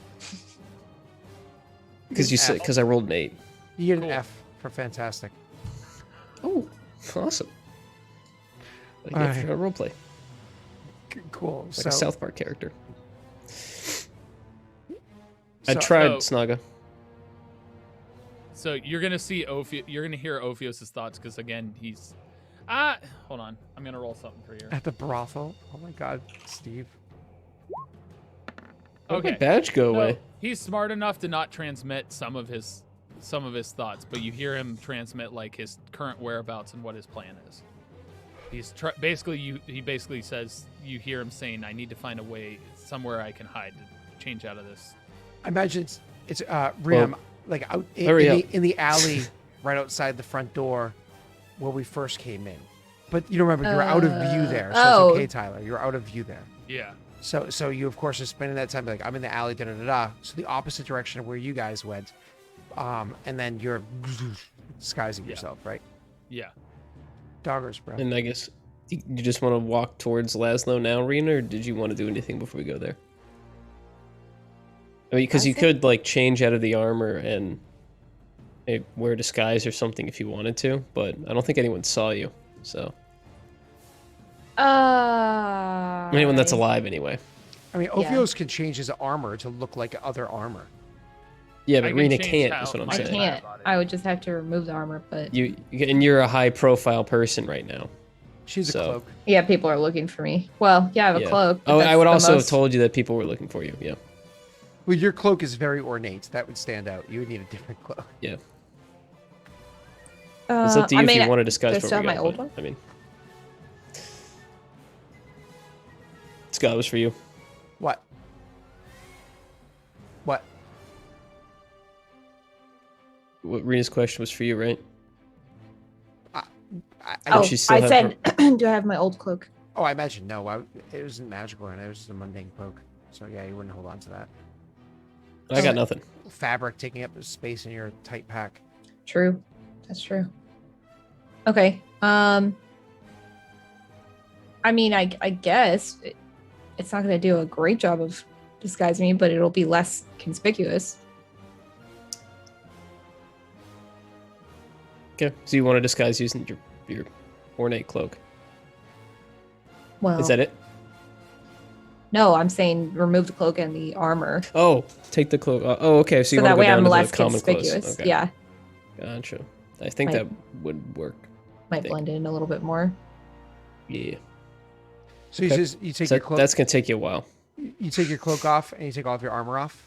Speaker 1: Because you said because I rolled an 8.
Speaker 3: You get an
Speaker 2: Cool.
Speaker 3: F for fantastic.
Speaker 1: Oh, awesome. Like
Speaker 3: All
Speaker 1: a
Speaker 3: right.
Speaker 1: roleplay,
Speaker 3: Cool.
Speaker 1: like
Speaker 3: So,
Speaker 1: a South Park character. I
Speaker 3: so-
Speaker 1: tried,
Speaker 2: So-
Speaker 1: Snaga.
Speaker 2: So you're gonna see you're gonna hear Ophios' thoughts because again he's hold on, I'm gonna roll something for you.
Speaker 3: at the brothel. Oh my God, Steve.
Speaker 1: Where'd my
Speaker 2: Okay.
Speaker 1: badge go
Speaker 2: No,
Speaker 1: away?
Speaker 2: he's smart enough to not transmit some of his thoughts, but you hear him transmit like his current whereabouts and what his plan is. He's he basically says you hear him saying, "I need to find a way somewhere I can hide to change out of this."
Speaker 3: I imagine it's Rim, like out
Speaker 1: hurry
Speaker 3: in the alley right outside the front door where we first came in. But you remember you're out of view there, so
Speaker 4: oh.
Speaker 3: it's okay, Tyler. You're out of view there.
Speaker 2: Yeah.
Speaker 3: So you of course are spending that time like I'm in the alley, da da da da. So the opposite direction of where you guys went, and then you're disguising yourself, right?
Speaker 2: Yeah.
Speaker 3: Doggers, bro.
Speaker 1: And I guess you just want to walk towards Laszlo now, Rena, or did you want to do anything before we go there? I mean, because you could like change out of the armor and wear a disguise or something if you wanted to, but I don't think anyone saw you. So anyone that's alive, anyway.
Speaker 3: I mean,
Speaker 4: Yeah.
Speaker 3: Ophios can change his armor to look like other armor.
Speaker 1: Yeah,
Speaker 2: I
Speaker 1: but
Speaker 2: can
Speaker 1: Rena
Speaker 2: change
Speaker 1: can't.
Speaker 2: how-
Speaker 1: That's what I'm
Speaker 2: I
Speaker 4: I
Speaker 1: saying.
Speaker 4: can't.
Speaker 2: about it.
Speaker 4: I would just have to remove the armor, but
Speaker 1: And you're a high-profile person right now.
Speaker 3: She's a
Speaker 1: So-
Speaker 3: cloak.
Speaker 4: Yeah, people are looking for me. Well, yeah, I have a
Speaker 1: Yeah.
Speaker 4: cloak. but
Speaker 1: Oh, I
Speaker 4: that's
Speaker 1: would
Speaker 4: the
Speaker 1: also have
Speaker 4: most-
Speaker 1: told you that people were looking for you. Yeah.
Speaker 3: Well, your cloak is very ornate. That would stand out. You would need a different cloak.
Speaker 1: Yeah. It's up to you
Speaker 4: I
Speaker 1: if
Speaker 4: mean,
Speaker 1: you want to
Speaker 4: do
Speaker 1: disguise
Speaker 4: I
Speaker 1: what
Speaker 4: still
Speaker 1: we
Speaker 4: have my
Speaker 1: got,
Speaker 4: old
Speaker 1: but,
Speaker 4: one?
Speaker 1: I mean, Scott was for you.
Speaker 3: What? What?
Speaker 1: What Rena's question was for you, right?
Speaker 4: Oh,
Speaker 1: she still
Speaker 4: I
Speaker 1: have
Speaker 4: said, do I have my old cloak?
Speaker 3: Oh, I imagine no. It wasn't magical, and it was just a mundane cloak. So yeah, you wouldn't hold on to that.
Speaker 1: I got nothing.
Speaker 3: Fabric taking up space in your tight pack.
Speaker 4: True. That's true. Okay. I mean, I guess it's not going to do a great job of disguising me, but it'll be less conspicuous.
Speaker 1: Okay. So you want to disguise using your ornate cloak?
Speaker 4: Well,
Speaker 1: Is that it?
Speaker 4: no, I'm saying remove the cloak and the armor,
Speaker 1: Oh, take the cloak. Oh, okay. So
Speaker 4: so
Speaker 1: you want
Speaker 4: that
Speaker 1: to go
Speaker 4: way
Speaker 1: down
Speaker 4: I'm
Speaker 1: to
Speaker 4: less
Speaker 1: the common
Speaker 4: conspicuous.
Speaker 1: clothes. Okay.
Speaker 4: Yeah,
Speaker 1: Gotcha. I think
Speaker 4: Might-
Speaker 1: that would work.
Speaker 4: might
Speaker 1: Think.
Speaker 4: blend in a little bit more.
Speaker 1: Yeah.
Speaker 3: So
Speaker 1: Okay.
Speaker 3: you take
Speaker 1: So
Speaker 3: your cloak.
Speaker 1: that's gonna take you a while.
Speaker 3: You take your cloak off, and you take all of your armor off.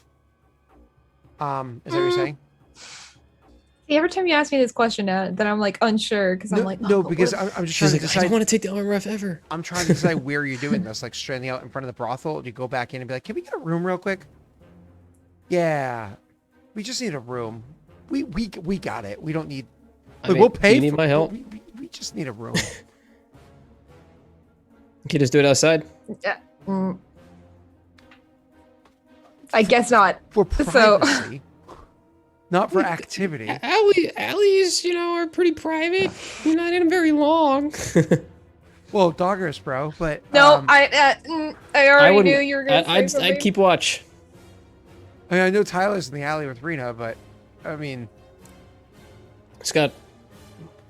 Speaker 3: Is that what you're saying?
Speaker 4: See, every time you ask me this question, then I'm like unsure because I'm
Speaker 3: No,
Speaker 4: like, oh,
Speaker 3: no,
Speaker 4: but
Speaker 3: because
Speaker 4: what if-
Speaker 3: I'm just
Speaker 1: She's
Speaker 3: trying
Speaker 1: like,
Speaker 3: to
Speaker 1: I
Speaker 3: decide.
Speaker 1: don't want to take the armor off ever.
Speaker 3: I'm trying to decide where you're doing this, like standing out in front of the brothel. Do you go back in and be like, "Can we get a room real quick?" Yeah, we just need a room. We got it. We don't need.
Speaker 1: I
Speaker 3: Like,
Speaker 1: mean,
Speaker 3: we'll
Speaker 1: do
Speaker 3: pay.
Speaker 1: you need
Speaker 3: for,
Speaker 1: my help?
Speaker 3: We just need a room.
Speaker 1: Okay, just do it outside.
Speaker 4: Yeah, I guess not.
Speaker 3: For
Speaker 4: So-
Speaker 3: privacy, not for activity.
Speaker 1: Alleys, are pretty private. You're not in them very long.
Speaker 3: Well, doggers, bro. But
Speaker 4: No, I already
Speaker 1: wouldn't-
Speaker 4: knew you were going to say
Speaker 1: I'd
Speaker 4: something.
Speaker 1: keep watch.
Speaker 3: I know Tyler's in the alley with Rena, but I mean,
Speaker 1: Scott,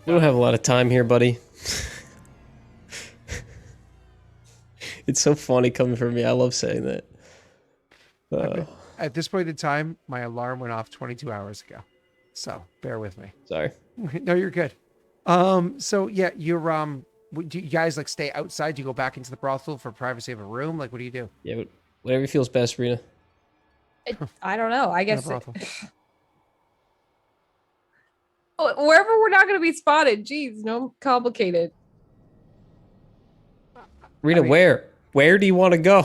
Speaker 1: we don't have a lot of time here, buddy. It's so funny coming from me. I love saying that.
Speaker 3: at this point in time, my alarm went off 22 hours ago. So bear with me.
Speaker 1: Sorry.
Speaker 3: No, you're good. So yeah, you're do you guys like stay outside? Do you go back into the brothel for privacy of a room? Like, what do you do?
Speaker 1: Yeah, but whatever feels best, Rena.
Speaker 4: I don't know. I
Speaker 3: In a
Speaker 4: guess
Speaker 3: brothel.
Speaker 4: wherever we're not going to be spotted. Jeez, no complicated.
Speaker 1: Rena,
Speaker 3: I mean-
Speaker 1: where do you want to go?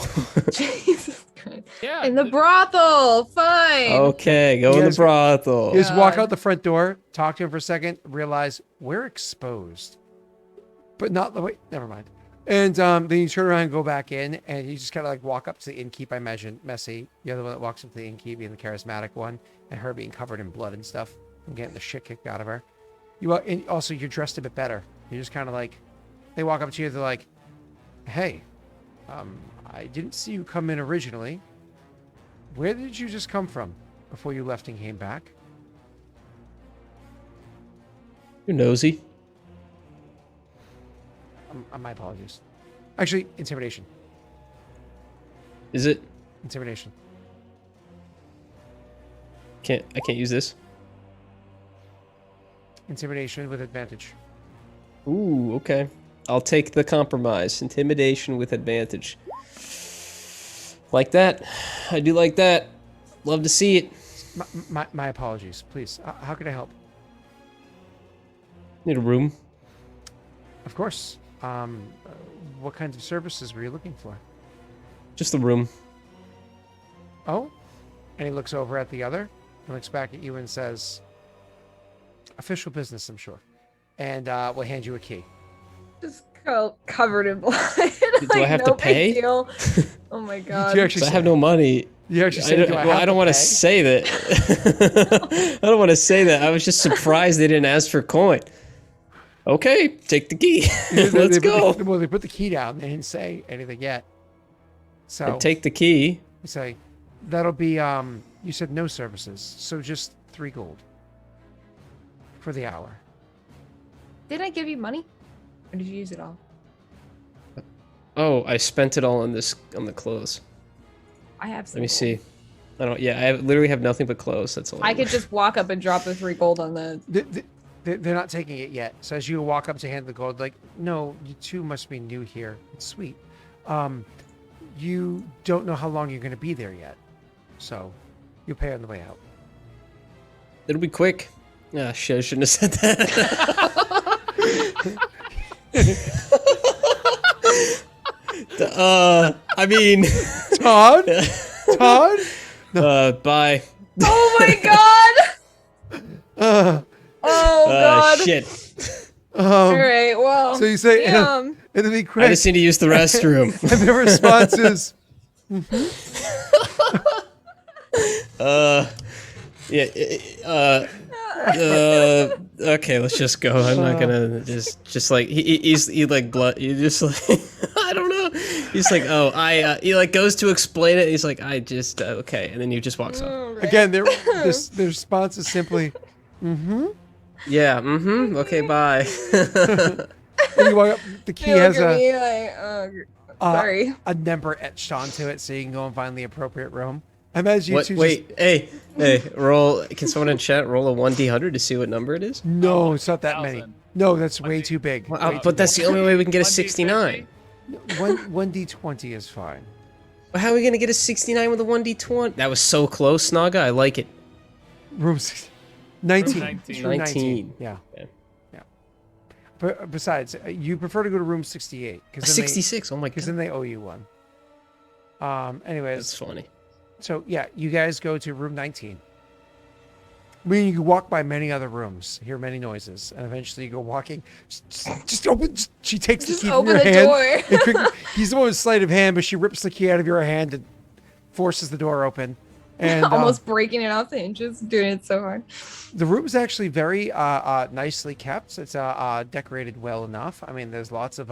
Speaker 4: Jesus Christ.
Speaker 2: Yeah.
Speaker 4: In the brothel. Fine.
Speaker 1: Okay, go in the
Speaker 3: Yes.
Speaker 1: brothel.
Speaker 3: You just walk
Speaker 4: God.
Speaker 3: out the front door, talk to him for a second, realize we're exposed, but not the way. Never mind. And then you turn around and go back in, and you just kind of like walk up to the innkeep. I imagine Messy, the other one that walks up to the innkeep, being the charismatic one, and her being covered in blood and stuff, and getting the shit kicked out of her. And also you're dressed a bit better. You're just kind of like, they walk up to you, they're like, "Hey, I didn't see you come in originally. Where did you just come from before you left and came back?"
Speaker 1: You're nosy.
Speaker 3: My apologies. Actually, intimidation.
Speaker 1: Is it?
Speaker 3: Intimidation.
Speaker 1: I can't use this.
Speaker 3: Intimidation with advantage.
Speaker 1: Ooh, okay. I'll take the compromise. Intimidation with advantage. Like that. I do like that. Love to see it.
Speaker 3: My apologies. Please. How can I help?
Speaker 1: Need a room.
Speaker 3: Of course. What kinds of services were you looking for?
Speaker 1: Just the room.
Speaker 3: Oh? And he looks over at the other and looks back at you and says, "Official business, I'm sure." And we'll hand you a key.
Speaker 4: Just covered in blood.
Speaker 1: I have to
Speaker 4: no big
Speaker 1: pay?
Speaker 4: deal. Oh my god.
Speaker 3: Do you actually
Speaker 1: So I have no money.
Speaker 3: You actually
Speaker 1: I
Speaker 3: say,
Speaker 1: don't,
Speaker 3: "Do I
Speaker 1: well,
Speaker 3: have
Speaker 1: I don't
Speaker 3: to
Speaker 1: want to
Speaker 3: pay?"
Speaker 1: say that. I don't want to say that. I was just surprised they didn't ask for coin. Okay, take the key. Let's go.
Speaker 3: Well, they put the key down. They didn't say anything yet. So
Speaker 1: And take the key.
Speaker 3: you say, "That'll be." You said no services, so just 3 gold for the hour.
Speaker 4: Did I give you money? Or did you use it all?
Speaker 1: Oh, I spent it all on the clothes.
Speaker 4: I have some
Speaker 1: Let me
Speaker 4: gold.
Speaker 1: see. I literally have nothing but clothes. That's all.
Speaker 4: I could just walk up and drop the 3 gold on the
Speaker 3: They're not taking it yet. So as you walk up to hand the gold, like, no, you two must be new here. It's sweet. You don't know how long you're going to be there yet. So you'll pay on the way out.
Speaker 1: It'll be quick. Ah, shit, I shouldn't have said that. I mean...
Speaker 3: Todd? Todd?
Speaker 1: Bye.
Speaker 4: Oh my god! Oh god.
Speaker 1: Shit.
Speaker 4: All right. Well.
Speaker 3: So you say,
Speaker 4: damn.
Speaker 3: it'll be
Speaker 1: I
Speaker 3: quick.
Speaker 1: just need to use the restroom.
Speaker 3: And the response is,
Speaker 1: okay, let's just go. I'm not gonna just like he like blood. You just like I don't know. He's like, oh, he like goes to explain it. He's like, I just okay, and then he just walks off.
Speaker 4: All right.
Speaker 3: again, their response is simply,
Speaker 1: Yeah. Okay. Bye.
Speaker 3: when you walk up, the key
Speaker 4: They
Speaker 3: has
Speaker 4: look at
Speaker 3: a
Speaker 4: me like, sorry.
Speaker 3: a number etched onto it, so you can go and find the appropriate room. I imagine you
Speaker 1: What?
Speaker 3: two
Speaker 1: Wait. Hey. Roll. Can someone in chat roll a 1d100 to see what number it is?
Speaker 3: No, it's not that many.
Speaker 2: 1,000.
Speaker 3: No, that's way too big.
Speaker 1: Well,
Speaker 3: Way too
Speaker 1: but that's the only way we can get a
Speaker 2: 1d50?
Speaker 1: 69.
Speaker 3: big. One D20 is fine.
Speaker 1: But how are we gonna get a 69 with a 1d20? That was so close, Naga. I like it.
Speaker 3: Room 19.
Speaker 2: 19.
Speaker 3: It's room
Speaker 1: 19.
Speaker 3: Yeah.
Speaker 1: Okay.
Speaker 3: Yeah. But besides, you prefer to go to room 68
Speaker 1: A 66. Oh my
Speaker 3: because
Speaker 1: god.
Speaker 3: then they owe you one. Anyways,
Speaker 1: That's funny.
Speaker 3: so yeah, you guys go to room 19. I mean, you walk by many other rooms, hear many noises, and eventually you go walking. Just open. She takes
Speaker 4: Just
Speaker 3: the key from
Speaker 4: open
Speaker 3: your
Speaker 4: the
Speaker 3: hand.
Speaker 4: door.
Speaker 3: and quickly, he's the one with sleight of hand, but she rips the key out of your hand and forces the door open. And
Speaker 4: Almost breaking it off the hinges, doing it so hard.
Speaker 3: the room's actually very nicely kept. It's decorated well enough. I mean, there's lots of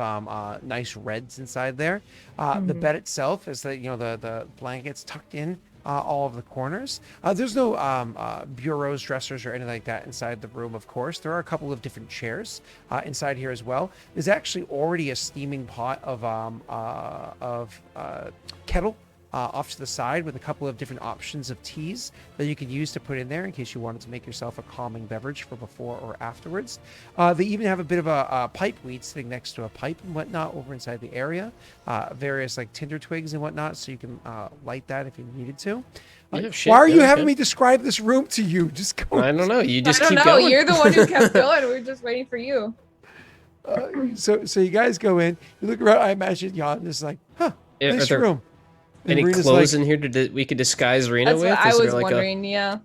Speaker 3: nice reds inside there. The bed itself is the blankets tucked in all of the corners. There's no bureaus, dressers, or anything like that inside the room. Of course, there are a couple of different chairs inside here as well. There's actually already a steaming pot of kettle. Off to the side with a couple of different options of teas that you could use to put in there in case you wanted to make yourself a calming beverage for before or afterwards. They even have a bit of a pipe weed sitting next to a pipe and whatnot over inside the area. Various like tinder twigs and whatnot, so you can light that if you needed to.
Speaker 1: Yeah, shit,
Speaker 3: Why are you
Speaker 1: okay.
Speaker 3: having me describe this room to you? Just go.
Speaker 1: I don't know. You just
Speaker 4: I don't
Speaker 1: keep
Speaker 4: know.
Speaker 1: going.
Speaker 4: You're the one who kept going. We're just waiting for you.
Speaker 3: So you guys go in. You look around. I imagine Jan is like, huh,
Speaker 1: Yeah, are
Speaker 3: nice
Speaker 1: there
Speaker 3: room. And
Speaker 1: Any
Speaker 3: Rena's
Speaker 1: clothes
Speaker 3: like,
Speaker 1: in here we could disguise Rena
Speaker 4: That's
Speaker 1: with?
Speaker 4: what I
Speaker 1: Is there
Speaker 4: was
Speaker 1: like
Speaker 4: wondering. Yeah.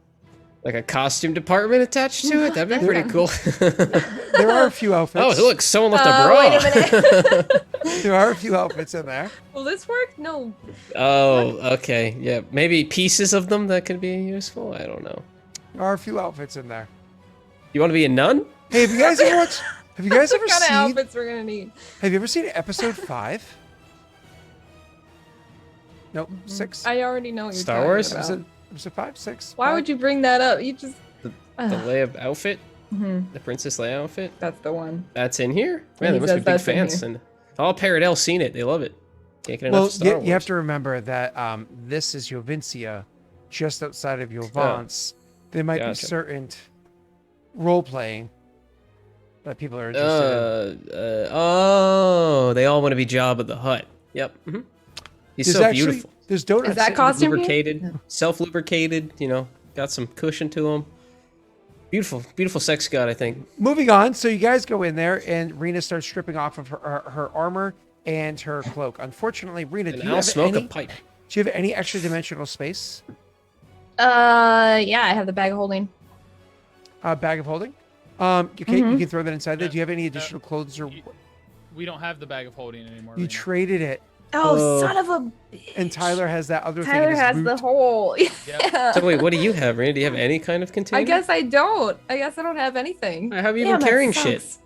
Speaker 1: a costume department attached to it? That'd be pretty cool.
Speaker 3: there are a few outfits.
Speaker 1: Oh, look, someone left a bra.
Speaker 4: Wait a minute.
Speaker 3: There are a few outfits in there.
Speaker 4: Will this work? No.
Speaker 1: Oh, okay. Yeah, maybe pieces of them that could be useful. I don't know.
Speaker 3: There are a few outfits in there.
Speaker 1: You want to be a nun?
Speaker 3: Hey, have you guys ever watched? Have you guys
Speaker 4: What
Speaker 3: ever
Speaker 4: kind of
Speaker 3: seen?
Speaker 4: outfits we're gonna need?
Speaker 3: Have you ever seen episode 5? Nope, 6.
Speaker 4: I already know what you're
Speaker 1: Star
Speaker 4: talking
Speaker 1: Wars?
Speaker 4: about.
Speaker 3: Episode 5, 6.
Speaker 4: Why would you bring that up? You just.
Speaker 1: The Leia outfit?
Speaker 4: Mhm.
Speaker 1: The Princess Leia outfit?
Speaker 4: That's the one.
Speaker 1: That's in here?
Speaker 4: He
Speaker 1: Man, they must be
Speaker 4: says
Speaker 1: big
Speaker 4: that's in
Speaker 1: fans.
Speaker 4: here.
Speaker 1: And all Paradell's seen it. They love it. Can't get enough
Speaker 3: Well,
Speaker 1: of Star Wars.
Speaker 3: you have to remember that this is Jovincia, just outside of Jovance. There might be
Speaker 1: Gotcha.
Speaker 3: certain role playing that people are interested in.
Speaker 1: Oh, they all want to be Jabba the Hutt. Yep. He's
Speaker 3: There's
Speaker 1: so
Speaker 3: actually
Speaker 1: beautiful.
Speaker 3: there's donuts.
Speaker 4: Is that
Speaker 3: sitting-
Speaker 4: costume here?
Speaker 1: Lubricated, self-lubricated, got some cushion to him. Beautiful, beautiful sex god, I think.
Speaker 3: Moving on, so you guys go in there, and Rena starts stripping off of her armor and her cloak. Unfortunately, Rena,
Speaker 1: And
Speaker 3: do you
Speaker 1: I'll
Speaker 3: have
Speaker 1: smoke
Speaker 3: any?
Speaker 1: a pipe.
Speaker 3: Do you have any extra dimensional space?
Speaker 4: Yeah, I have the bag of holding.
Speaker 3: Bag of holding. Okay, you can throw that inside there.
Speaker 2: Yeah.
Speaker 3: Do you have any additional clothes or?
Speaker 2: We don't have the bag of holding anymore.
Speaker 3: You
Speaker 2: Rena.
Speaker 3: traded it,
Speaker 4: Oh, son of a bitch.
Speaker 3: and Tyler has that other thing.
Speaker 4: Tyler
Speaker 3: in his
Speaker 4: has
Speaker 3: boot.
Speaker 4: the hole.
Speaker 2: Yep.
Speaker 4: Yeah.
Speaker 1: So wait, what do you have, Randy? Do you have any kind of container?
Speaker 4: I guess I don't. I guess I don't have anything.
Speaker 1: How have you
Speaker 4: Damn,
Speaker 1: been
Speaker 4: that
Speaker 1: carrying shit?
Speaker 4: sucks.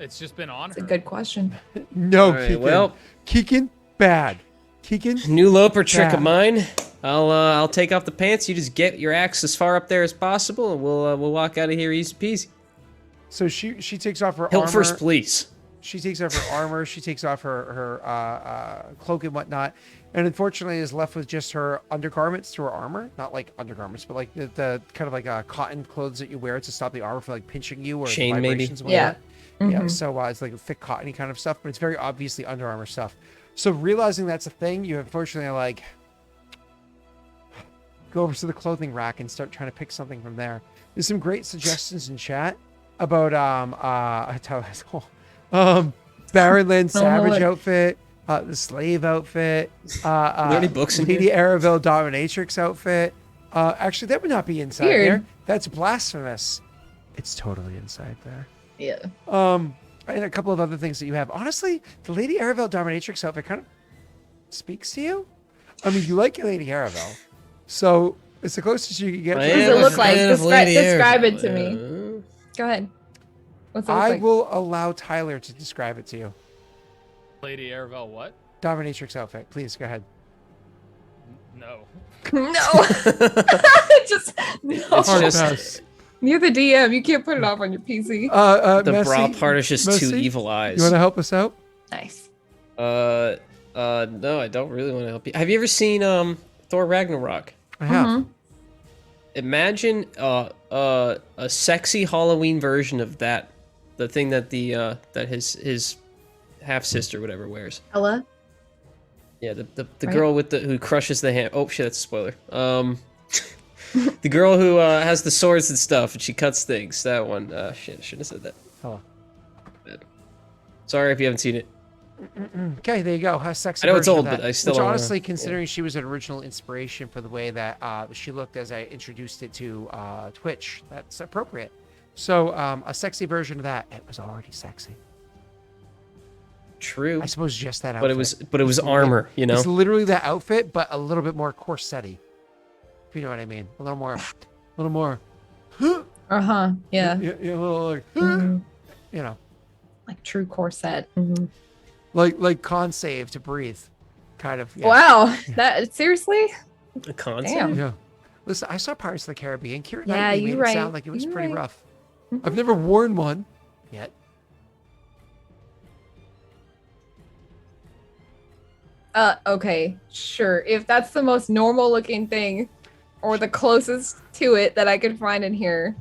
Speaker 2: It's just been on
Speaker 4: That's a
Speaker 2: her.
Speaker 4: good question.
Speaker 3: No,
Speaker 1: All right,
Speaker 3: Keegan.
Speaker 1: well-
Speaker 3: Keegan, bad. Keegan,
Speaker 1: New Loper trick
Speaker 3: Yeah.
Speaker 1: of mine. I'll take off the pants. You just get your axe as far up there as possible, and we'll walk out of here easy peasy.
Speaker 3: so she takes off her
Speaker 1: Hilt
Speaker 3: armor.
Speaker 1: first, please.
Speaker 3: She takes off her armor. She takes off her cloak and whatnot, and unfortunately is left with just her undergarments to her armor. Not like undergarments, but like the kind of like cotton clothes that you wear to stop the armor from like pinching you or
Speaker 1: Chain, maybe?
Speaker 3: vibrations and
Speaker 4: Yeah.
Speaker 3: whatnot. Yeah, so it's like a thick cottony kind of stuff, but it's very obviously Under Armour stuff. So realizing that's a thing, you unfortunately are like go over to the clothing rack and start trying to pick something from there. There's some great suggestions in chat about Barrenland Savage outfit, the slave outfit,
Speaker 1: Are there any books in
Speaker 3: Lady
Speaker 1: here?
Speaker 3: Arabelle Dominatrix outfit. Actually, that would not be inside
Speaker 4: Weird.
Speaker 3: there. That's blasphemous. It's totally inside there.
Speaker 4: Yeah.
Speaker 3: And a couple of other things that you have. Honestly, the Lady Arabelle Dominatrix outfit kind of speaks to you. I mean, you like your Lady Arabelle, so it's the closest you can get.
Speaker 1: I
Speaker 3: to
Speaker 4: What does
Speaker 1: am
Speaker 4: it
Speaker 1: a
Speaker 4: look like?
Speaker 1: fan of Lady
Speaker 4: Describe it
Speaker 1: Arabelle.
Speaker 4: to me. Go ahead. What's it look
Speaker 3: I
Speaker 4: like?
Speaker 3: will allow Tyler to describe it to you.
Speaker 2: Lady Arabelle, what?
Speaker 3: Dominatrix outfit, please go ahead.
Speaker 2: No.
Speaker 4: No. Just no.
Speaker 1: It's
Speaker 3: Hard
Speaker 1: just
Speaker 3: pass.
Speaker 4: You're the DM. You can't put it off on your PC.
Speaker 1: the
Speaker 3: Messi,
Speaker 1: bra part is just two
Speaker 3: Messi,
Speaker 1: evil eyes.
Speaker 3: You want to help us out?
Speaker 4: Nice.
Speaker 1: No, I don't really want to help you. Have you ever seen Thor Ragnarok?
Speaker 3: I have.
Speaker 4: Mhm.
Speaker 1: Imagine a sexy Halloween version of that, the thing that that his half sister whatever wears.
Speaker 4: Ella.
Speaker 1: Yeah, the
Speaker 4: Right.
Speaker 1: girl with who crushes the hand. Oh shit, that's a spoiler. The girl who has the swords and stuff and she cuts things. That one. Shit, I shouldn't have said that.
Speaker 3: Oh.
Speaker 1: Bad. Sorry if you haven't seen it.
Speaker 3: Okay, there you go. A sexy
Speaker 1: I know it's
Speaker 3: version
Speaker 1: old,
Speaker 3: of that.
Speaker 1: but I still
Speaker 3: Which
Speaker 1: wanna-
Speaker 3: honestly, considering she was an original inspiration for the way that she looked as I introduced it to Twitch, that's appropriate. So a sexy version of that. It was already sexy.
Speaker 1: True,
Speaker 3: I suppose just that outfit.
Speaker 1: but it was armor. You know.
Speaker 3: It's literally that outfit, but a little bit more corset-y. If you know what I mean. A little more.
Speaker 4: Uh-huh. Yeah.
Speaker 3: Yeah, a little like,
Speaker 4: Mhm.
Speaker 3: you know,
Speaker 4: Like true corset. Mhm.
Speaker 3: like con save to breathe, kind of. Yeah.
Speaker 4: Wow. That seriously?
Speaker 1: A concept.
Speaker 4: Damn.
Speaker 3: Yeah. Listen, I saw Pirates of the Caribbean. Keira
Speaker 4: Yeah,
Speaker 3: Knightley
Speaker 4: you're
Speaker 3: made it
Speaker 4: right.
Speaker 3: sound like it was
Speaker 4: You're
Speaker 3: pretty
Speaker 4: right.
Speaker 3: rough.
Speaker 4: Mhm.
Speaker 3: I've never worn one yet.
Speaker 4: Okay. Sure. If that's the most normal looking thing or the closest to it that I could find in here.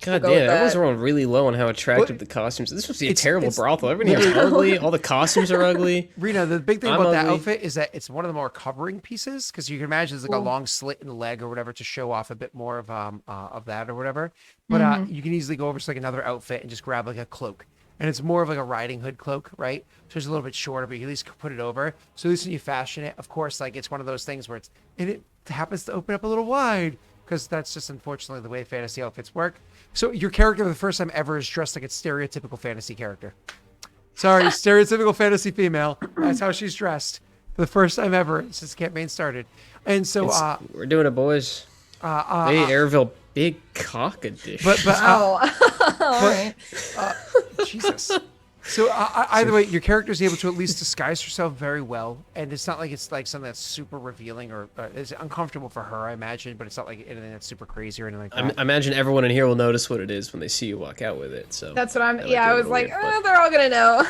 Speaker 1: God
Speaker 4: We'll go with
Speaker 1: damn, everyone's
Speaker 4: that.
Speaker 1: rolling really low on how attractive
Speaker 3: What?
Speaker 1: the costumes. This must be a
Speaker 3: It's-
Speaker 1: terrible
Speaker 3: it's
Speaker 1: brothel. Everything is ugly. All the costumes are ugly.
Speaker 3: Rena, the big thing
Speaker 1: I'm
Speaker 3: about that
Speaker 1: ugly.
Speaker 3: outfit is that it's one of the more covering pieces because you can imagine there's like a
Speaker 4: Cool.
Speaker 3: long slit in the leg or whatever to show off a bit more of that or whatever. But
Speaker 4: Mhm.
Speaker 3: you can easily go over to like another outfit and just grab like a cloak. And it's more of like a riding hood cloak, right? So it's a little bit shorter, but you at least put it over. So at least when you fashion it, of course, like it's one of those things where it happens to open up a little wide because that's just unfortunately the way fantasy outfits work. So your character for the first time ever is dressed like a stereotypical fantasy character. Sorry, stereotypical fantasy female. That's how she's dressed for the first time ever since the campaign started. And so,
Speaker 1: We're doing it, boys. Hey, Airville, big cock edition.
Speaker 3: but
Speaker 4: Oh. All right.
Speaker 3: Jesus. So either way, your character is able to at least disguise herself very well, and it's not like it's like something that's super revealing or it's uncomfortable for her, I imagine. But it's not like anything that's super crazy or anything like that.
Speaker 1: I imagine everyone in here will notice what it is when they see you walk out with it. So
Speaker 4: That's what I'm.
Speaker 1: That might
Speaker 4: Yeah,
Speaker 1: be a
Speaker 4: I was
Speaker 1: little
Speaker 4: like,
Speaker 1: weird, but-
Speaker 4: they're all gonna know.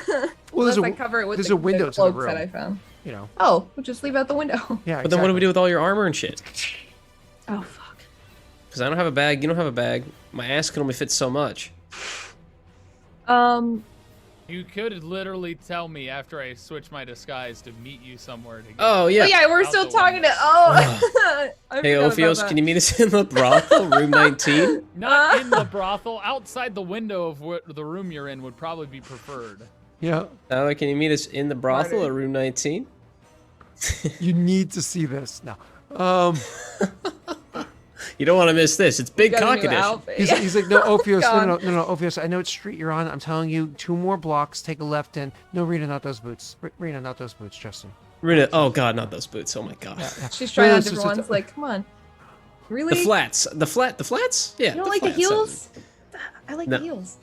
Speaker 3: Well, there's
Speaker 4: Unless I cover it with
Speaker 3: there's
Speaker 4: the,
Speaker 3: a window
Speaker 4: the
Speaker 3: to the
Speaker 4: cloaks that
Speaker 3: room.
Speaker 4: I found.
Speaker 3: You know.
Speaker 4: Oh, we'll just leave out the window.
Speaker 3: Yeah.
Speaker 1: But then what do we do with all your armor and shit?
Speaker 4: Oh fuck.
Speaker 1: Because I don't have a bag. You don't have a bag. My ass can only fit so much.
Speaker 2: You could literally tell me after I switch my disguise to meet you somewhere to get
Speaker 1: Oh yeah.
Speaker 4: Oh yeah, we're
Speaker 2: Out
Speaker 4: still
Speaker 2: the
Speaker 4: talking to.
Speaker 2: window.
Speaker 4: Oh. I
Speaker 1: Hey
Speaker 4: forgot about
Speaker 1: Ophios,
Speaker 4: that.
Speaker 1: can you meet us in the brothel, room 19?
Speaker 2: Not in the brothel, outside the window of what the room you're in would probably be preferred.
Speaker 3: Yeah.
Speaker 1: Tyler, can you meet us in the brothel
Speaker 4: Marty.
Speaker 1: at room 19?
Speaker 3: You need to see this now.
Speaker 1: You don't want to miss this. It's big
Speaker 4: Got a
Speaker 1: cock
Speaker 4: new
Speaker 1: edition.
Speaker 4: outfit.
Speaker 3: He's like, no, Ophios,
Speaker 4: God.
Speaker 3: no, Ophios. I know it's street you're on. I'm telling you, 2 more blocks. Take a left in. No, Rena, not those boots. Rena, not those boots, Justin.
Speaker 1: Rita, oh god, not those boots. Oh my god.
Speaker 4: She's trying
Speaker 3: No,
Speaker 4: on
Speaker 3: it's
Speaker 4: different
Speaker 3: just-
Speaker 4: ones. Like, come on. Really?
Speaker 1: The flats. The flats? Yeah.
Speaker 4: You don't like the
Speaker 1: flats.
Speaker 4: heels? I like
Speaker 1: No.
Speaker 4: the heels.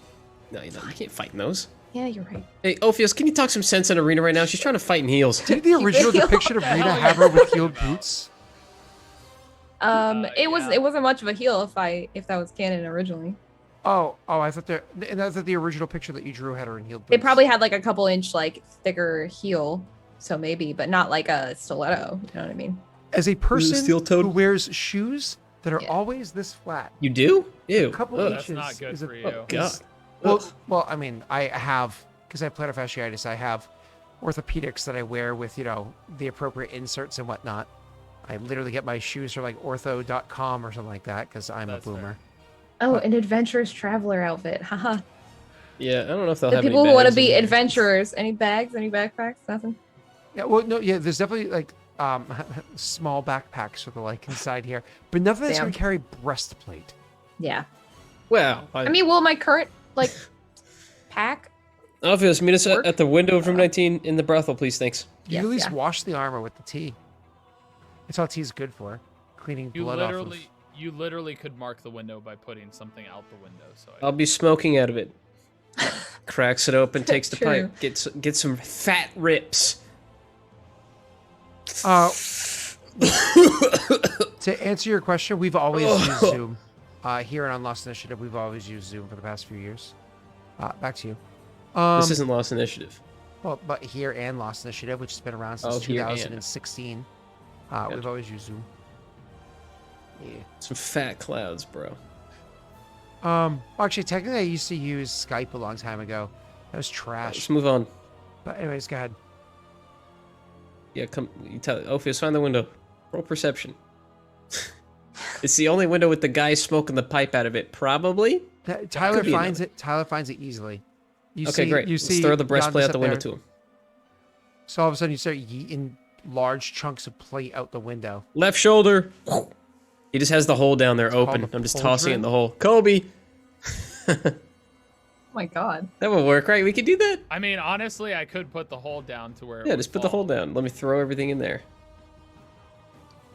Speaker 1: No, you don't. You can't fight in those.
Speaker 4: Yeah, you're right.
Speaker 1: Hey, Ophios, can you talk some sense in Arena right now? She's trying to fight in heels.
Speaker 3: Did the original
Speaker 4: heel.
Speaker 3: depiction of
Speaker 2: What the
Speaker 3: Rena
Speaker 2: hell
Speaker 3: have
Speaker 2: are
Speaker 3: her
Speaker 2: you
Speaker 3: with
Speaker 2: talking
Speaker 3: heeled
Speaker 2: about?
Speaker 3: boots?
Speaker 4: It
Speaker 2: Yeah.
Speaker 4: wasn't much of a heel if that was canon originally.
Speaker 3: Oh, I thought the original picture that you drew had her in heeled boots.
Speaker 4: They probably had like a couple inch like thicker heel, So maybe, but not like a stiletto. You know what I mean?
Speaker 3: As a person
Speaker 1: steel-toed?
Speaker 3: who wears shoes that are
Speaker 4: Yeah.
Speaker 3: always this flat,
Speaker 1: You do? Ew.
Speaker 3: a couple
Speaker 1: Ugh.
Speaker 3: inches
Speaker 2: That's not good
Speaker 3: is a-
Speaker 2: for you.
Speaker 1: Oh, God.
Speaker 3: Well, I mean, I have, because I have plantar fasciitis, I have orthopedics that I wear with, the appropriate inserts and whatnot. I literally get my shoes from like ortho.com or something like that because I'm
Speaker 2: That's
Speaker 3: a boomer.
Speaker 2: fair.
Speaker 4: Oh, an adventurous traveler outfit. Haha.
Speaker 1: Yeah, I don't know if they'll
Speaker 4: The
Speaker 1: have
Speaker 4: people
Speaker 1: any
Speaker 4: who want to
Speaker 1: bags
Speaker 4: be
Speaker 1: in there.
Speaker 4: adventurers. Any bags? Any backpacks? Nothing.
Speaker 3: Yeah, well, no, yeah, there's definitely like small backpacks with the like inside here, but nothing that's
Speaker 4: Damn.
Speaker 3: gonna carry breastplate.
Speaker 4: Yeah.
Speaker 1: Well,
Speaker 4: I mean, will my current like pack?
Speaker 1: Obvious, meet us
Speaker 4: Work?
Speaker 1: at the window of room 19 in the brothel, please. Thanks.
Speaker 3: You
Speaker 4: Yes,
Speaker 3: at least
Speaker 4: yeah.
Speaker 3: wash the armor with the tea. That's all tea is good for, cleaning
Speaker 2: You
Speaker 3: blood
Speaker 2: literally could mark the window by putting something out the window. So
Speaker 1: I'll be smoking out of it. Cracks it open, takes the
Speaker 4: True.
Speaker 1: pipe, get some fat rips.
Speaker 3: off. To answer your question, we've always used Zoom. Here on Lost Initiative, we've always used Zoom for the past few years. Back to you.
Speaker 1: This isn't Lost Initiative.
Speaker 3: Well, but here and Lost Initiative, which has been around
Speaker 1: Oh,
Speaker 3: since
Speaker 1: here and.
Speaker 3: 2016, we've always used Zoom. Yeah.
Speaker 1: Some fat clouds, bro.
Speaker 3: Actually, technically, I used to use Skype a long time ago. That was trash.
Speaker 1: Let's move on.
Speaker 3: But anyways, go ahead.
Speaker 1: Yeah, come. You tell Ophius, find the window. Roll perception. It's the only window with the guy smoking the pipe out of it, probably.
Speaker 3: Tyler
Speaker 1: could be
Speaker 3: finds it. Tyler finds it easily. You
Speaker 1: Okay,
Speaker 3: see,
Speaker 1: great.
Speaker 3: You
Speaker 1: Let's
Speaker 3: see
Speaker 1: throw the
Speaker 3: Jan
Speaker 1: breastplate
Speaker 3: just
Speaker 1: out the
Speaker 3: up
Speaker 1: window
Speaker 3: there.
Speaker 1: to him.
Speaker 3: So all of a sudden, you start yeeting large chunks of plate out the window.
Speaker 1: Left shoulder. He just has the hole down there
Speaker 3: called
Speaker 1: open.
Speaker 3: the
Speaker 1: I'm just tossing it in
Speaker 3: pauldron?
Speaker 1: the hole. Kobe.
Speaker 4: Oh my god.
Speaker 1: That would work, right? We could do that.
Speaker 2: I mean, honestly, I could put the hole down to where. it
Speaker 1: Yeah,
Speaker 2: would
Speaker 1: just put the
Speaker 2: fall.
Speaker 1: hole down. Let me throw everything in there.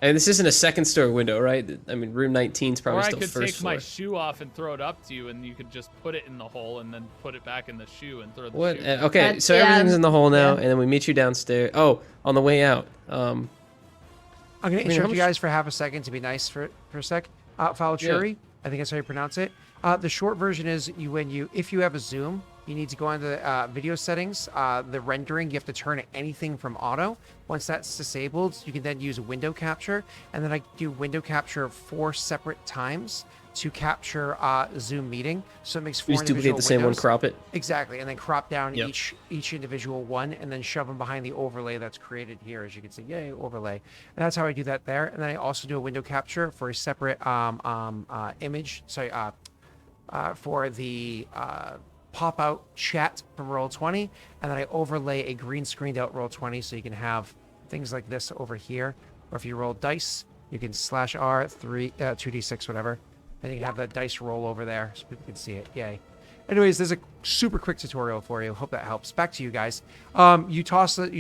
Speaker 1: And this isn't a second story window, right? I mean, room 19 is probably
Speaker 2: Or I
Speaker 1: still
Speaker 2: could
Speaker 1: first
Speaker 2: take
Speaker 1: floor.
Speaker 2: my shoe off and throw it up to you, and you could just put it in the hole and then put it back in the shoe and throw the
Speaker 1: What?
Speaker 2: shoe.
Speaker 1: Okay,
Speaker 4: That's-
Speaker 1: so
Speaker 4: yeah,
Speaker 1: everything's in the hole now,
Speaker 4: yeah.
Speaker 1: and then we meet you downstairs. Oh, on the way out.
Speaker 3: I'm going to
Speaker 1: mean,
Speaker 3: interrupt
Speaker 1: how
Speaker 3: you
Speaker 1: much-
Speaker 3: guys for half a second to be nice for a sec. Falchuri, I think that's how you pronounce it. The short version is if you have a Zoom, you need to go into the video settings, the rendering, you have to turn anything from auto. Once that's disabled, you can then use window capture, and then I do window capture 4 separate times to capture Zoom meeting. So it makes 4
Speaker 1: We just duplicate
Speaker 3: individual
Speaker 1: the same one,
Speaker 3: windows.
Speaker 1: crop it.
Speaker 3: Exactly, and then crop down
Speaker 1: Yep.
Speaker 3: each individual one, and then shove them behind the overlay that's created here, as you can see. Yay, overlay! And that's how I do that there. And then I also do a window capture for a separate image. Sorry, for the pop out chat from Roll20, and then I overlay a green screened out Roll20, so you can have things like this over here. Or if you roll dice, you can /R 2d6 whatever, and you can have that dice roll over there so people can see it. Yay! Anyways, there's a super quick tutorial for you. Hope that helps. Back to you guys. You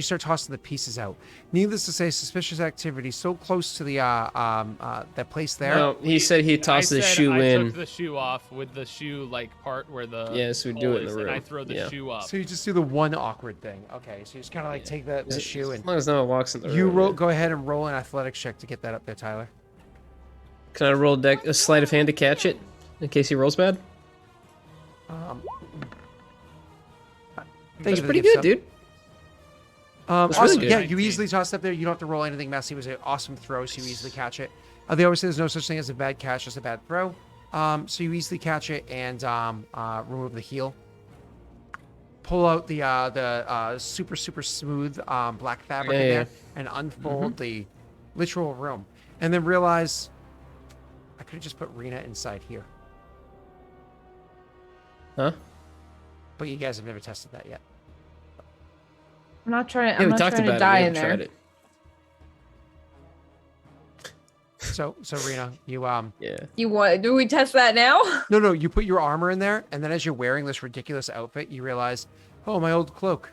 Speaker 3: start tossing the pieces out. Needless to say, suspicious activity so close to the that place there.
Speaker 1: No, he said he tossed the shoe
Speaker 2: I
Speaker 1: in.
Speaker 2: took the shoe off with the shoe like part where the
Speaker 1: Yes, we do
Speaker 2: hole
Speaker 1: it in the
Speaker 2: is, and
Speaker 1: room.
Speaker 2: I throw the
Speaker 1: Yeah.
Speaker 2: shoe up.
Speaker 3: So you just do the one awkward thing. Okay, so you just kind of like take the shoe
Speaker 1: As
Speaker 3: and
Speaker 1: long as no one walks in the
Speaker 3: you
Speaker 1: room.
Speaker 3: roll.
Speaker 1: yeah.
Speaker 3: Go ahead and roll an athletics check to get that up there, Tyler.
Speaker 1: Can I roll a sleight of hand to catch it in case he rolls bad?
Speaker 3: Thank
Speaker 1: That's
Speaker 3: you for the
Speaker 1: pretty
Speaker 3: gift
Speaker 1: good,
Speaker 3: sub.
Speaker 1: dude.
Speaker 3: Awesome.
Speaker 1: really good.
Speaker 3: Yeah, you
Speaker 2: 19.
Speaker 3: easily tossed up there. You don't have to roll anything messy. It was an awesome throw, so you easily catch it. They always say there's no such thing as a bad catch, just a bad throw. So you easily catch it and remove the heel. Pull out the super smooth black fabric in
Speaker 1: Yeah,
Speaker 3: there and unfold the literal room, and then realize I could have just put Rena inside here,
Speaker 1: Huh?
Speaker 3: but you guys have never tested that yet.
Speaker 4: I'm not trying.
Speaker 1: Yeah,
Speaker 4: I'm
Speaker 1: we
Speaker 4: not
Speaker 1: talked
Speaker 4: trying to
Speaker 1: about
Speaker 4: die
Speaker 1: it. We
Speaker 4: in
Speaker 1: haven't
Speaker 4: there.
Speaker 1: tried it.
Speaker 3: So Rena, you
Speaker 1: Yeah.
Speaker 4: You want? Do we test that now?
Speaker 3: No, you put your armor in there, and then as you're wearing this ridiculous outfit, you realize, oh, my old cloak.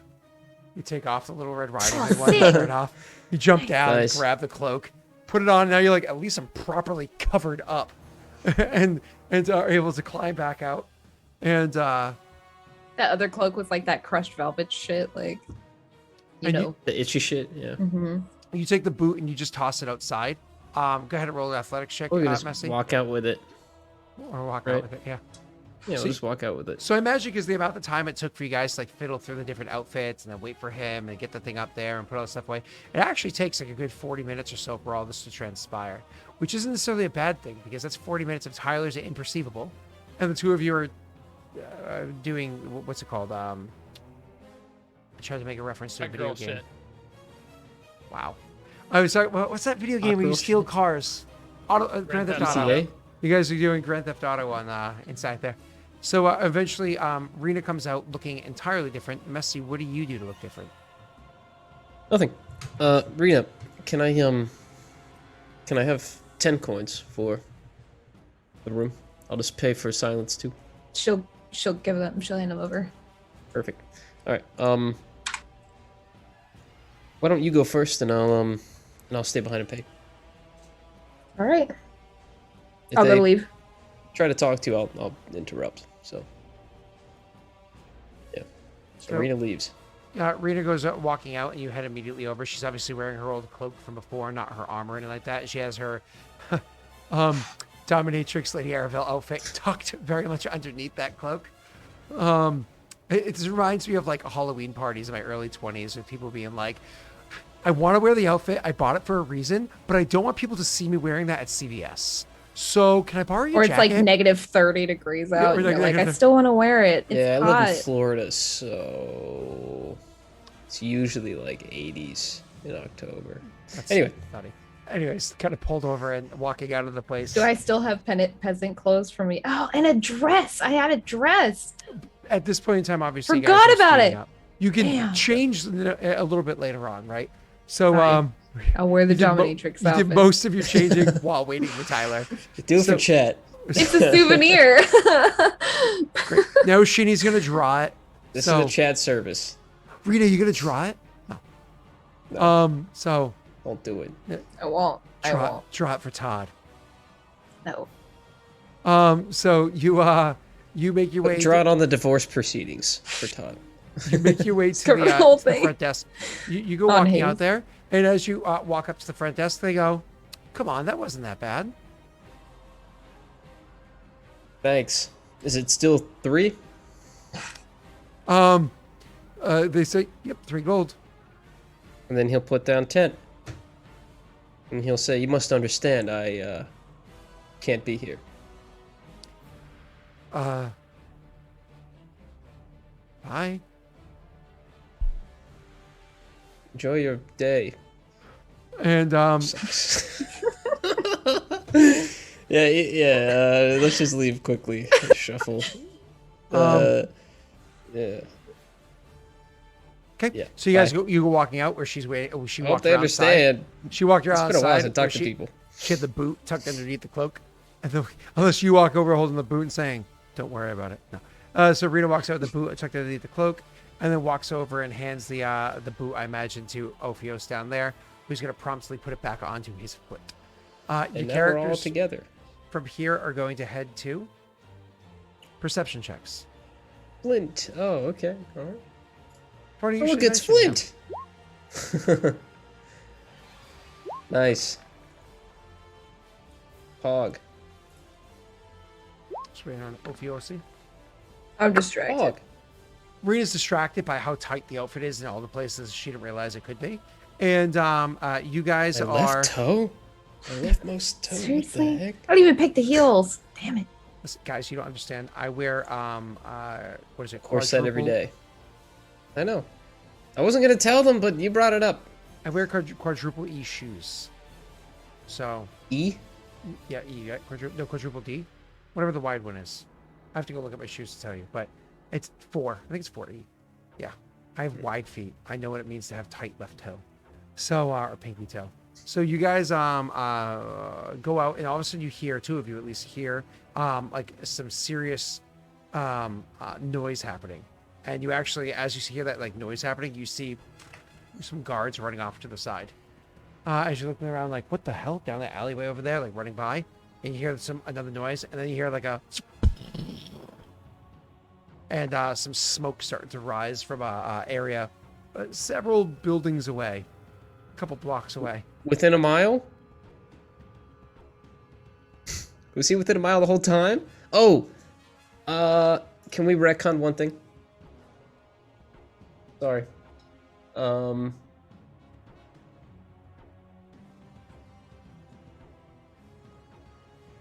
Speaker 3: You take off the little Red Riding Hood one,
Speaker 4: sick.
Speaker 3: tear it off. You jump down,
Speaker 1: Nice.
Speaker 3: grab the cloak, put it on. Now you're like, at least I'm properly covered up, and are able to climb back out. And
Speaker 4: That other cloak was like that crushed velvet shit, like you
Speaker 3: And you-
Speaker 4: know.
Speaker 1: The itchy shit, yeah.
Speaker 3: you take the boot and you just toss it outside. Go ahead and roll an athletics check,
Speaker 1: Or we can just
Speaker 3: Messy,
Speaker 1: walk out with it.
Speaker 3: or walk
Speaker 1: right.
Speaker 3: out with it. Yeah.
Speaker 1: Yeah,
Speaker 3: So-
Speaker 1: we'll just walk out with it.
Speaker 3: So I imagine because the amount of time it took for you guys to like fiddle through the different outfits and then wait for him and get the thing up there and put all the stuff away, it actually takes like a good 40 minutes or so for all this to transpire, which isn't necessarily a bad thing because that's 40 minutes of Tyler's imperceivable, and the two of you are doing what's it called? I tried to make a reference to a
Speaker 2: That
Speaker 3: video
Speaker 2: girl
Speaker 3: game.
Speaker 2: shit.
Speaker 3: Wow. I was talking. What's that video game where you
Speaker 1: Girl
Speaker 3: steal
Speaker 1: shit.
Speaker 3: cars? Grand Theft Auto.
Speaker 1: GTA?
Speaker 3: You guys are doing Grand Theft Auto on inside there. So eventually, Rena comes out looking entirely different. Messy, what do you do to look different?
Speaker 1: Nothing. Rena, can I have 10 coins for the room? I'll just pay for silence too.
Speaker 4: She'll give them. She'll hand them over.
Speaker 1: Perfect. All right. Why don't you go first, and I'll stay behind and pay.
Speaker 4: All right.
Speaker 1: If
Speaker 4: I'll go
Speaker 1: they
Speaker 4: to leave.
Speaker 1: try to talk to you, I'll interrupt. So yeah. So
Speaker 3: So-
Speaker 1: Rena leaves.
Speaker 3: Rena goes walking out, and you head immediately over. She's obviously wearing her old cloak from before, not her armor or anything like that. She has her dominatrix Lady Aravel outfit tucked very much underneath that cloak. It reminds me of like Halloween parties in my early 20s with people being like, I want to wear the outfit. I bought it for a reason, but I don't want people to see me wearing that at CVS. So can I borrow your
Speaker 4: Or it's
Speaker 3: jacket?
Speaker 4: like negative 30 degrees
Speaker 3: Yeah,
Speaker 4: out.
Speaker 3: or
Speaker 4: and
Speaker 3: like
Speaker 4: you're like, I
Speaker 3: negative-
Speaker 4: still want to wear it. It's
Speaker 1: Yeah, I
Speaker 4: hot.
Speaker 1: live in Florida, so it's usually like 80s in October.
Speaker 3: That's
Speaker 1: Anyway.
Speaker 3: funny. Anyways, kind of pulled over and walking out of the place.
Speaker 4: Do I still have peasant clothes for me? Oh, and a dress. I had a dress.
Speaker 3: At this point in time, obviously, you
Speaker 4: Forgot
Speaker 3: guys are
Speaker 4: about
Speaker 3: speeding
Speaker 4: it.
Speaker 3: up. You can
Speaker 4: Damn.
Speaker 3: change a little bit later on, right? So,
Speaker 4: Fine. I'll wear the
Speaker 3: you did mo-
Speaker 4: dominatrix
Speaker 3: you
Speaker 4: outfit.
Speaker 3: did most of your changing while waiting for Tyler.
Speaker 1: Do it
Speaker 3: So-
Speaker 1: for chat.
Speaker 4: It's a souvenir.
Speaker 3: Great. Now Shinny's gonna draw it.
Speaker 1: This
Speaker 3: So-
Speaker 1: is a chat service.
Speaker 3: Rita, you gonna draw it?
Speaker 1: No.
Speaker 3: So
Speaker 1: Don't do it.
Speaker 4: I won't. I won't.
Speaker 3: draw it for Todd.
Speaker 4: No.
Speaker 3: So you make your way.
Speaker 1: Draw it on the divorce proceedings for Todd.
Speaker 3: You make your way to
Speaker 4: Cover
Speaker 3: the,
Speaker 4: the whole
Speaker 3: to the
Speaker 4: thing.
Speaker 3: front desk. You go
Speaker 4: On
Speaker 3: walking out
Speaker 4: Hayes.
Speaker 3: there, and as you walk up to the front desk, they go, "Come on, that wasn't that bad."
Speaker 1: Thanks. Is it still 3?
Speaker 3: They say, "Yep, 3 gold."
Speaker 1: And then he'll put down 10. And he'll say, you must understand, I can't be here.
Speaker 3: Bye.
Speaker 1: Enjoy your day.
Speaker 3: And
Speaker 1: Yeah, let's just leave quickly. Shuffle. Yeah.
Speaker 3: okay.
Speaker 1: Yeah,
Speaker 3: So you guys
Speaker 1: bye.
Speaker 3: go walking out where she's waiting. Oh, she
Speaker 1: I hope
Speaker 3: walked
Speaker 1: they
Speaker 3: around
Speaker 1: understand.
Speaker 3: outside. She walked
Speaker 1: It's
Speaker 3: around
Speaker 1: been a while
Speaker 3: outside
Speaker 1: since I
Speaker 3: where
Speaker 1: talked to
Speaker 3: she,
Speaker 1: people.
Speaker 3: she had the boot tucked underneath the cloak. And then, unless you walk over holding the boot and saying, "Don't worry about it." No. So Rita walks out with the boot tucked underneath the cloak, and then walks over and hands the boot, I imagine, to Ophios down there, who's going to promptly put it back onto his foot. Your
Speaker 1: And now we're all
Speaker 3: characters
Speaker 1: together.
Speaker 3: from here are going to head to perception checks.
Speaker 1: Flint. Oh, okay. All right.
Speaker 3: Funny you
Speaker 1: Oh,
Speaker 3: should
Speaker 1: look, it's
Speaker 3: mention him.
Speaker 1: Flint. Nice. Pog.
Speaker 3: Just waiting on Ophiosi.
Speaker 4: I'm distracted.
Speaker 1: Pog.
Speaker 3: Rita's distracted by how tight the outfit is in all the places she didn't realize it could be. And you guys
Speaker 1: I
Speaker 3: are...
Speaker 1: left toe? I left most toe. What the
Speaker 4: Seriously?
Speaker 1: heck?
Speaker 4: I don't even pick the heels. Damn it.
Speaker 3: Listen, guys, you don't understand. I wear, what is it?
Speaker 1: Corset every
Speaker 3: quadruple-
Speaker 1: day. I know. I wasn't gonna tell them, but you brought it up.
Speaker 3: I wear quadruple E shoes. So,
Speaker 1: E?
Speaker 3: yeah, E, right? Quadruple D. Whatever the wide one is. I have to go look at my shoes to tell you, but it's 4. I think it's 4E. Yeah. I have wide feet. I know what it means to have tight left toe. So, or pinky toe. So you guys go out, and all of a sudden you hear, 2 of you at least hear, like some serious noise happening. And you actually, as you hear that like noise happening, you see some guards running off to the side. As you're looking around, like, what the hell? Down the alleyway over there, like running by, and you hear another noise, and then you hear like a, and some smoke starting to rise from a area several buildings away, a couple blocks away.
Speaker 1: Within a mile? Was he within a mile the whole time? Oh! Can we retcon one thing? Sorry.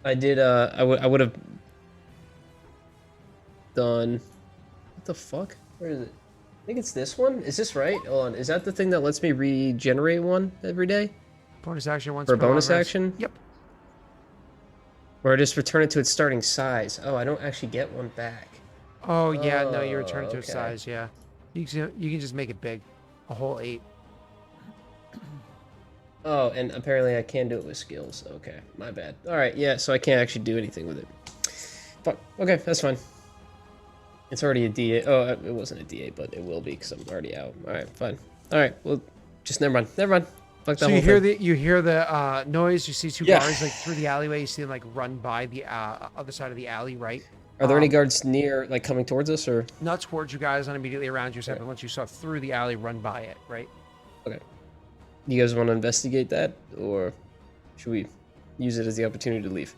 Speaker 1: I did, I would have done... What the fuck? Where is it? I think it's this one. Is this right? Hold on. Is that the thing that lets me regenerate one every day?
Speaker 3: Bonus action once
Speaker 1: For a
Speaker 3: per long
Speaker 1: bonus
Speaker 3: rest.
Speaker 1: action?
Speaker 3: Yep.
Speaker 1: Or I just return it to its starting size. Oh, I don't actually get one back.
Speaker 3: Oh yeah, no, you return it to its
Speaker 1: okay.
Speaker 3: size. Yeah, you can just make it big, a whole 8.
Speaker 1: Oh, and apparently I can do it with skills. Okay, my bad. All right, yeah, so I can't actually do anything with it. Fuck. Okay, that's fine. It's already a D8. Oh, it wasn't a D8, but it will be because I'm already out. All right, fine. All right, well, just never mind. Never mind. Fuck that
Speaker 3: So
Speaker 1: whole thing.
Speaker 3: you hear the noise. You see 2
Speaker 1: Yeah.
Speaker 3: guards like through the alleyway. You see them like run by the other side of the alley, right?
Speaker 1: Are there any guards near, like, coming towards us, or?
Speaker 3: Not towards you guys, not immediately around you, except once you saw through the alley, run by it, right?
Speaker 1: Okay. You guys want to investigate that, or should we use it as the opportunity to leave?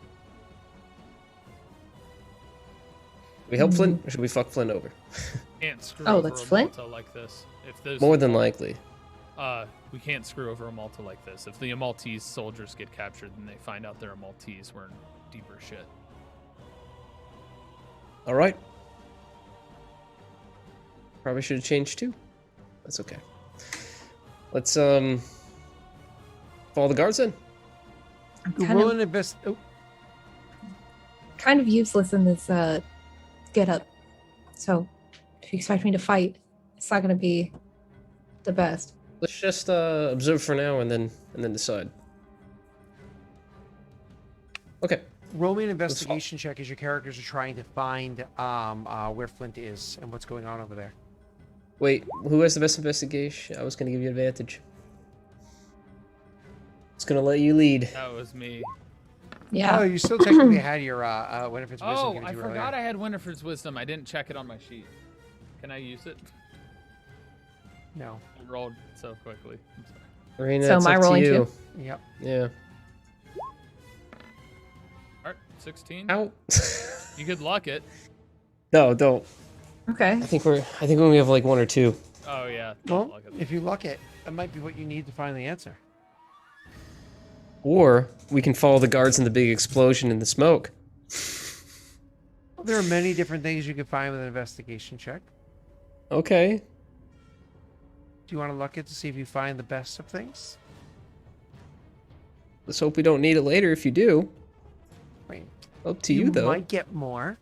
Speaker 1: We help Flint, or should we fuck Flint over?
Speaker 2: Can't screw
Speaker 4: Oh,
Speaker 2: over
Speaker 4: that's
Speaker 2: a
Speaker 4: Flint?
Speaker 2: Malta like this. If those
Speaker 1: More than likely.
Speaker 2: we can't screw over a Malta like this. If the Maltese soldiers get captured and they find out they're a Maltese, we're in deeper shit.
Speaker 1: All right. Probably should have changed too. That's okay. Let's follow the guards in.
Speaker 4: I'm
Speaker 3: Roll an invest. Oh,
Speaker 4: kind of useless in this get up. So if you expect me to fight, it's not going to be the best.
Speaker 1: Let's just observe for now and then decide. Okay.
Speaker 3: roll me an investigation check as your characters are trying to find where Flint is and what's going on over there.
Speaker 1: Wait, who has the best investigation? I was gonna give you advantage. It's gonna let you lead.
Speaker 2: That was me.
Speaker 4: Yeah.
Speaker 3: Oh, you still technically had your Winifred's wisdom.
Speaker 2: Oh,
Speaker 3: given
Speaker 2: I
Speaker 3: to you
Speaker 2: forgot
Speaker 3: earlier.
Speaker 2: I had Winifred's wisdom. I didn't check it on my sheet. Can I use it?
Speaker 3: No.
Speaker 2: I rolled so quickly. I'm sorry.
Speaker 1: Marina,
Speaker 4: So
Speaker 1: it's
Speaker 4: am I
Speaker 1: up to
Speaker 4: rolling
Speaker 1: you.
Speaker 4: too?
Speaker 3: Yep.
Speaker 1: Yeah.
Speaker 2: All right, 16.
Speaker 1: Ow.
Speaker 2: You could luck it.
Speaker 1: No, don't.
Speaker 4: Okay.
Speaker 1: I think we only have like 1 or 2.
Speaker 2: Oh yeah.
Speaker 3: Well,
Speaker 2: luck it.
Speaker 3: if you luck it, that might be what you need to find the answer.
Speaker 1: Or we can follow the guards in the big explosion in the smoke.
Speaker 3: There are many different things you can find with an investigation check.
Speaker 1: Okay.
Speaker 3: Do you want to luck it to see if you find the best of things?
Speaker 1: Let's hope we don't need it later if you do.
Speaker 3: Wait,
Speaker 1: Up to you, though.
Speaker 3: You might get more.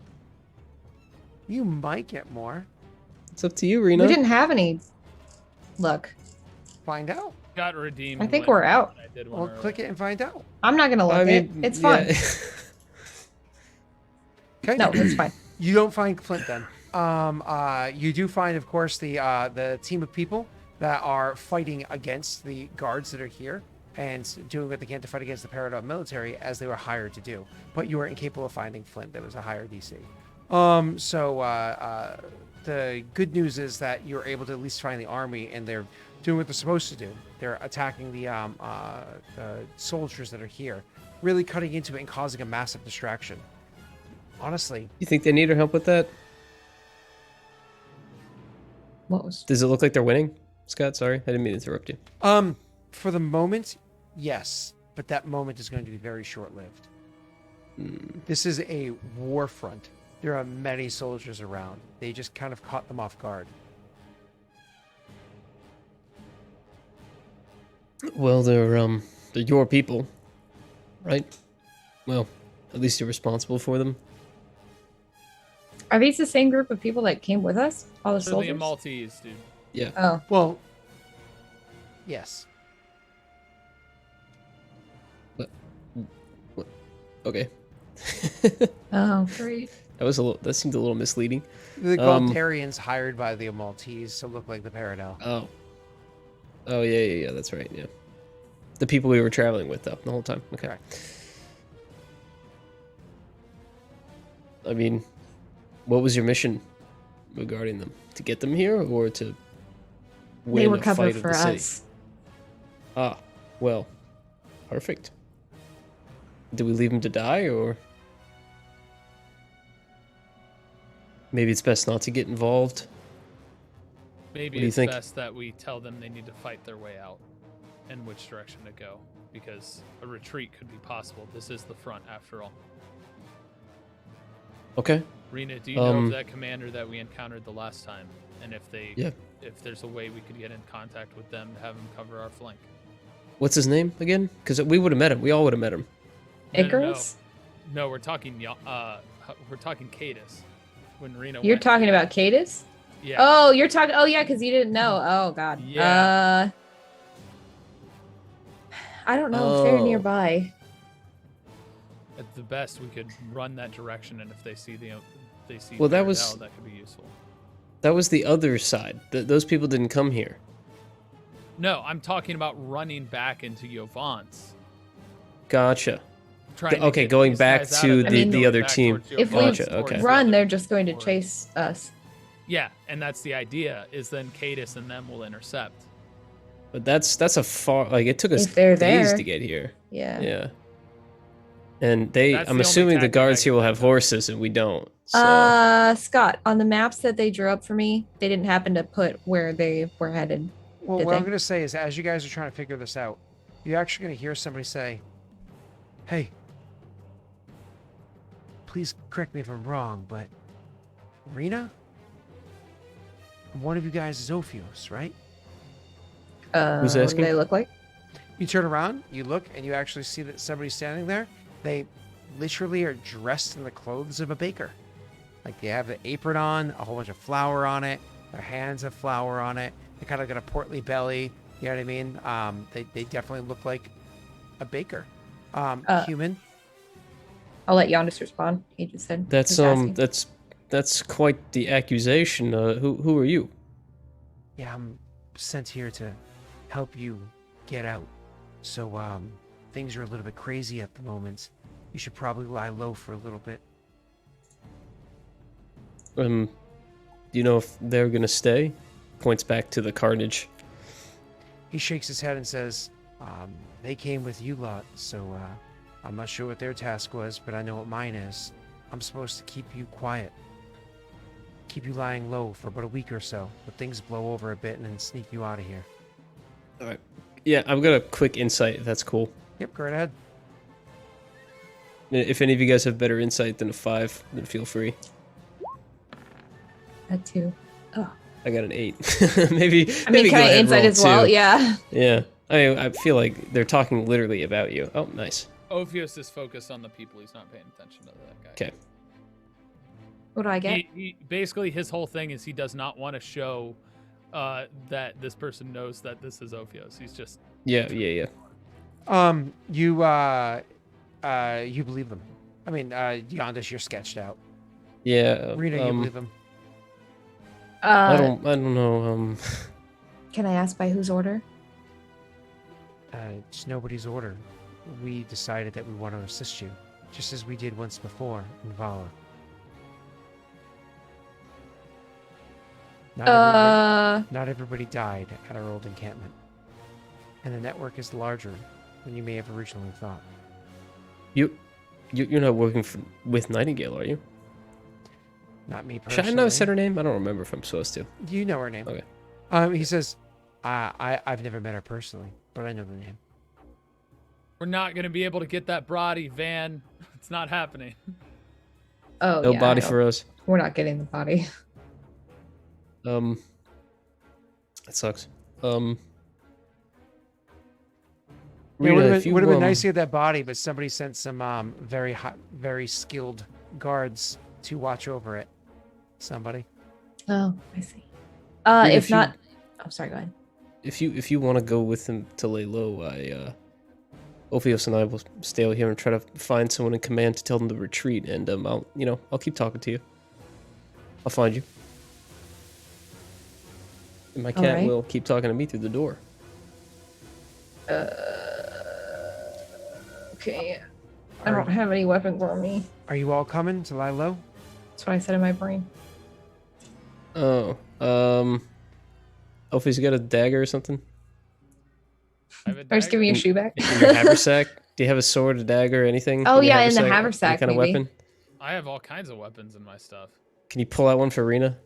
Speaker 3: You might get more.
Speaker 1: It's up to you, Rena.
Speaker 4: We didn't have any luck.
Speaker 3: Find out.
Speaker 2: Got redeemed.
Speaker 4: I think
Speaker 2: when
Speaker 4: we're out.
Speaker 2: I did one
Speaker 3: Well,
Speaker 2: earlier.
Speaker 3: click it and find out.
Speaker 4: I'm not going to look
Speaker 1: I mean,
Speaker 4: it. It's fine.
Speaker 1: yeah.
Speaker 3: Okay.
Speaker 4: No, it's fine.
Speaker 3: You don't find Flint then. You do find, of course, the team of people that are fighting against the guards that are here and doing what they can to fight against the Peridot military as they were hired to do. But you were incapable of finding Flint. That was a higher DC. The good news is that you're able to at least find the army, and they're doing what they're supposed to do. They're attacking the soldiers that are here, really cutting into it and causing a massive distraction. Honestly,
Speaker 1: You think they need our help with that?
Speaker 4: What was?
Speaker 1: Does it look like they're winning? Scott, sorry. I didn't mean to interrupt you.
Speaker 3: for the moment, yes, but that moment is going to be very short-lived. This is a war front. There are many soldiers around. They just kind of caught them off guard.
Speaker 1: Well, they're your people, right? Well, at least you're responsible for them.
Speaker 4: Are these the same group of people that came with us? All the
Speaker 2: They're the
Speaker 4: soldiers?
Speaker 2: Maltese, dude.
Speaker 1: Yeah.
Speaker 4: Oh,
Speaker 3: Well, yes.
Speaker 1: Okay.
Speaker 4: oh, great.
Speaker 1: That seemed a little misleading.
Speaker 3: The Goldarians hired by the Maltese to look like the Peridot.
Speaker 1: Oh. Oh yeah. That's right. Yeah. The people we were traveling with, though, the whole time. Okay.
Speaker 3: Correct.
Speaker 1: I mean, what was your mission regarding them? To get them here, or to win
Speaker 4: They were
Speaker 1: a fight
Speaker 4: covered
Speaker 1: of
Speaker 4: for
Speaker 1: the city?
Speaker 4: us.
Speaker 1: Ah, well, perfect. Do we leave them to die, or? maybe it's best not to get involved.
Speaker 2: Maybe
Speaker 1: What do you
Speaker 2: it's
Speaker 1: think?
Speaker 2: best that we tell them they need to fight their way out and which direction to go, because a retreat could be possible. This is the front, after all.
Speaker 1: Okay.
Speaker 2: Rena, do you know of that commander that we encountered the last time? And if there's a way we could get in contact with them to have him cover our flank.
Speaker 1: What's his name again? Because we would have met him. We all would have met him.
Speaker 4: Icarus?
Speaker 2: No, we're talking Cadus. When Rena
Speaker 4: You're
Speaker 2: went.
Speaker 4: talking about Cadus?
Speaker 2: Yeah.
Speaker 4: Oh, you're talking. Oh, yeah, because you didn't know. Oh, God.
Speaker 2: Yeah.
Speaker 4: I don't know if they're
Speaker 1: Oh.
Speaker 4: nearby.
Speaker 2: At the best, we could run that direction, and if they see
Speaker 1: Well, that
Speaker 2: Daredevil,
Speaker 1: was-
Speaker 2: that could be useful.
Speaker 1: That was the other side. Those people didn't come here.
Speaker 2: No, I'm talking about running back into Yovance.
Speaker 1: Gotcha.
Speaker 2: Trying to
Speaker 1: Okay,
Speaker 2: get
Speaker 1: going
Speaker 2: these
Speaker 1: back
Speaker 2: guys out
Speaker 1: to
Speaker 2: of
Speaker 4: the
Speaker 2: going
Speaker 1: other
Speaker 2: back
Speaker 1: team.
Speaker 2: towards
Speaker 4: If we
Speaker 2: Yovance,
Speaker 1: Gotcha,
Speaker 2: towards
Speaker 1: okay.
Speaker 2: the
Speaker 4: Run,
Speaker 2: other-
Speaker 4: they're just going to
Speaker 2: towards-
Speaker 4: chase us.
Speaker 2: Yeah, and that's the idea. Is then Cadus and them will intercept.
Speaker 1: But that's a far, like, it took us
Speaker 4: If they're
Speaker 1: days
Speaker 4: there.
Speaker 1: to get here.
Speaker 4: Yeah.
Speaker 1: Yeah. And
Speaker 2: That's the
Speaker 1: I'm
Speaker 2: only
Speaker 1: assuming the
Speaker 2: tactic
Speaker 1: guards
Speaker 2: I
Speaker 1: here
Speaker 2: can
Speaker 1: will have
Speaker 2: think of.
Speaker 1: horses and we don't. So.
Speaker 4: Scott, on the maps that they drew up for me, they didn't happen to put where they were headed.
Speaker 3: Well,
Speaker 4: Did
Speaker 3: what I'm
Speaker 4: they?
Speaker 3: going to say is, as you guys are trying to figure this out, you're actually going to hear somebody say, "Hey, please correct me if I'm wrong, but Rena, one of you guys is Ophios, right?"
Speaker 1: Who's
Speaker 4: What do
Speaker 1: asking?
Speaker 4: they look like?
Speaker 3: You turn around, you look, and you actually see that somebody's standing there. They literally are dressed in the clothes of a baker. Like, they have the apron on, a whole bunch of flour on it. Their hands have flour on it. They kind of got a portly belly. You know what I mean? They definitely look like a baker. Human.
Speaker 4: I'll let Yondis respond. He just said.
Speaker 1: That's
Speaker 4: he's asking.
Speaker 1: that's quite the accusation. Who are you?
Speaker 3: Yeah, I'm sent here to help you get out. So, things are a little bit crazy at the moment. You should probably lie low for a little bit.
Speaker 1: Do you know if they're gonna stay? Points back to the carnage.
Speaker 3: He shakes his head and says, they came with you lot, so I'm not sure what their task was, but I know what mine is. I'm supposed to keep you quiet. Keep you lying low for about a week or so, but things blow over a bit and then sneak you out of here.
Speaker 1: All right. Yeah, I've got a quick insight. If that's cool.
Speaker 3: Yep, go right ahead.
Speaker 1: If any of you guys have better insight than a 5, then feel free.
Speaker 4: That too. Oh.
Speaker 1: I got an 8. maybe.
Speaker 4: I mean,
Speaker 1: maybe
Speaker 4: can
Speaker 1: go
Speaker 4: I
Speaker 1: ahead,
Speaker 4: insight
Speaker 1: roll
Speaker 4: as well?
Speaker 1: 2.
Speaker 4: Yeah.
Speaker 1: Yeah. I feel like they're talking literally about you. Oh, nice.
Speaker 2: Ophios is focused on the people. He's not paying attention to that guy.
Speaker 1: Okay.
Speaker 4: What do I get?
Speaker 2: He basically, his whole thing is he does not want to show that this person knows that this is Ophios. He's just
Speaker 1: Yeah.
Speaker 3: You believe them. I mean, Yondas, you're sketched out.
Speaker 1: Yeah.
Speaker 3: Rena, you believe them.
Speaker 1: I don't know.
Speaker 4: Can I ask by whose order?
Speaker 3: It's nobody's order. We decided that we want to assist you, just as we did once before in Vala. Not everybody died at our old encampment. And the network is larger than you may have originally thought.
Speaker 1: You're not working with Nightingale, are you?
Speaker 3: Not me
Speaker 1: Should
Speaker 3: personally.
Speaker 1: I not have said her name? I don't remember if I'm supposed to.
Speaker 3: You know her name.
Speaker 1: Okay.
Speaker 3: He says, I've never met her personally, but I know the name.
Speaker 2: we're not gonna be able to get that body, Van. It's not happening.
Speaker 4: Oh,
Speaker 1: No
Speaker 4: yeah,
Speaker 1: body
Speaker 4: I
Speaker 1: for us.
Speaker 4: We're not getting the body.
Speaker 1: That sucks.
Speaker 3: Yeah,
Speaker 1: Rita,
Speaker 3: would
Speaker 1: if
Speaker 3: have been
Speaker 1: you,
Speaker 3: nice to get that body, but somebody sent some very skilled guards to watch over it. Somebody.
Speaker 4: Oh, I see.
Speaker 1: Rita,
Speaker 4: If not, oh, sorry. Go ahead.
Speaker 1: If you want to go with him to lay low, Ophios and I will stay out here and try to find someone in command to tell them to retreat, and I'll keep talking to you. I'll find you. And my cat
Speaker 4: Alright.
Speaker 1: will keep talking to me through the door.
Speaker 4: Okay. I don't have any weapons on me.
Speaker 3: Are you all coming to lie low?
Speaker 4: That's what I said in my brain.
Speaker 1: Oh, Ophios, you got a dagger or something?
Speaker 2: I have a
Speaker 4: Or just give me your
Speaker 1: In-
Speaker 4: shoe back.
Speaker 1: In your haversack? Do you have a sword, a dagger, anything?
Speaker 4: Oh,
Speaker 1: your
Speaker 4: yeah, in the
Speaker 1: Any
Speaker 4: haversack,
Speaker 1: kind of
Speaker 4: maybe.
Speaker 1: weapon?
Speaker 2: I have all kinds of weapons in my stuff.
Speaker 1: Can you pull out one for Rena?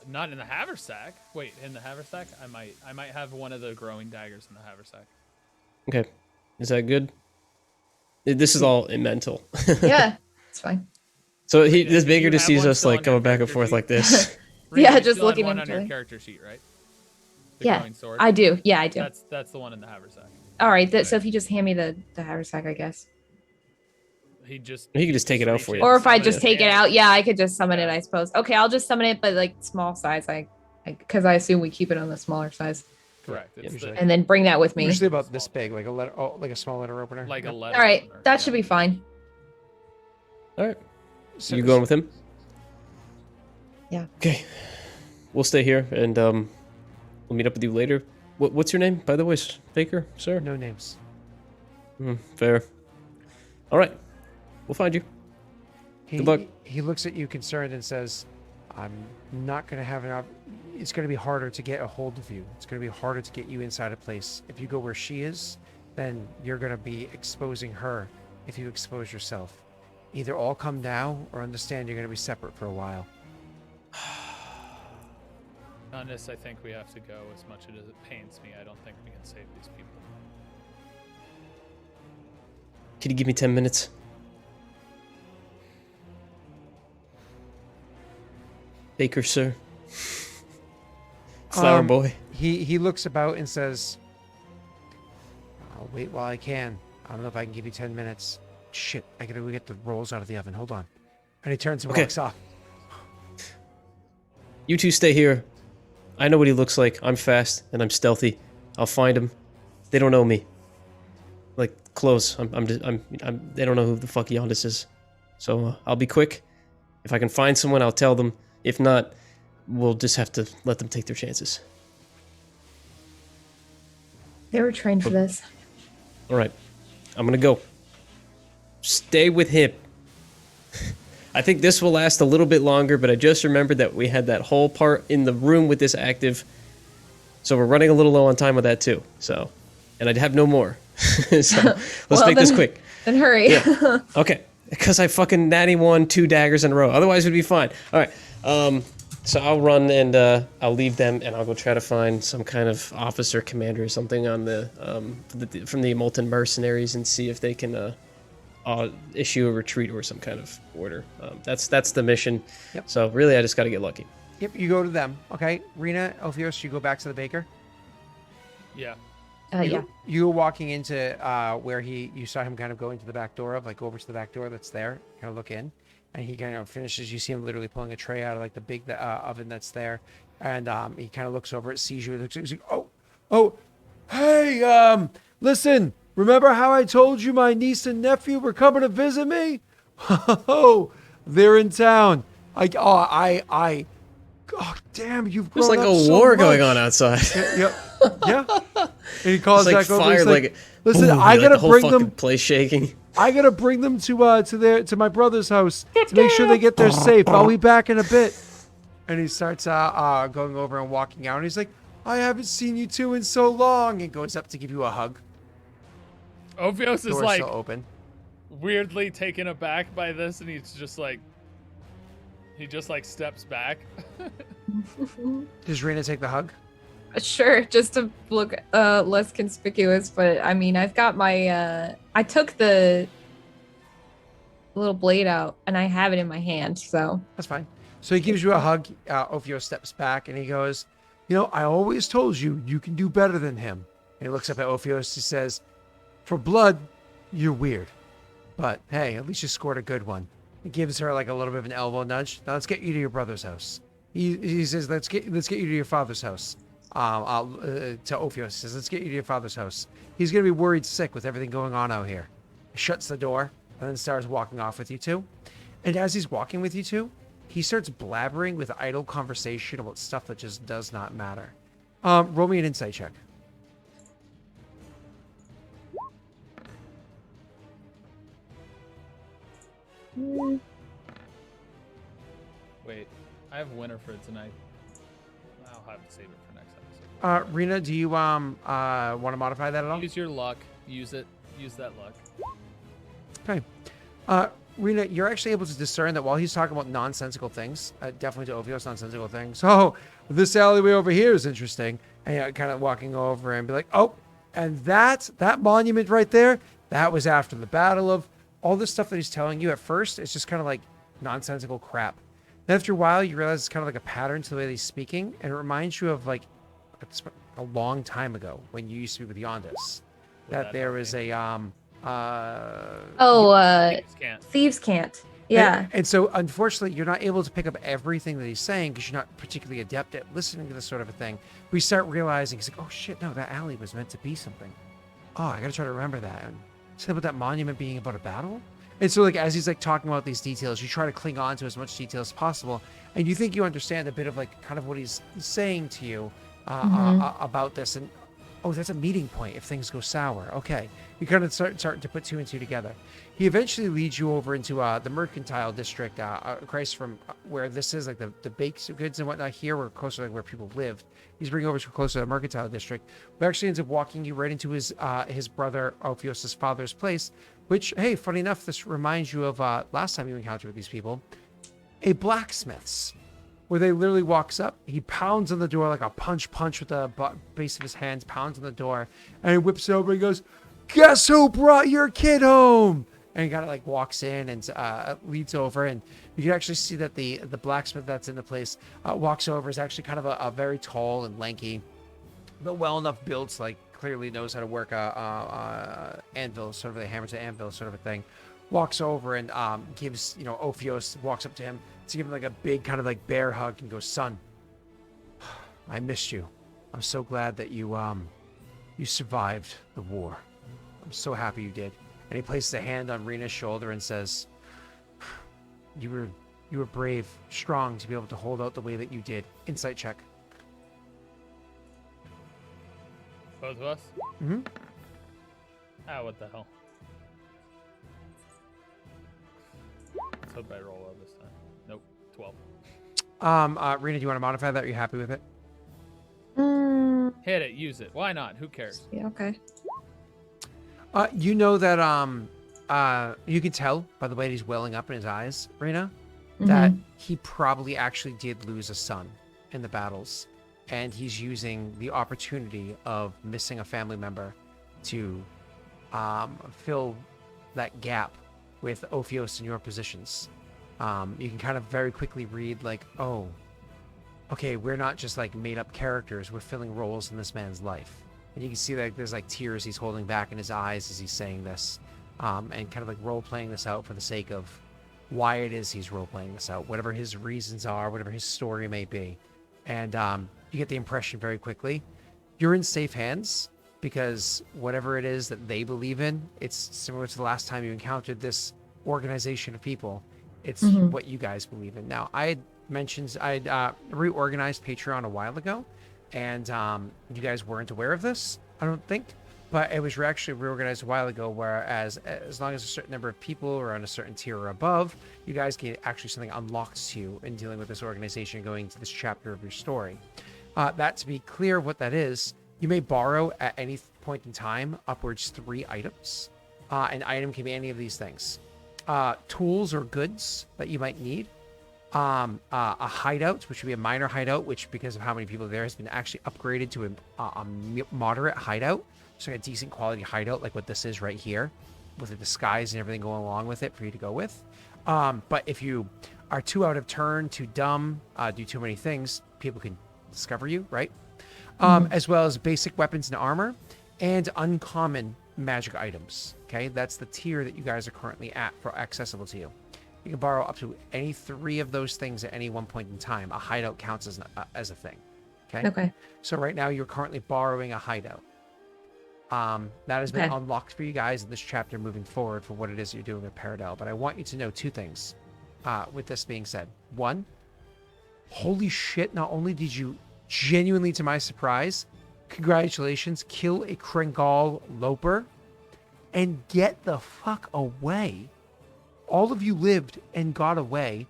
Speaker 2: Not in the haversack. Wait, in the haversack? I might have one of the growing daggers in the haversack.
Speaker 1: Okay. Is that good? This is all in mental.
Speaker 4: Yeah, it's fine.
Speaker 1: So
Speaker 2: Rena,
Speaker 1: this
Speaker 2: do
Speaker 1: Baker
Speaker 2: you
Speaker 1: just
Speaker 2: have
Speaker 1: sees
Speaker 2: one
Speaker 1: us
Speaker 2: still
Speaker 1: like
Speaker 2: on your
Speaker 1: going back and
Speaker 2: character
Speaker 1: forth
Speaker 2: sheet?
Speaker 1: like this.
Speaker 2: Rena,
Speaker 4: Yeah,
Speaker 2: you
Speaker 4: just
Speaker 2: still had
Speaker 4: looking
Speaker 2: one
Speaker 4: at
Speaker 2: on
Speaker 4: each
Speaker 2: your
Speaker 4: other.
Speaker 2: character sheet, right? The
Speaker 4: Yeah,
Speaker 2: growing sword.
Speaker 4: I do. Yeah, I do.
Speaker 2: That's the one in the haversack.
Speaker 4: All right. So if you just hand me the haversack, I guess.
Speaker 2: He just.
Speaker 1: He can just take it out for
Speaker 2: reach
Speaker 1: you.
Speaker 2: in,
Speaker 4: Or if I
Speaker 2: summon
Speaker 4: just
Speaker 2: his
Speaker 4: take it
Speaker 2: hand.
Speaker 4: out, yeah, I could just summon it,
Speaker 2: Yeah.
Speaker 4: I suppose. Okay, I'll just summon it, but like small size. Because I assume we keep it on the smaller size,
Speaker 2: Correct. It's
Speaker 3: usually.
Speaker 4: and then bring that with me.
Speaker 3: Usually about this big, like a letter, like a small letter opener.
Speaker 2: like a
Speaker 3: Yep.
Speaker 2: letter.
Speaker 4: All right,
Speaker 2: opener.
Speaker 4: that
Speaker 2: Yeah.
Speaker 4: should be fine.
Speaker 1: All right.
Speaker 3: So-
Speaker 1: You going with him?
Speaker 4: Yeah.
Speaker 1: Okay. We'll stay here and we'll meet up with you later. What's your name, by the way, Baker, sir?
Speaker 3: No names.
Speaker 1: Fair. All right. We'll find you.
Speaker 3: He,
Speaker 1: Good luck.
Speaker 3: He looks at you concerned and says, I'm not going to have enough. It's going to be harder to get a hold of you. It's going to be harder to get you inside a place. If you go where she is, then you're going to be exposing her if you expose yourself. Either all come now or understand you're going to be separate for a while.
Speaker 2: Honest, I think we have to go. As much as it pains me, I don't think we can save these people.
Speaker 1: Can you give me 10 minutes? Baker, sir. Flower boy.
Speaker 3: He looks about and says, I'll wait while I can. I don't know if I can give you 10 minutes. Shit, I gotta go get the rolls out of the oven. Hold on. And he turns and
Speaker 1: Okay.
Speaker 3: walks off.
Speaker 1: You two stay here. I know what he looks like. I'm fast and I'm stealthy. I'll find him. They don't know me. Like close. They don't know who the fuck Yondis is. So I'll be quick. If I can find someone, I'll tell them. If not, we'll just have to let them take their chances.
Speaker 4: They were trained for this.
Speaker 1: All right. I'm gonna go. Stay with him. I think this will last a little bit longer, but I just remembered that we had that whole part in the room with this active. So we're running a little low on time with that too. So, and I'd have no more. So let's
Speaker 4: Well,
Speaker 1: make this
Speaker 4: then-
Speaker 1: quick.
Speaker 4: Then hurry.
Speaker 1: Yeah. Okay. Because I fucking natty won 2 daggers in a row. Otherwise, we'd be fine. All right. So I'll run and I'll leave them, and I'll go try to find some kind of officer, commander, or something on the from the Molten Mercenaries, and see if they can issue a retreat or some kind of order. That's the mission.
Speaker 3: Yep.
Speaker 1: So really, I just got to get lucky.
Speaker 3: Yep, you go to them. Okay, Rena, Ophios, you go back to the baker.
Speaker 2: Yeah.
Speaker 4: Yeah.
Speaker 3: You were walking into where you saw him kind of go into the back door of, like, over to the back door that's there, kind of look in, and he kind of finishes. You see him literally pulling a tray out of like the big oven that's there, and he kind of looks over it, sees you, he's like, oh, hey, listen, remember how I told you my niece and nephew were coming to visit me? Oh, they're in town. Oh, damn, you've
Speaker 1: There's
Speaker 3: grown
Speaker 1: like
Speaker 3: up
Speaker 1: a
Speaker 3: so
Speaker 1: war going
Speaker 3: much.
Speaker 1: on outside.
Speaker 3: Yeah. And he calls
Speaker 1: It's like
Speaker 3: back over.
Speaker 1: fire,
Speaker 3: He's
Speaker 1: like
Speaker 3: listen,
Speaker 1: boom,
Speaker 3: I
Speaker 1: like
Speaker 3: gotta
Speaker 1: the whole
Speaker 3: bring
Speaker 1: fucking
Speaker 3: them.
Speaker 1: place shaking.
Speaker 3: I gotta bring them to my brother's house to make sure they get there safe. I'll be back in a bit. And he starts going over and walking out. And he's like, I haven't seen you two in so long. And goes up to give you a hug.
Speaker 2: Ophios is
Speaker 3: Door's
Speaker 2: like
Speaker 3: still open.
Speaker 2: weirdly taken aback by this, and he just like steps back.
Speaker 3: Does Rena take the hug?
Speaker 4: Sure, just to look less conspicuous, but I mean, I've got my I took the little blade out and I have it in my hand, so
Speaker 3: That's fine. So he gives you a hug. Ophio steps back and he goes, I always told you you can do better than him. And he looks up at Ophios. He says, for blood, you're weird. But hey, at least you scored a good one. He gives her like a little bit of an elbow nudge. Now let's get you to your brother's house. He says, let's get you to your father's house. To Ophios, he says, let's get you to your father's house. He's going to be worried sick with everything going on out here. He shuts the door and then starts walking off with you two. And as he's walking with you two, he starts blabbering with idle conversation about stuff that just does not matter. Roll me an insight check.
Speaker 2: Wait, I have Winterford tonight. I'll have to save it for next episode.
Speaker 3: Rena, do you want to modify that at all?
Speaker 2: Use your luck. Use it. Use that luck.
Speaker 3: Okay. Rena, you're actually able to discern that while he's talking about nonsensical things, definitely to Ophios, nonsensical things. Oh, this alleyway over here is interesting. And kind of walking over and be like, oh, and that monument right there, that was after the battle of all this stuff that he's telling you. At first, it's just kind of like nonsensical crap. Then after a while, you realize it's kind of like a pattern to the way that he's speaking, and it reminds you of like a long time ago when you used to be with Yondas. That there was a
Speaker 4: Thieves can't. Yeah.
Speaker 3: And so, unfortunately, you're not able to pick up everything that he's saying because you're not particularly adept at listening to this sort of a thing. We start realizing, he's like, oh shit, no, that alley was meant to be something. Oh, I gotta try to remember that. And something about that monument being about a battle? And so, like, as he's like talking about these details, you try to cling on to as much detail as possible, and you think you understand a bit of like kind of what he's saying to you about this. And oh, that's a meeting point if things go sour. Okay, you kind of start to put two and two together. He eventually leads you over into the mercantile district, across from where this is, like the baked goods and whatnot. Here we're closer to like, where people lived. He's bringing over closer to the mercantile district. We actually ends up walking you right into his brother Ophios' father's place, which, hey, funny enough, this reminds you of last time you encountered with these people, a blacksmith's, where they literally walks up, he pounds on the door like a punch with the base of his hands, pounds on the door, and he whips it over and goes, guess who brought your kid home? And he kind of like walks in and leads over, and you can actually see that the blacksmith that's in the place walks over, is actually kind of a very tall and lanky, but well enough built, like clearly knows how to work a anvil, sort of a hammer to anvil sort of a thing. Walks over and gives, Ophios walks up to him to give him like a big kind of like bear hug and goes, son, I missed you. I'm so glad that you survived the war. I'm so happy you did. And he places a hand on Rena's shoulder and says, you were brave, strong to be able to hold out the way that you did. Insight check.
Speaker 2: Both of us?
Speaker 3: Mm-hmm.
Speaker 2: Ah, what the hell? Let's hope I roll well this time. Nope, 12.
Speaker 3: Rena, do you want to modify that? Are you happy with it?
Speaker 2: Hit it, use it. Why not? Who cares?
Speaker 4: Yeah, okay.
Speaker 3: You know that you can tell by the way he's welling up in his eyes, Rena, that he probably actually did lose a son in the battles, and he's using the opportunity of missing a family member to fill that gap with Ophios in your positions. You can kind of very quickly read like, oh, okay, we're not just like made up characters, we're filling roles in this man's life. And you can see like there's like tears he's holding back in his eyes as he's saying this, and kind of like role playing this out for the sake of why it is he's role playing this out, whatever his reasons are, whatever his story may be. And you get the impression very quickly you're in safe hands, because whatever it is that they believe in, it's similar to the last time you encountered this organization of people. It's what you guys believe in. Now, I had mentioned I'd reorganized Patreon a while ago, and you guys weren't aware of this, I don't think, but it was actually reorganized a while ago, whereas as long as a certain number of people are on a certain tier or above, you guys get actually something unlocked to you in dealing with this organization, going to this chapter of your story. That, to be clear what that is, you may borrow at any point in time upwards 3 items. An item can be any of these things. Tools or goods that you might need. A hideout, which would be a minor hideout, which because of how many people there has been actually upgraded to a moderate hideout. So a decent quality hideout like what this is right here, with the disguise and everything going along with it for you to go with. But if you are too out of turn, too dumb, do too many things, people can discover you, right? As well as basic weapons and armor and uncommon magic items. Okay, that's the tier that you guys are currently at for accessible to you. You can borrow up to any 3 of those things at any one point in time. A hideout counts as a thing. Okay. So right now you're currently borrowing a hideout. That has been unlocked for you guys in this chapter moving forward for what it is you're doing with Paradel. But I want you to know 2 things. With this being said, 1, holy shit! Not only did you genuinely, to my surprise, congratulations, kill a Kringal Loper and get the fuck away. All of you lived and got away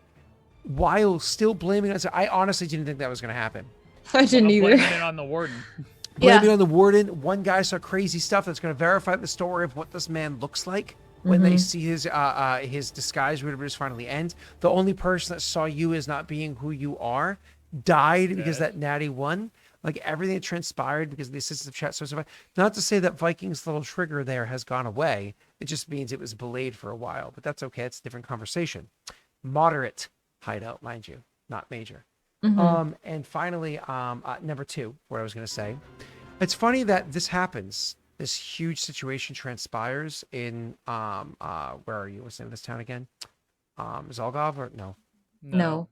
Speaker 3: while still blaming us. I honestly didn't think that was going to happen.
Speaker 4: I didn't either.
Speaker 2: Blaming it on the warden.
Speaker 3: Blaming it on the warden. One guy saw crazy stuff that's going to verify the story of what this man looks like, when they
Speaker 4: Mhm.
Speaker 3: see his disguise rudimentary finally end. The only person that saw you as not being who you are died because
Speaker 2: Dead.
Speaker 3: that natty won. Like everything that transpired because of the assistance of chat source. Not to say that Viking's little trigger there has gone away. It just means it was delayed for a while, but that's okay. It's a different conversation. Moderate hideout, mind you, not major.
Speaker 4: Mhm.
Speaker 3: And finally, number two, what I was going to say, it's funny that this happens. This huge situation transpires in where are you? What's the name of this town again? Zalgov or no?
Speaker 2: No.
Speaker 4: No.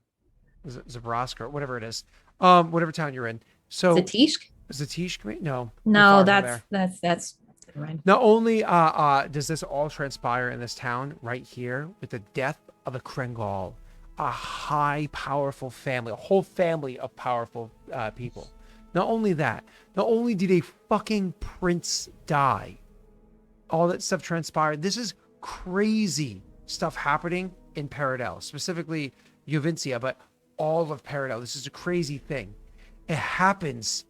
Speaker 3: Zabrowsk or whatever it is. Whatever town you're in. So
Speaker 4: Satish?
Speaker 3: Zatish, no, you're
Speaker 4: No,
Speaker 3: far from there.
Speaker 4: that's never mind.
Speaker 3: Not only does this all transpire in this town right here with the death of a Krengal, a high, powerful family, a whole family of powerful people. Not only that, not only did a fucking prince die, all that stuff transpired. This is crazy stuff happening in Paradel, specifically Juvencia, but all of Paradel. This is a crazy thing. It happens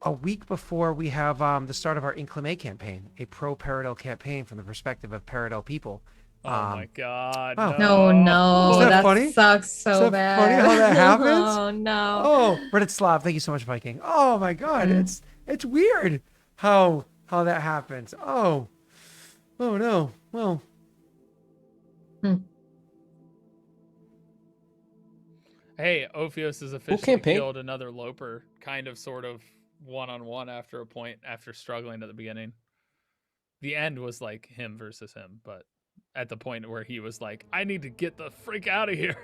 Speaker 3: a week before we have the start of our Inclame campaign, a pro-Paradel campaign from the perspective of Paradel people.
Speaker 2: Oh my god.
Speaker 3: wow.
Speaker 4: No, no,
Speaker 3: Isn't that
Speaker 4: that
Speaker 3: funny?
Speaker 4: sucks so
Speaker 3: Is that
Speaker 4: bad.
Speaker 3: funny how that happens?
Speaker 4: Oh no.
Speaker 3: Oh, Bratislav, thank you so much, Viking. Oh my god, it's weird how that happens. Oh no. Well,
Speaker 2: Hey, Ophios has officially
Speaker 1: campaign.
Speaker 2: killed another Loper, kind of, sort of, one-on-one after a point, after struggling at the beginning. The end was like him versus him, but at the point where he was like, I need to get the freak out of here.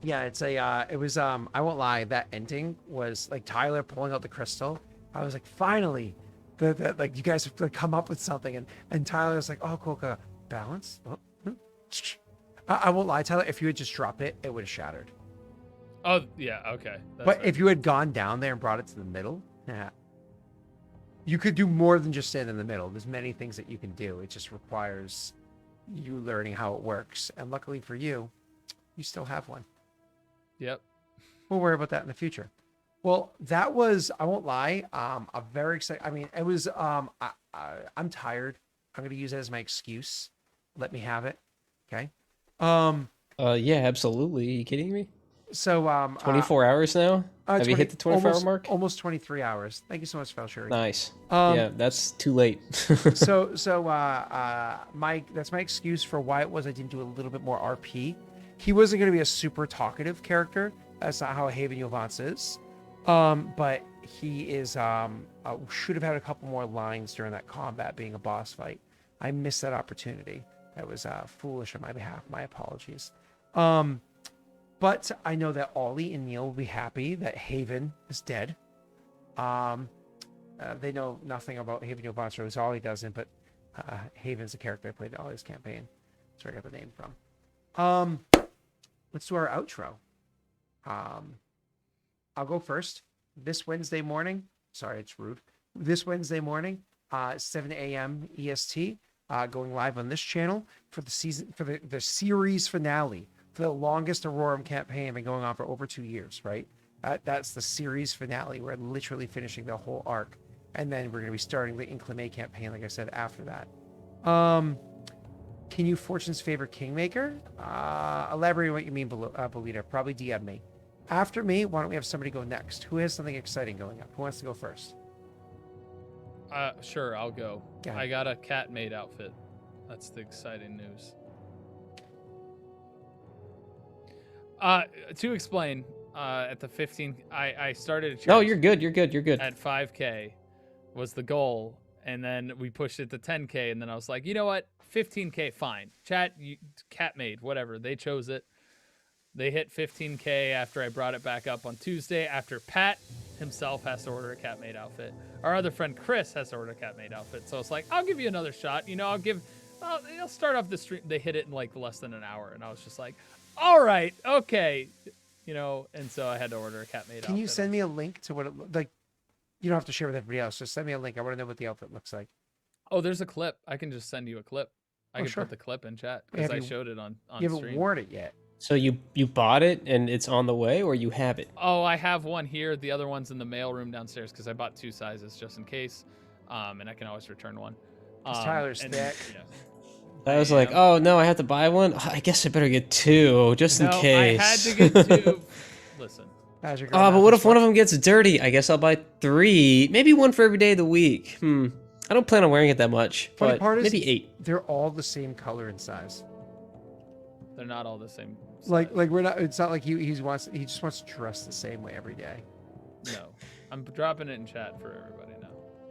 Speaker 3: yeah, it was I won't lie, that ending was like Tyler pulling out the crystal. I was like, finally, like you guys have like, come up with something, and Tyler was like, oh cool, balance. Oh, I won't lie, Tyler. If you had just dropped it, it would have shattered.
Speaker 2: Oh, yeah, okay.
Speaker 3: But
Speaker 2: fair.
Speaker 3: if you had gone down there and brought it to the middle, yeah, you could do more than just stand in the middle. There's many things that you can do. It just requires you learning how it works. And luckily for you, you still have one.
Speaker 2: Yep.
Speaker 3: We'll worry about that in the future. Well, that was, I won't lie, a very exciting. I mean, it was, I'm tired. I'm going to use it as my excuse. Let me have it. Okay.
Speaker 1: Yeah, absolutely. Are you kidding me?
Speaker 3: So
Speaker 1: 24 hours now? Have you hit the 24-hour mark?
Speaker 3: Almost 23 hours. Thank you so much, Felshuri.
Speaker 1: Nice. Yeah, that's too late.
Speaker 3: That's my excuse for why it was I didn't do a little bit more RP. He wasn't going to be a super talkative character. That's not how Haven Yovance is. But he is should have had a couple more lines during that combat being a boss fight. I missed that opportunity. That was foolish on my behalf. My apologies. But I know that Ollie and Neil will be happy that Haven is dead. They know nothing about Haven Yovance. Ollie doesn't, but Haven's a character I played in Ollie's campaign. That's where I got the name from. Let's do our outro. I'll go first. This Wednesday morning, sorry, it's rude. This Wednesday morning, 7 a.m. EST, going live on this channel for the season, for the series finale, for the longest Aurorum campaign, been going on for over 2 years, right? That's the series finale. We're literally finishing the whole arc, and then we're going to be starting the Inclame campaign, like I said, after that. Can you Fortune's favorite Kingmaker? Elaborate on what you mean, Belita. Probably DM me. After me, why don't we have somebody go next? Who has something exciting going up? Who wants to go first?
Speaker 2: Sure, I'll go.
Speaker 3: Yeah.
Speaker 2: I got a cat maid outfit. That's the exciting news. To explain, at the 15, I started.
Speaker 1: No, you're good. You're good. You're good.
Speaker 2: At 5K was the goal, and then we pushed it to 10K, and then I was like, you know what, 15K, fine. Chat, cat maid, whatever. They chose it. They hit 15K after I brought it back up on Tuesday. After Pat himself has to order a cat maid outfit, our other friend Chris has to order a cat maid outfit. So it's like, I'll give you another shot. You know, I'll start off the stream. They hit it in like less than an hour, and I was just like, all right, okay, you know. And so I had to order a cat maid outfit.
Speaker 3: Can you send me a link to what it like? You don't have to share with everybody else. Just send me a link. I want to know what the outfit looks like.
Speaker 2: Oh, there's a clip. I can just send you a clip. I can
Speaker 3: sure.
Speaker 2: put the clip in chat because I showed it on
Speaker 3: You haven't
Speaker 2: stream.
Speaker 3: worn it yet.
Speaker 1: So you bought it and it's on the way, or you have it?
Speaker 2: Oh, I have one here. The other one's in the mail room downstairs because I bought 2 sizes just in case, and I can always return one.
Speaker 3: Tyler's
Speaker 2: and,
Speaker 3: thick.
Speaker 2: you know,
Speaker 1: I was like,
Speaker 2: am.
Speaker 1: oh no, I have to buy one. I guess I better get two, just in
Speaker 2: No,
Speaker 1: case.
Speaker 2: I had to get 2. Listen,
Speaker 3: Magic girl
Speaker 1: Oh, but
Speaker 3: math
Speaker 1: what
Speaker 3: is
Speaker 1: if one of
Speaker 3: what-
Speaker 1: them gets dirty? I guess I'll buy 3. Maybe one for every day of the week. I don't plan on wearing it that much,
Speaker 3: Funny
Speaker 1: but
Speaker 3: part is
Speaker 1: maybe 8.
Speaker 3: they're all the same color and size.
Speaker 2: they're not all the same.
Speaker 3: Like
Speaker 2: size.
Speaker 3: we're not. It's not like he just wants to dress the same way every day.
Speaker 2: No, I'm dropping it in chat for everybody now.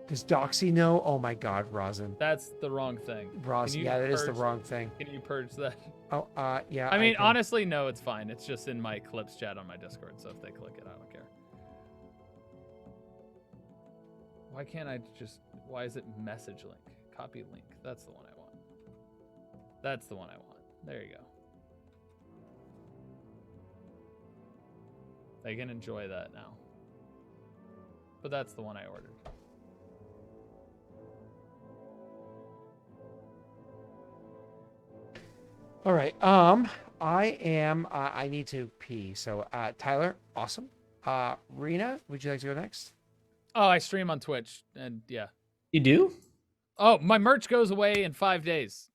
Speaker 3: Does Doxy know? Oh my God, Rosin.
Speaker 2: That's the wrong thing.
Speaker 3: Rosin,
Speaker 2: Can you
Speaker 3: yeah, that is the
Speaker 2: purge-
Speaker 3: wrong thing.
Speaker 2: Can you purge that?
Speaker 3: Oh, yeah.
Speaker 2: I mean,
Speaker 3: can-
Speaker 2: honestly, no, it's fine. It's just in my clips chat on my Discord, so if they click it, I don't care. Why can't I just... Why is it message link? Copy link. That's the one I want. That's the one I want. There you go. They can enjoy that now. But that's the one I ordered.
Speaker 3: All right. I need to pee. So, Tyler, awesome. Rena, would you like to go next?
Speaker 2: Oh, I stream on Twitch, and yeah.
Speaker 1: You do?
Speaker 2: Oh, my merch goes away in 5 days.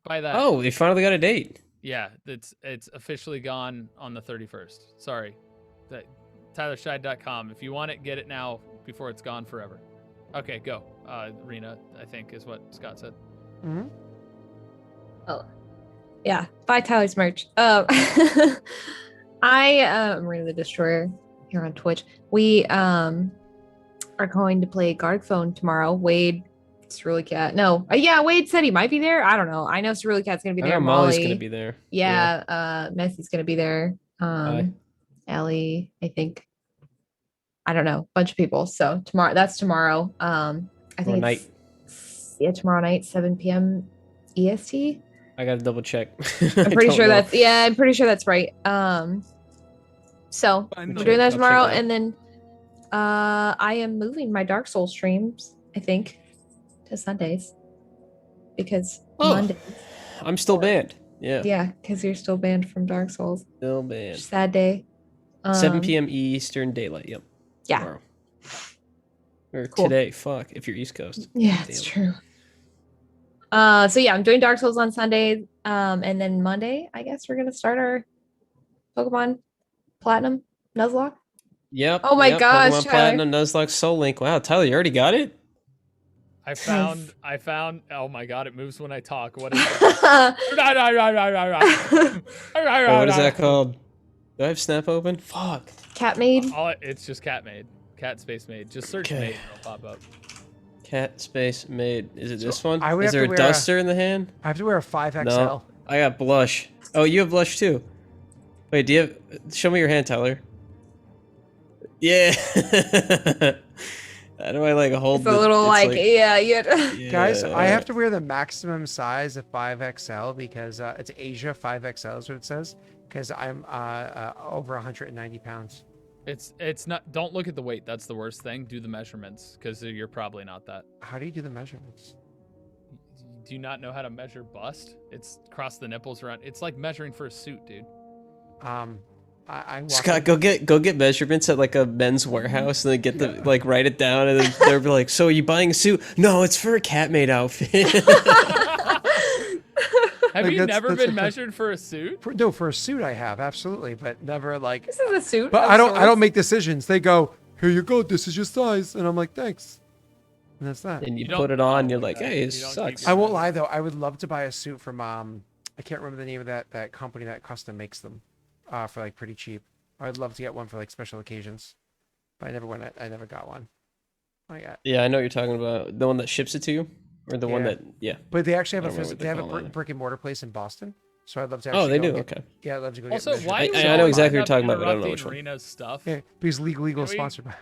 Speaker 2: Buy that.
Speaker 1: Oh, we finally got a date.
Speaker 2: Yeah, it's officially gone on the 31st. Sorry. TylerShide.com. If you want it, get it now before it's gone forever. Okay, go. Rena, I think is what Scott said.
Speaker 3: Mm-hmm.
Speaker 4: Oh, yeah. Buy Tyler's merch. I'm Marina the Destroyer here on Twitch. We are going to play Guard Phone tomorrow. Wade, Cerulean Cat. No, yeah, Wade said he might be there. I don't know. I know Cerulean Cat's gonna be
Speaker 1: I
Speaker 4: there.
Speaker 1: know Molly's
Speaker 4: Molly,
Speaker 1: gonna be there.
Speaker 4: Yeah, Messy's gonna be there.
Speaker 1: Hi.
Speaker 4: Ellie, I think. I don't know, bunch of people. So tomorrow, that's tomorrow. I think
Speaker 1: Tomorrow
Speaker 4: tomorrow night, 7 p.m. EST.
Speaker 1: I gotta double check.
Speaker 4: I'm pretty sure I'm pretty sure that's right. So
Speaker 2: Fine,
Speaker 4: we're
Speaker 2: no.
Speaker 4: doing that
Speaker 1: I'll check
Speaker 4: tomorrow,
Speaker 1: it out.
Speaker 4: and then I am moving my Dark Souls streams, I think, to Sundays because
Speaker 1: Oh.
Speaker 4: Monday.
Speaker 1: I'm still banned. Yeah,
Speaker 4: Yeah, because you're still banned from Dark Souls.
Speaker 1: still banned.
Speaker 4: Sad day.
Speaker 1: 7 p.m. Eastern Daylight. Yep.
Speaker 4: Yeah.
Speaker 1: Tomorrow. Or
Speaker 4: Cool.
Speaker 1: today. Fuck. If you're East Coast.
Speaker 4: Yeah, it's
Speaker 1: Damn.
Speaker 4: true. So yeah, I'm doing Dark Souls on Sunday. And then Monday, I guess we're gonna start our Pokemon Platinum Nuzlocke.
Speaker 1: Yep.
Speaker 4: Oh my
Speaker 1: yep,
Speaker 4: gosh,
Speaker 1: Pokemon
Speaker 4: Tyler.
Speaker 1: Platinum, Nuzlocke, Soul Link. Wow, Tyler, you already got it?
Speaker 2: I found. Oh my god, it moves when I talk. What is it?
Speaker 1: Oh, what is that called? Do I have Snap open? Fuck.
Speaker 4: Cat Maid.
Speaker 2: Oh, it's just cat made. Cat space made. Just search
Speaker 1: Okay.
Speaker 2: made and it'll pop up.
Speaker 1: Cat space made. Is it this one?
Speaker 3: I would
Speaker 1: Is
Speaker 3: have
Speaker 1: there
Speaker 3: to
Speaker 1: a
Speaker 3: wear
Speaker 1: duster in the hand?
Speaker 3: I have to wear a 5XL.
Speaker 1: No. I got blush. Oh, you have blush too. Wait, do you have... Show me your hand, Tyler. Yeah. How do I like hold
Speaker 4: It's a little like, yeah, you
Speaker 3: Guys, I
Speaker 1: Yeah.
Speaker 3: have to wear the maximum size of 5XL because it's Asia 5XL is what it says. Because I'm over 190 pounds.
Speaker 2: It's not. Don't look at the weight. That's the worst thing. Do the measurements because you're probably not that.
Speaker 3: How do you do the measurements?
Speaker 2: Do you not know how to measure bust? It's cross the nipples around. It's like measuring for a suit, dude.
Speaker 3: I walk
Speaker 1: Scott,
Speaker 3: in-
Speaker 1: go get measurements at like a men's warehouse and then get the like write it down and then they'll be like, so are you buying a suit? No, it's for a cat made outfit.
Speaker 2: Have
Speaker 3: Like,
Speaker 2: you
Speaker 3: that's-
Speaker 2: never
Speaker 3: that's
Speaker 2: been
Speaker 3: a-
Speaker 2: measured for a suit?
Speaker 3: for a suit I have absolutely, but never like.
Speaker 4: This is a suit.
Speaker 3: But
Speaker 4: of
Speaker 3: I don't
Speaker 4: sorts.
Speaker 3: make decisions. They go, here you go. This is your size, and I'm like, thanks. And that's that.
Speaker 1: and you
Speaker 2: You don't-
Speaker 1: put it on, you're
Speaker 2: oh,
Speaker 1: like,
Speaker 2: okay.
Speaker 1: hey, it
Speaker 2: You don't
Speaker 1: sucks.
Speaker 2: keep
Speaker 3: I won't lie though. I would love to buy a suit from I can't remember the name of that company that custom makes them, for like pretty cheap. I'd love to get one for like special occasions, but I never went. I never got one. I got.
Speaker 1: Yeah, I know what you're talking about. The one that ships it to you? Or the one
Speaker 3: Yeah.
Speaker 1: that, yeah.
Speaker 3: But they actually
Speaker 1: I
Speaker 3: have
Speaker 1: don't remember what
Speaker 3: they
Speaker 1: they
Speaker 3: have
Speaker 1: call
Speaker 3: a
Speaker 1: it.
Speaker 3: brick and mortar place in Boston, so I'd love to. Actually
Speaker 1: Oh, they
Speaker 3: go
Speaker 1: do?
Speaker 3: get-
Speaker 1: Okay.
Speaker 3: Yeah, I'd love to go.
Speaker 2: Also,
Speaker 3: get measured.
Speaker 2: why?
Speaker 1: I
Speaker 2: do
Speaker 1: know
Speaker 2: we
Speaker 1: exactly what you're
Speaker 2: end up
Speaker 1: talking about, but I don't know
Speaker 2: interrupting
Speaker 1: which one.
Speaker 2: Rena's stuff.
Speaker 3: Yeah, because legal
Speaker 2: Can we-
Speaker 3: sponsored by.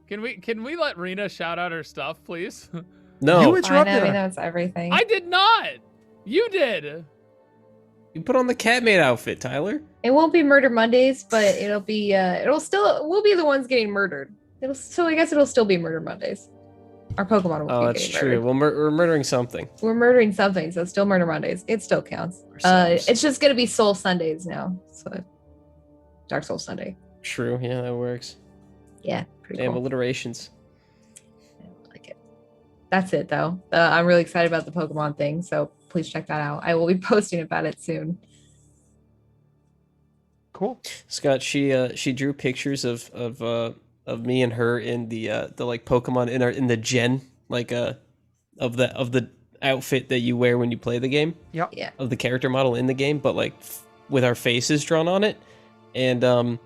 Speaker 2: Can we let Rena shout out her stuff, please?
Speaker 1: No,
Speaker 3: You
Speaker 1: you,
Speaker 3: interrupted
Speaker 4: I know,
Speaker 3: her.
Speaker 4: that's everything.
Speaker 2: I did not. You did.
Speaker 1: put on the cat made outfit, Tyler.
Speaker 4: It won't be Murder Mondays, but it'll be we'll be the ones getting murdered. I guess it'll still be Murder Mondays. Our Pokemon will
Speaker 1: Oh,
Speaker 4: be
Speaker 1: that's
Speaker 4: getting
Speaker 1: true.
Speaker 4: murdered.
Speaker 1: Well, we're murdering something.
Speaker 4: We're murdering something, so it's still Murder Mondays. It still counts.
Speaker 1: Ourselves.
Speaker 4: It's just gonna be Soul Sundays now. So Dark Soul Sunday.
Speaker 1: True. Yeah, that works.
Speaker 4: Yeah, pretty
Speaker 1: Damn
Speaker 4: cool.
Speaker 1: alliterations.
Speaker 4: I like it. That's it though. I'm really excited about the Pokemon thing, so please check that out. I will be posting about it soon.
Speaker 3: Cool.
Speaker 1: Scott, she drew pictures of me and her in the like Pokemon in the gen of the outfit that you wear when you play the game,
Speaker 3: Yep.
Speaker 4: Yeah.
Speaker 1: of the character model in the game, but like with our faces drawn on it. And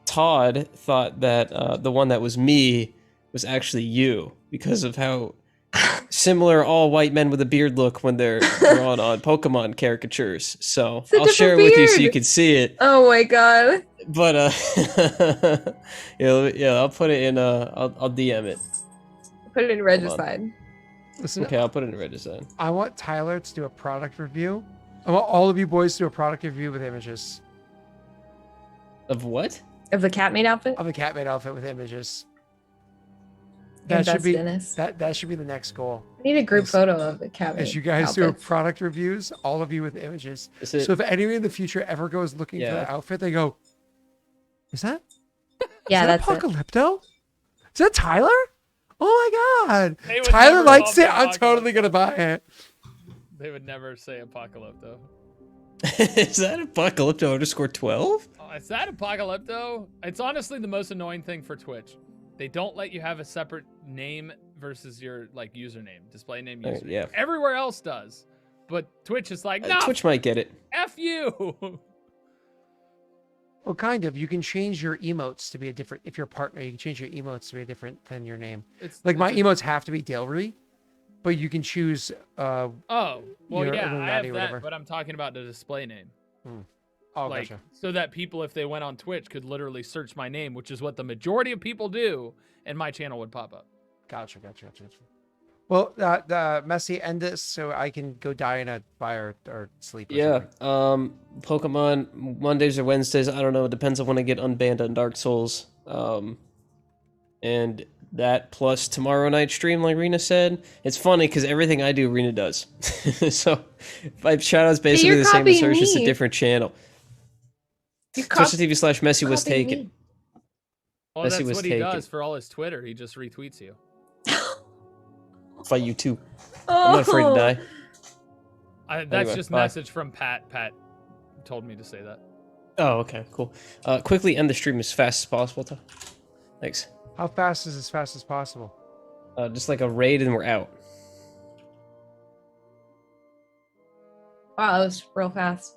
Speaker 1: Todd thought that the one that was me was actually you because of how similar all white men with a beard look when they're drawn on Pokemon caricatures. So
Speaker 4: It's a
Speaker 1: I'll share it
Speaker 4: different
Speaker 1: with you so you
Speaker 4: beard.
Speaker 1: can see it.
Speaker 4: Oh my god.
Speaker 1: But yeah, I'll put it in. I'll DM it.
Speaker 4: Put it in
Speaker 1: Hold on.
Speaker 4: Regicide.
Speaker 3: Listen,
Speaker 1: Okay, I'll put it in Redesign.
Speaker 3: I want Tyler to do a product review. I want all of you boys to do a product review with images
Speaker 1: Of what?
Speaker 4: Of the cat made outfit?
Speaker 3: of the Catmate outfit with images.
Speaker 4: And
Speaker 3: That should
Speaker 4: Best
Speaker 3: be
Speaker 4: Dennis.
Speaker 3: that should be the next goal.
Speaker 4: I need a group
Speaker 3: As-
Speaker 4: photo of the cat
Speaker 3: As
Speaker 4: made
Speaker 3: you guys do
Speaker 4: outfits.
Speaker 3: product reviews, all of you with images.
Speaker 1: Is it?
Speaker 3: So if anyone in the future ever goes looking for
Speaker 1: Yeah.
Speaker 3: that outfit, they go, "Is that?
Speaker 4: Yeah,
Speaker 3: is that
Speaker 4: that's it.
Speaker 3: Apocalypto? Is that Tyler? Oh my God!
Speaker 2: They would
Speaker 3: Tyler
Speaker 2: never
Speaker 3: likes
Speaker 2: call
Speaker 3: it.
Speaker 2: me
Speaker 3: I'm totally
Speaker 2: Apocalypto.
Speaker 3: gonna buy it."
Speaker 2: They would never say Apocalypto.
Speaker 1: Is that Apocalypto_12?
Speaker 2: Oh, is that Apocalypto? It's honestly the most annoying thing for Twitch. They don't let you have a separate name versus your like username, display name,
Speaker 1: Alright,
Speaker 2: username.
Speaker 1: yeah.
Speaker 2: Everywhere else does, but Twitch is like, no,
Speaker 1: Twitch might get it.
Speaker 2: F you.
Speaker 3: Well, kind of. You can change your emotes to be a different. If you're a partner, you can change your emotes to be different than your name.
Speaker 2: It's
Speaker 3: Like my
Speaker 2: it's just-
Speaker 3: emotes have to be Daelric, but you can choose.
Speaker 2: Oh, well,
Speaker 3: your
Speaker 2: yeah, I
Speaker 3: Illuminati
Speaker 2: have
Speaker 3: or
Speaker 2: that,
Speaker 3: whatever.
Speaker 2: but I'm talking about the display name.
Speaker 3: Oh,
Speaker 2: Like,
Speaker 3: gotcha.
Speaker 2: so that people, if they went on Twitch, could literally search my name, which is what the majority of people do, and my channel would pop up.
Speaker 3: Gotcha. Well, Messi, end this so I can go die in a fire or sleep. Or
Speaker 1: Yeah.
Speaker 3: something.
Speaker 1: Pokemon Mondays or Wednesdays. I don't know. It depends on when I get unbanned on Dark Souls. And that plus tomorrow night stream, like Rena said. It's funny because everything I do, Rena does. So my shoutouts basically
Speaker 4: you're
Speaker 1: the same as
Speaker 4: copying
Speaker 1: hers, just a
Speaker 4: me.
Speaker 1: different channel.
Speaker 4: You cop-
Speaker 1: Twitch.tv/Messi was
Speaker 4: copying
Speaker 1: taken.
Speaker 4: me.
Speaker 2: Well,
Speaker 1: Messi
Speaker 2: that's
Speaker 1: was
Speaker 2: what he
Speaker 1: taken.
Speaker 2: does for all his Twitter. He just retweets you.
Speaker 1: Fight you too. I'm not afraid to
Speaker 4: Oh.
Speaker 1: die.
Speaker 2: That's
Speaker 1: Anyway,
Speaker 2: just
Speaker 1: bye.
Speaker 2: message from Pat. Pat told me to say that.
Speaker 1: Oh, okay, cool. Quickly end the stream as fast as possible. Thanks.
Speaker 3: How fast is as fast as possible?
Speaker 1: Just like a raid and we're out.
Speaker 4: Wow, that was real fast.